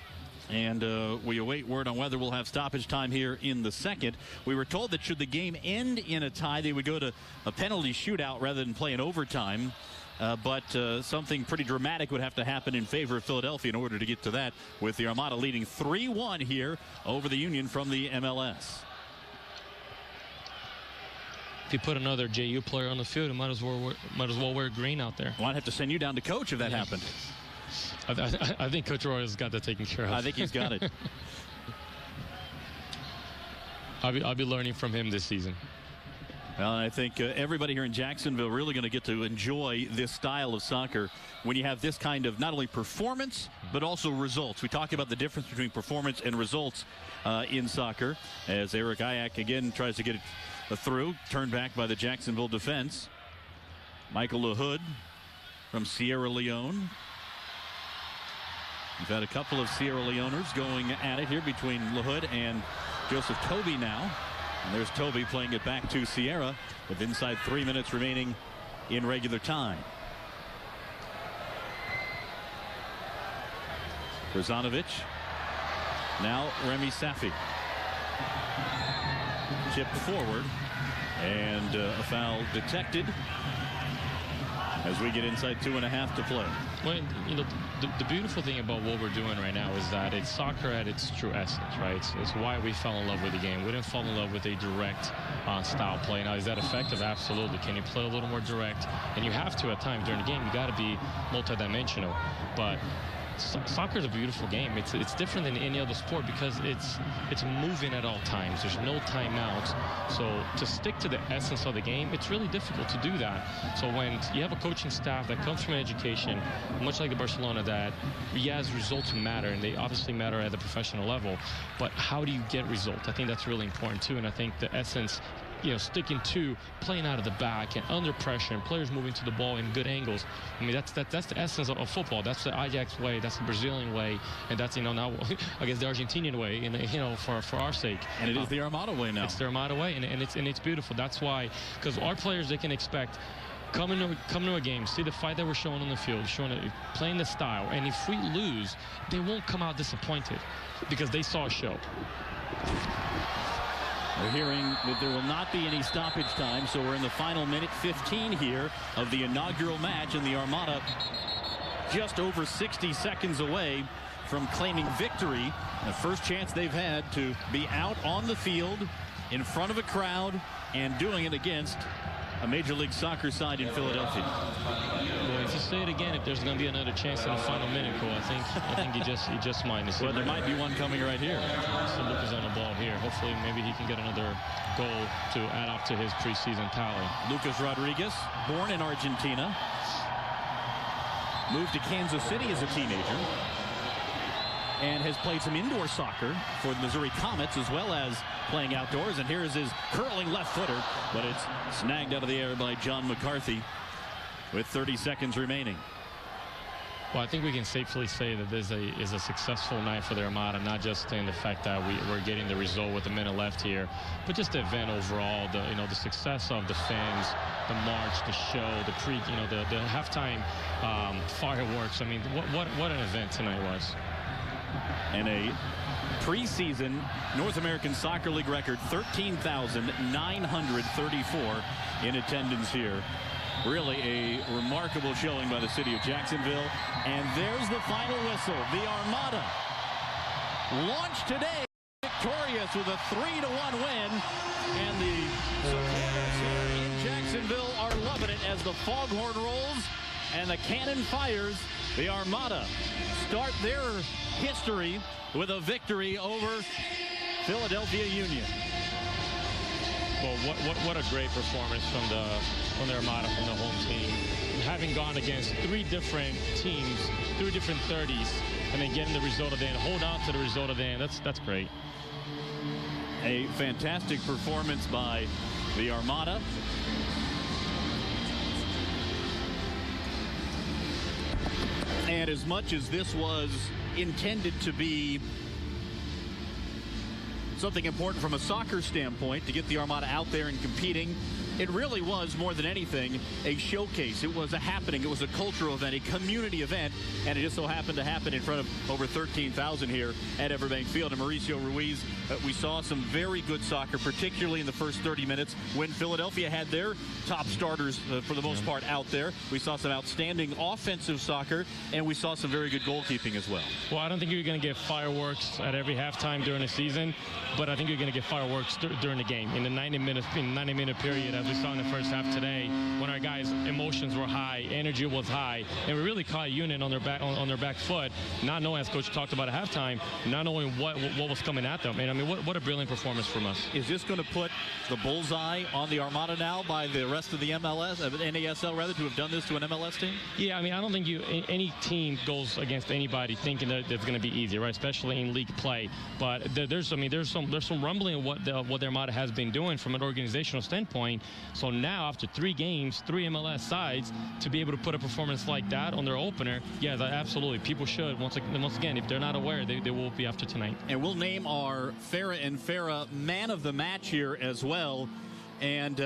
and we await word on whether we'll have stoppage time here in the second. We were told that should the game end in a tie, they would go to a penalty shootout rather than play in overtime. But something pretty dramatic would have to happen in favor of Philadelphia in order to get to that, with the Armada leading 3-1 here over the Union from the MLS. If you put another JU player on the field, it might as well wear green out there. Well, I'd have to send you down to coach if that happened. I think Coach Roy has got that taken care of. I think he's got it. I'll be learning from him this season. Well, I think everybody here in Jacksonville really going to get to enjoy this style of soccer when you have this kind of not only performance but also results. We talk about the difference between performance and results in soccer, as Eric Ayak again tries to get it through, turned back by the Jacksonville defense. Michael LaHood from Sierra Leone. We've had a couple of Sierra Leoners going at it here between LaHood and Joseph Toby now. And there's Toby playing it back to Sierra with inside 3 minutes remaining in regular time. Brzanovic. Now Remy Safi. Chipped forward, and a foul detected as we get inside 2.5 to play. Well, the beautiful thing about what we're doing right now is that it's soccer at its true essence, right? It's why we fell in love with the game. We didn't fall in love with a direct style play. Now, is that effective? Absolutely. Can you play a little more direct? And you have to at times during the game. You got to be multidimensional. But soccer is a beautiful game. It's different than any other sport because it's moving at all times. There's no timeouts. So to stick to the essence of the game, it's really difficult to do that. So when you have a coaching staff that comes from education, much like the Barcelona, that yes, results matter, and they obviously matter at the professional level, but how do you get results? I think that's really important too, and I think the essence, sticking to playing out of the back and under pressure and players moving to the ball in good angles. I mean, that's the essence of football. That's the Ajax way. That's the Brazilian way, and that's now I guess the Argentinian way. For our sake. And it is the Armada way now. It's the Armada way, and it's beautiful. That's why, because our players, they can expect. Come to a game, see the fight that we're showing on the field, playing the style, and if we lose, they won't come out disappointed because they saw a show. We're hearing that there will not be any stoppage time, so we're in the final minute 15 here of the inaugural match, and the Armada just over 60 seconds away from claiming victory. The first chance they've had to be out on the field in front of a crowd and doing it against a Major League Soccer side in Philadelphia. Boy, to say it again, if there's going to be another chance in the final minute, Cole, I think he just might. Well, there might be one coming right here. So Lucas on the ball here. Hopefully, maybe he can get another goal to add up to his preseason tally. Lucas Rodriguez, born in Argentina, moved to Kansas City as a teenager, and has played some indoor soccer for the Missouri Comets as well as playing outdoors. And here is his curling left footer, but it's snagged out of the air by John McCarthy with 30 seconds remaining. Well, I think we can safely say that this is a successful night for the Armada, not just in the fact that we're getting the result with a minute left here, but just the event overall, the success of the fans, the march, the show, the halftime fireworks. I mean, what an event tonight was. And a preseason North American Soccer League record, 13,934 in attendance here. Really a remarkable showing by the city of Jacksonville. And there's the final whistle. The Armada launched today victorious with a 3-1 win. And the supporters here in Jacksonville are loving it as the foghorn rolls and the cannon fires. The Armada start their history with a victory over Philadelphia Union. Well, what a great performance from the Armada, from the home team. Having gone against 3 different teams, 3 different 30s, and then getting the result of the end, hold on to the result of the end. That's great. A fantastic performance by the Armada. And as much as this was intended to be something important from a soccer standpoint, to get the Armada out there and competing, it really was, more than anything, a showcase. It was a happening. It was a cultural event, a community event, and it just so happened to happen in front of over 13,000 here at Everbank Field. And Mauricio Ruiz, we saw some very good soccer, particularly in the first 30 minutes when Philadelphia had their top starters for the most part out there. We saw some outstanding offensive soccer, and we saw some very good goalkeeping as well. Well, I don't think you're going to get fireworks at every halftime during the season, but I think you're going to get fireworks during the game in the 90-minute period, as we saw in the first half today, when our guys' emotions were high, energy was high, and we really caught Union on their back foot, not knowing, as Coach talked about at halftime, not knowing what was coming at them. And I mean, what a brilliant performance from us. Is this going to put the bullseye on the Armada now by the rest of the NASL rather, to have done this to an MLS team? Yeah, I mean, I don't think any team goes against anybody thinking that it's going to be easy, right? Especially in league play. But there's some rumbling of what the Armada has been doing from an organizational standpoint. So now, after 3 games, 3 MLS sides, to be able to put a performance like that on their opener, yeah, absolutely. People should, once again, if they're not aware, they will be after tonight. And we'll name our Farah and Farah man of the match here as well. And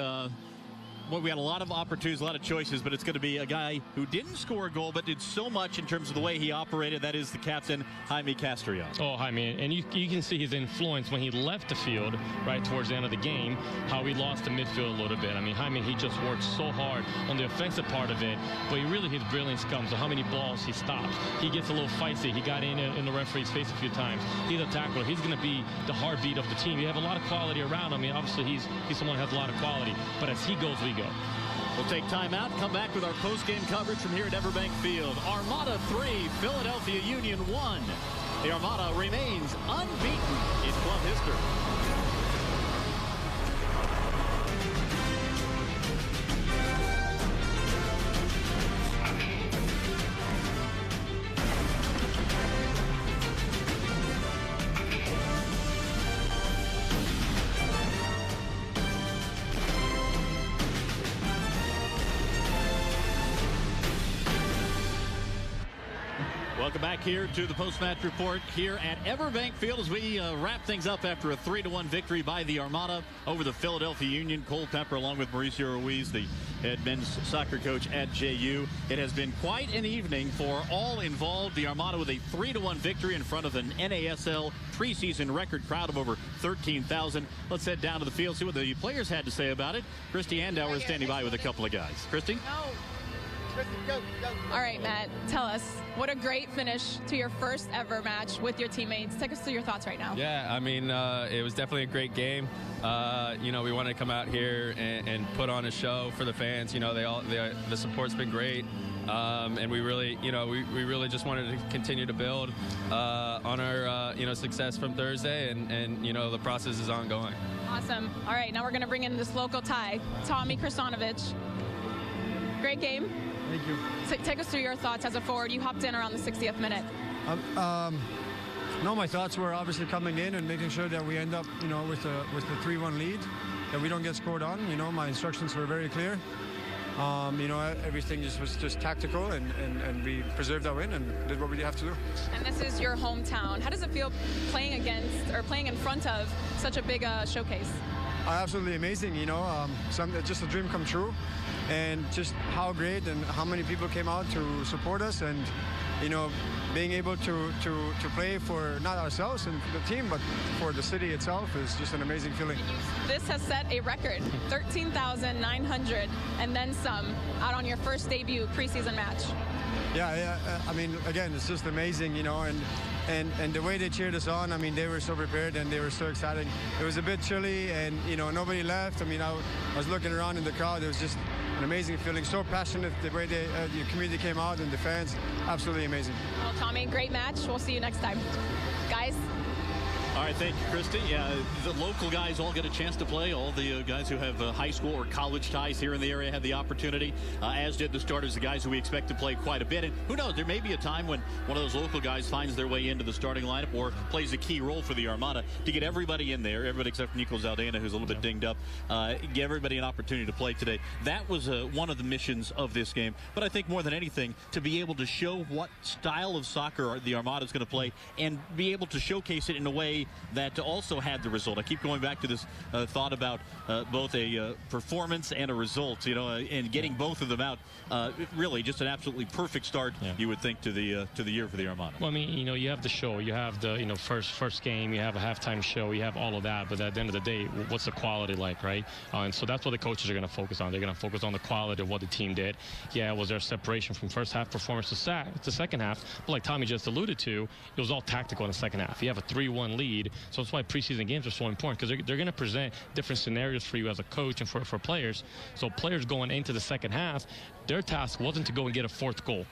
well, we had a lot of opportunities, a lot of choices, but it's going to be a guy who didn't score a goal but did so much in terms of the way he operated. That is the captain, Jaime Castellón. Oh, Jaime, and you can see his influence when he left the field right towards the end of the game, how he lost the midfield a little bit. I mean, Jaime, he just worked so hard on the offensive part of it, but really his brilliance comes to how many balls he stops. He gets a little feisty. He got in the referee's face a few times. He's a tackler. He's going to be the heartbeat of the team. You have a lot of quality around him. I mean, obviously he's someone who has a lot of quality, but as he goes, we go. We'll take time out, come back with our post-game coverage from here at Everbank Field. Armada 3, Philadelphia Union 1. The Armada remains unbeaten in club history. Welcome back here to the post-match report here at Everbank Field as we wrap things up after a 3-1 victory by the Armada over the Philadelphia Union. Cole Pepper along with Mauricio Ruiz, the head men's soccer coach at JU. It has been quite an evening for all involved. The Armada with a 3-1 victory in front of an NASL preseason record crowd of over 13,000. Let's head down to the field, see what the players had to say about it. Christy Andauer is standing by with a couple of guys. Christy? All right, Matt, tell us, what a great finish to your first ever match with your teammates. Take us through your thoughts right now. Yeah, I mean, it was definitely a great game. You know, we wanted to come out here and put on a show for the fans. You know, the support's been great. And we really, you know, we really just wanted to continue to build on our, you know, success from Thursday, and you know, the process is ongoing. Awesome. All right, now we're going to bring in this local tie, Tommy Krasanovic. Great game. Thank you. Take us through your thoughts as a forward. You hopped in around the 60th minute. No, my thoughts were obviously coming in and making sure that we end up, you know, with the 3-1 lead, that we don't get scored on. You know, my instructions were very clear. You know, everything was just tactical, and we preserved our win and did what we have to do. And this is your hometown. How does it feel playing against or playing in front of such a big showcase? Absolutely amazing. You know, just a dream come true. And just how great and how many people came out to support us, and you know, being able to play for not ourselves and the team, but for the city itself is just an amazing feeling. This has set a record, 13,900 and then some, out on your first debut preseason match. Yeah, I mean, again, it's just amazing, you know, and the way they cheered us on, I mean, they were so prepared and they were so excited. It was a bit chilly and, you know, nobody left. I mean, I was looking around in the crowd. It was just an amazing feeling, so passionate, the way the community came out and the fans, absolutely amazing. Well, Tommy, great match. We'll see you next time. Guys. All right, thank you, Christy. Yeah, the local guys all get a chance to play. All the guys who have high school or college ties here in the area had the opportunity, as did the starters, the guys who we expect to play quite a bit. And who knows, there may be a time when one of those local guys finds their way into the starting lineup or plays a key role for the Armada to get everybody in there, everybody except for Nico Zaldana, who's a little bit dinged up, give everybody an opportunity to play today. That was one of the missions of this game. But I think more than anything, to be able to show what style of soccer the Armada is going to play and be able to showcase it in a way that also had the result. I keep going back to this thought about both a performance and a result, you know, and getting both of them out. Really, just an absolutely perfect start, you would think, to the year for the Armada. Well, I mean, you know, you have the show, you have the, you know, first game, you have a halftime show, you have all of that. But at the end of the day, what's the quality like, right? And so that's what the coaches are going to focus on. They're going to focus on the quality of what the team did. Yeah, was there separation from first half performance to second half? But like Tommy just alluded to, it was all tactical in the second half. You have a 3-1 lead. So that's why preseason games are so important, because they're going to present different scenarios for you as a coach and for players. So players going into the second half, their task wasn't to go and get a fourth goal,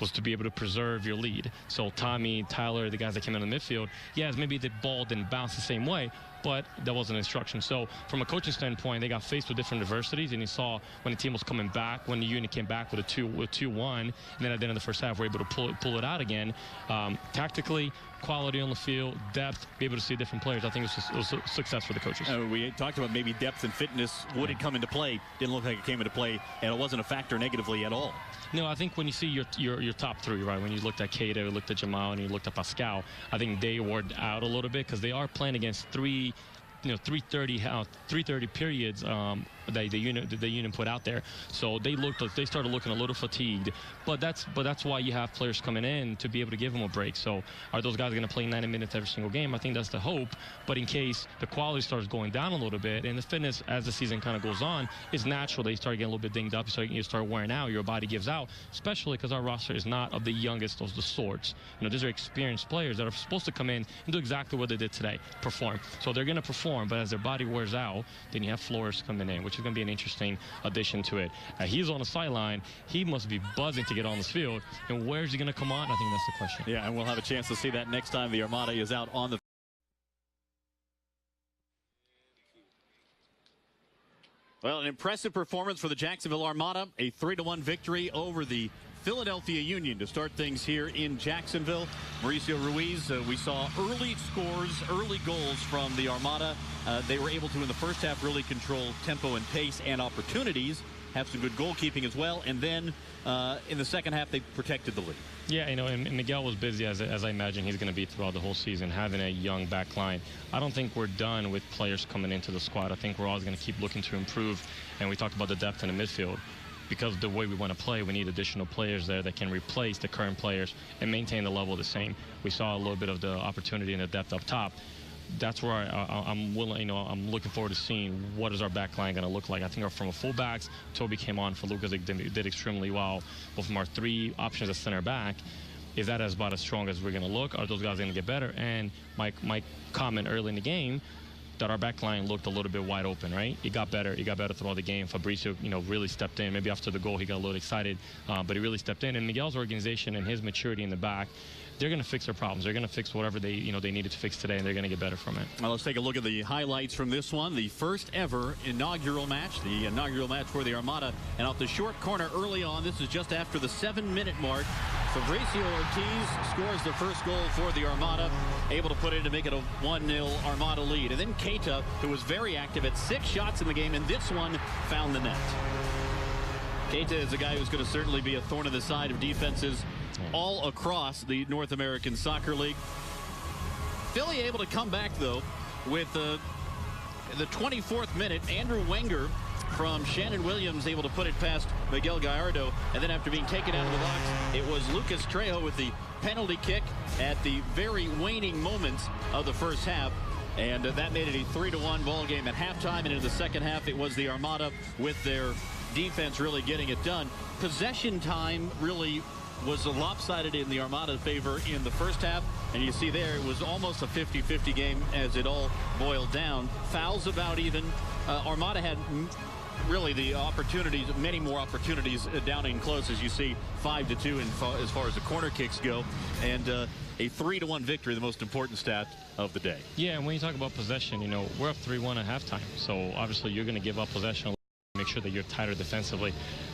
was to be able to preserve your lead. So Tommy, Tyler, the guys that came in the midfield, yes, maybe the ball didn't bounce the same way, but that wasn't instruction. So from a coaching standpoint, they got faced with different adversities, and you saw when the team was coming back, when the unit came back with a 2-1, and then at the end of the first half, we're able to pull it out again. Tactically, quality on the field, depth, be able to see different players. I think it was a success for the coaches. We talked about maybe depth and fitness. Would it come into play? Didn't look like it came into play, and it wasn't a factor negatively at all. No, I think when you see your top three, right, when you looked at Keita, you looked at Jamal, and you looked at Pascal, I think they wore out a little bit because they are playing against 3:30 periods that the unit put out there. So they started looking a little fatigued. But that's why you have players coming in to be able to give them a break. So are those guys going to play 90 minutes every single game? I think that's the hope. But in case the quality starts going down a little bit, and the fitness as the season kind of goes on, it's natural they start getting a little bit dinged up. You start wearing out. Your body gives out, especially because our roster is not of the youngest of the sorts. You know, these are experienced players that are supposed to come in and do exactly what they did today, perform. So they're going to perform, but as their body wears out, then you have Flores coming in, which is going to be an interesting addition to it. He's on the sideline. He must be buzzing to get on this field. And where's he going to come on? I think that's the question. Yeah, and we'll have a chance to see that next time the Armada is out on the Well, an impressive performance for the Jacksonville Armada. A 3-1 victory over the Philadelphia Union to start things here in Jacksonville. Mauricio Ruiz, we saw early scores, early goals from the Armada. They were able to, in the first half, really control tempo and pace and opportunities, have some good goalkeeping as well, and then in the second half, they protected the lead. Yeah, you know, and Miguel was busy, as I imagine he's going to be throughout the whole season, having a young back line. I don't think we're done with players coming into the squad. I think we're always going to keep looking to improve, and we talked about the depth in the midfield. Because of the way we want to play, we need additional players there that can replace the current players and maintain the level the same. We saw a little bit of the opportunity and the depth up top. That's where I'm willing, you know, I'm looking forward to seeing what is our back line going to look like. I think from a fullbacks, Toby came on for Lucas, they did extremely well. But from our three options at center back, is that about as strong as we're going to look? Are those guys going to get better? And my comment early in the game, that our back line looked a little bit wide open, right? It got better throughout the game. Fabricio, you know, really stepped in. Maybe after the goal, he got a little excited, but he really stepped in. And Miguel's organization and his maturity in the back, they're going to fix their problems. They're going to fix whatever they needed to fix today, and they're going to get better from it. Well, let's take a look at the highlights from this one. The first ever inaugural match for the Armada. And off the short corner early on, this is just after the 7-minute mark. Fabricio Ortiz scores the first goal for the Armada, able to put in to make it a 1-0 Armada lead. And then Keita, who was very active at 6 shots in the game, and this one found the net. Keita is a guy who's going to certainly be a thorn in the side of defenses all across the North American Soccer League. Philly able to come back, though, with the 24th minute. Andrew Wenger from Shannon Williams able to put it past Miguel Gallardo. And then after being taken out of the box, it was Lucas Trejo with the penalty kick at the very waning moments of the first half. And that made it a 3-1 ball game at halftime. And in the second half, it was the Armada with their defense really getting it done. Possession time really was lopsided in the Armada favor in the first half, and you see there it was almost a 50-50 game as it all boiled down. Fouls about even. Armada had really the opportunities, many more opportunities down in close, as you see 5-2 as far as the corner kicks go, and a 3-1 victory, the most important stat of the day. Yeah, and when you talk about possession, you know, we're up 3-1 at halftime, so obviously you're going to give up possession, make sure that you're tighter defensively.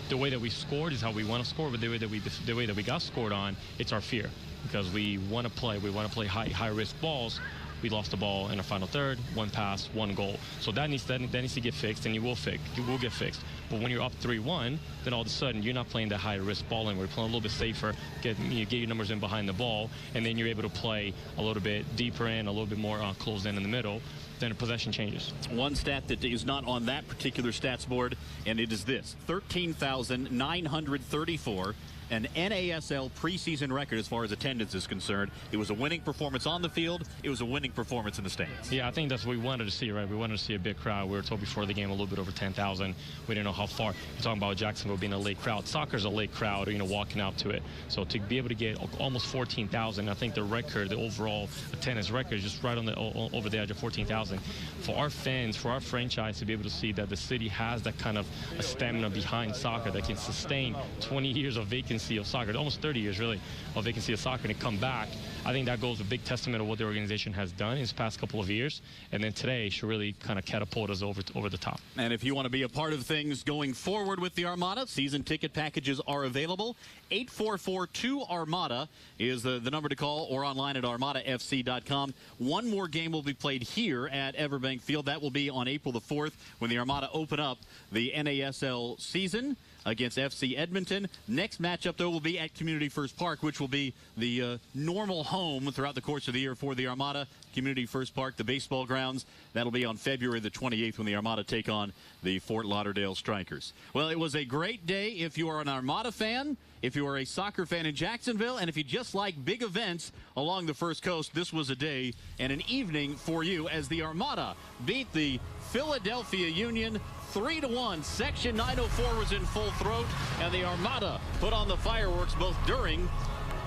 The way that we scored is how we want to score, but the way that we got scored on, it's our fear, because we want to play high risk balls. We lost the ball in the final third, 1 pass, 1 goal. So that needs to get fixed, and you will get fixed. But when you're up 3-1, then all of a sudden you're not playing that high risk ball anymore. We're playing a little bit safer, get your numbers in behind the ball, and then you're able to play a little bit deeper in, a little bit more closed in the middle. Then the possession changes. One stat that is not on that particular stats board, and it is this: 13,934. An NASL preseason record as far as attendance is concerned. It was a winning performance on the field. It was a winning performance in the stands. Yeah, I think that's what we wanted to see, right? We wanted to see a big crowd. We were told before the game a little bit over 10,000. We didn't know how far. We're talking about Jacksonville being a late crowd. Soccer's a late crowd, you know, walking out to it. So to be able to get almost 14,000, I think the record, the overall attendance record is just right on the over the edge of 14,000. For our fans, for our franchise to be able to see that the city has that kind of a stamina behind soccer that can sustain 20 years of vacancy of soccer, almost 30 years really of vacancy of soccer, and to come back, I think that goes a big testament of what the organization has done in this past couple of years, and then today should really kind of catapult us over the top. And if you want to be a part of things going forward with the Armada, season ticket packages are available. 844-2-ARMADA is the number to call, or online at armadafc.com. One more game will be played here at Everbank Field. That will be on April the 4th when the Armada open up the NASL season against FC Edmonton. Next matchup, though, will be at Community First Park, which will be the normal home throughout the course of the year for the Armada. Community First Park, the baseball grounds. That'll be on February the 28th when the Armada take on the Fort Lauderdale Strikers. Well, it was a great day if you are an Armada fan, if you are a soccer fan in Jacksonville, and if you just like big events along the First Coast. This was a day and an evening for you as the Armada beat the Philadelphia Union 3-1. Section 904 was in full throat, and the Armada put on the fireworks both during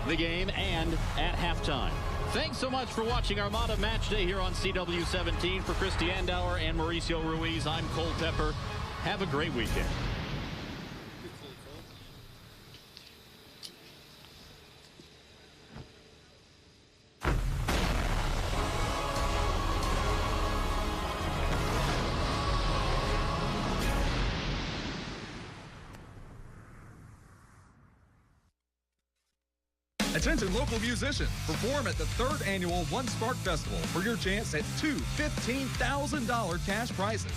the game and at halftime. Thanks so much for watching Armada Match Day here on CW17. For Christy Andauer and Mauricio Ruiz, I'm Cole Pepper. Have a great weekend. Attention local musicians, perform at the 3rd annual One Spark Festival for your chance at 2 $15,000 cash prizes.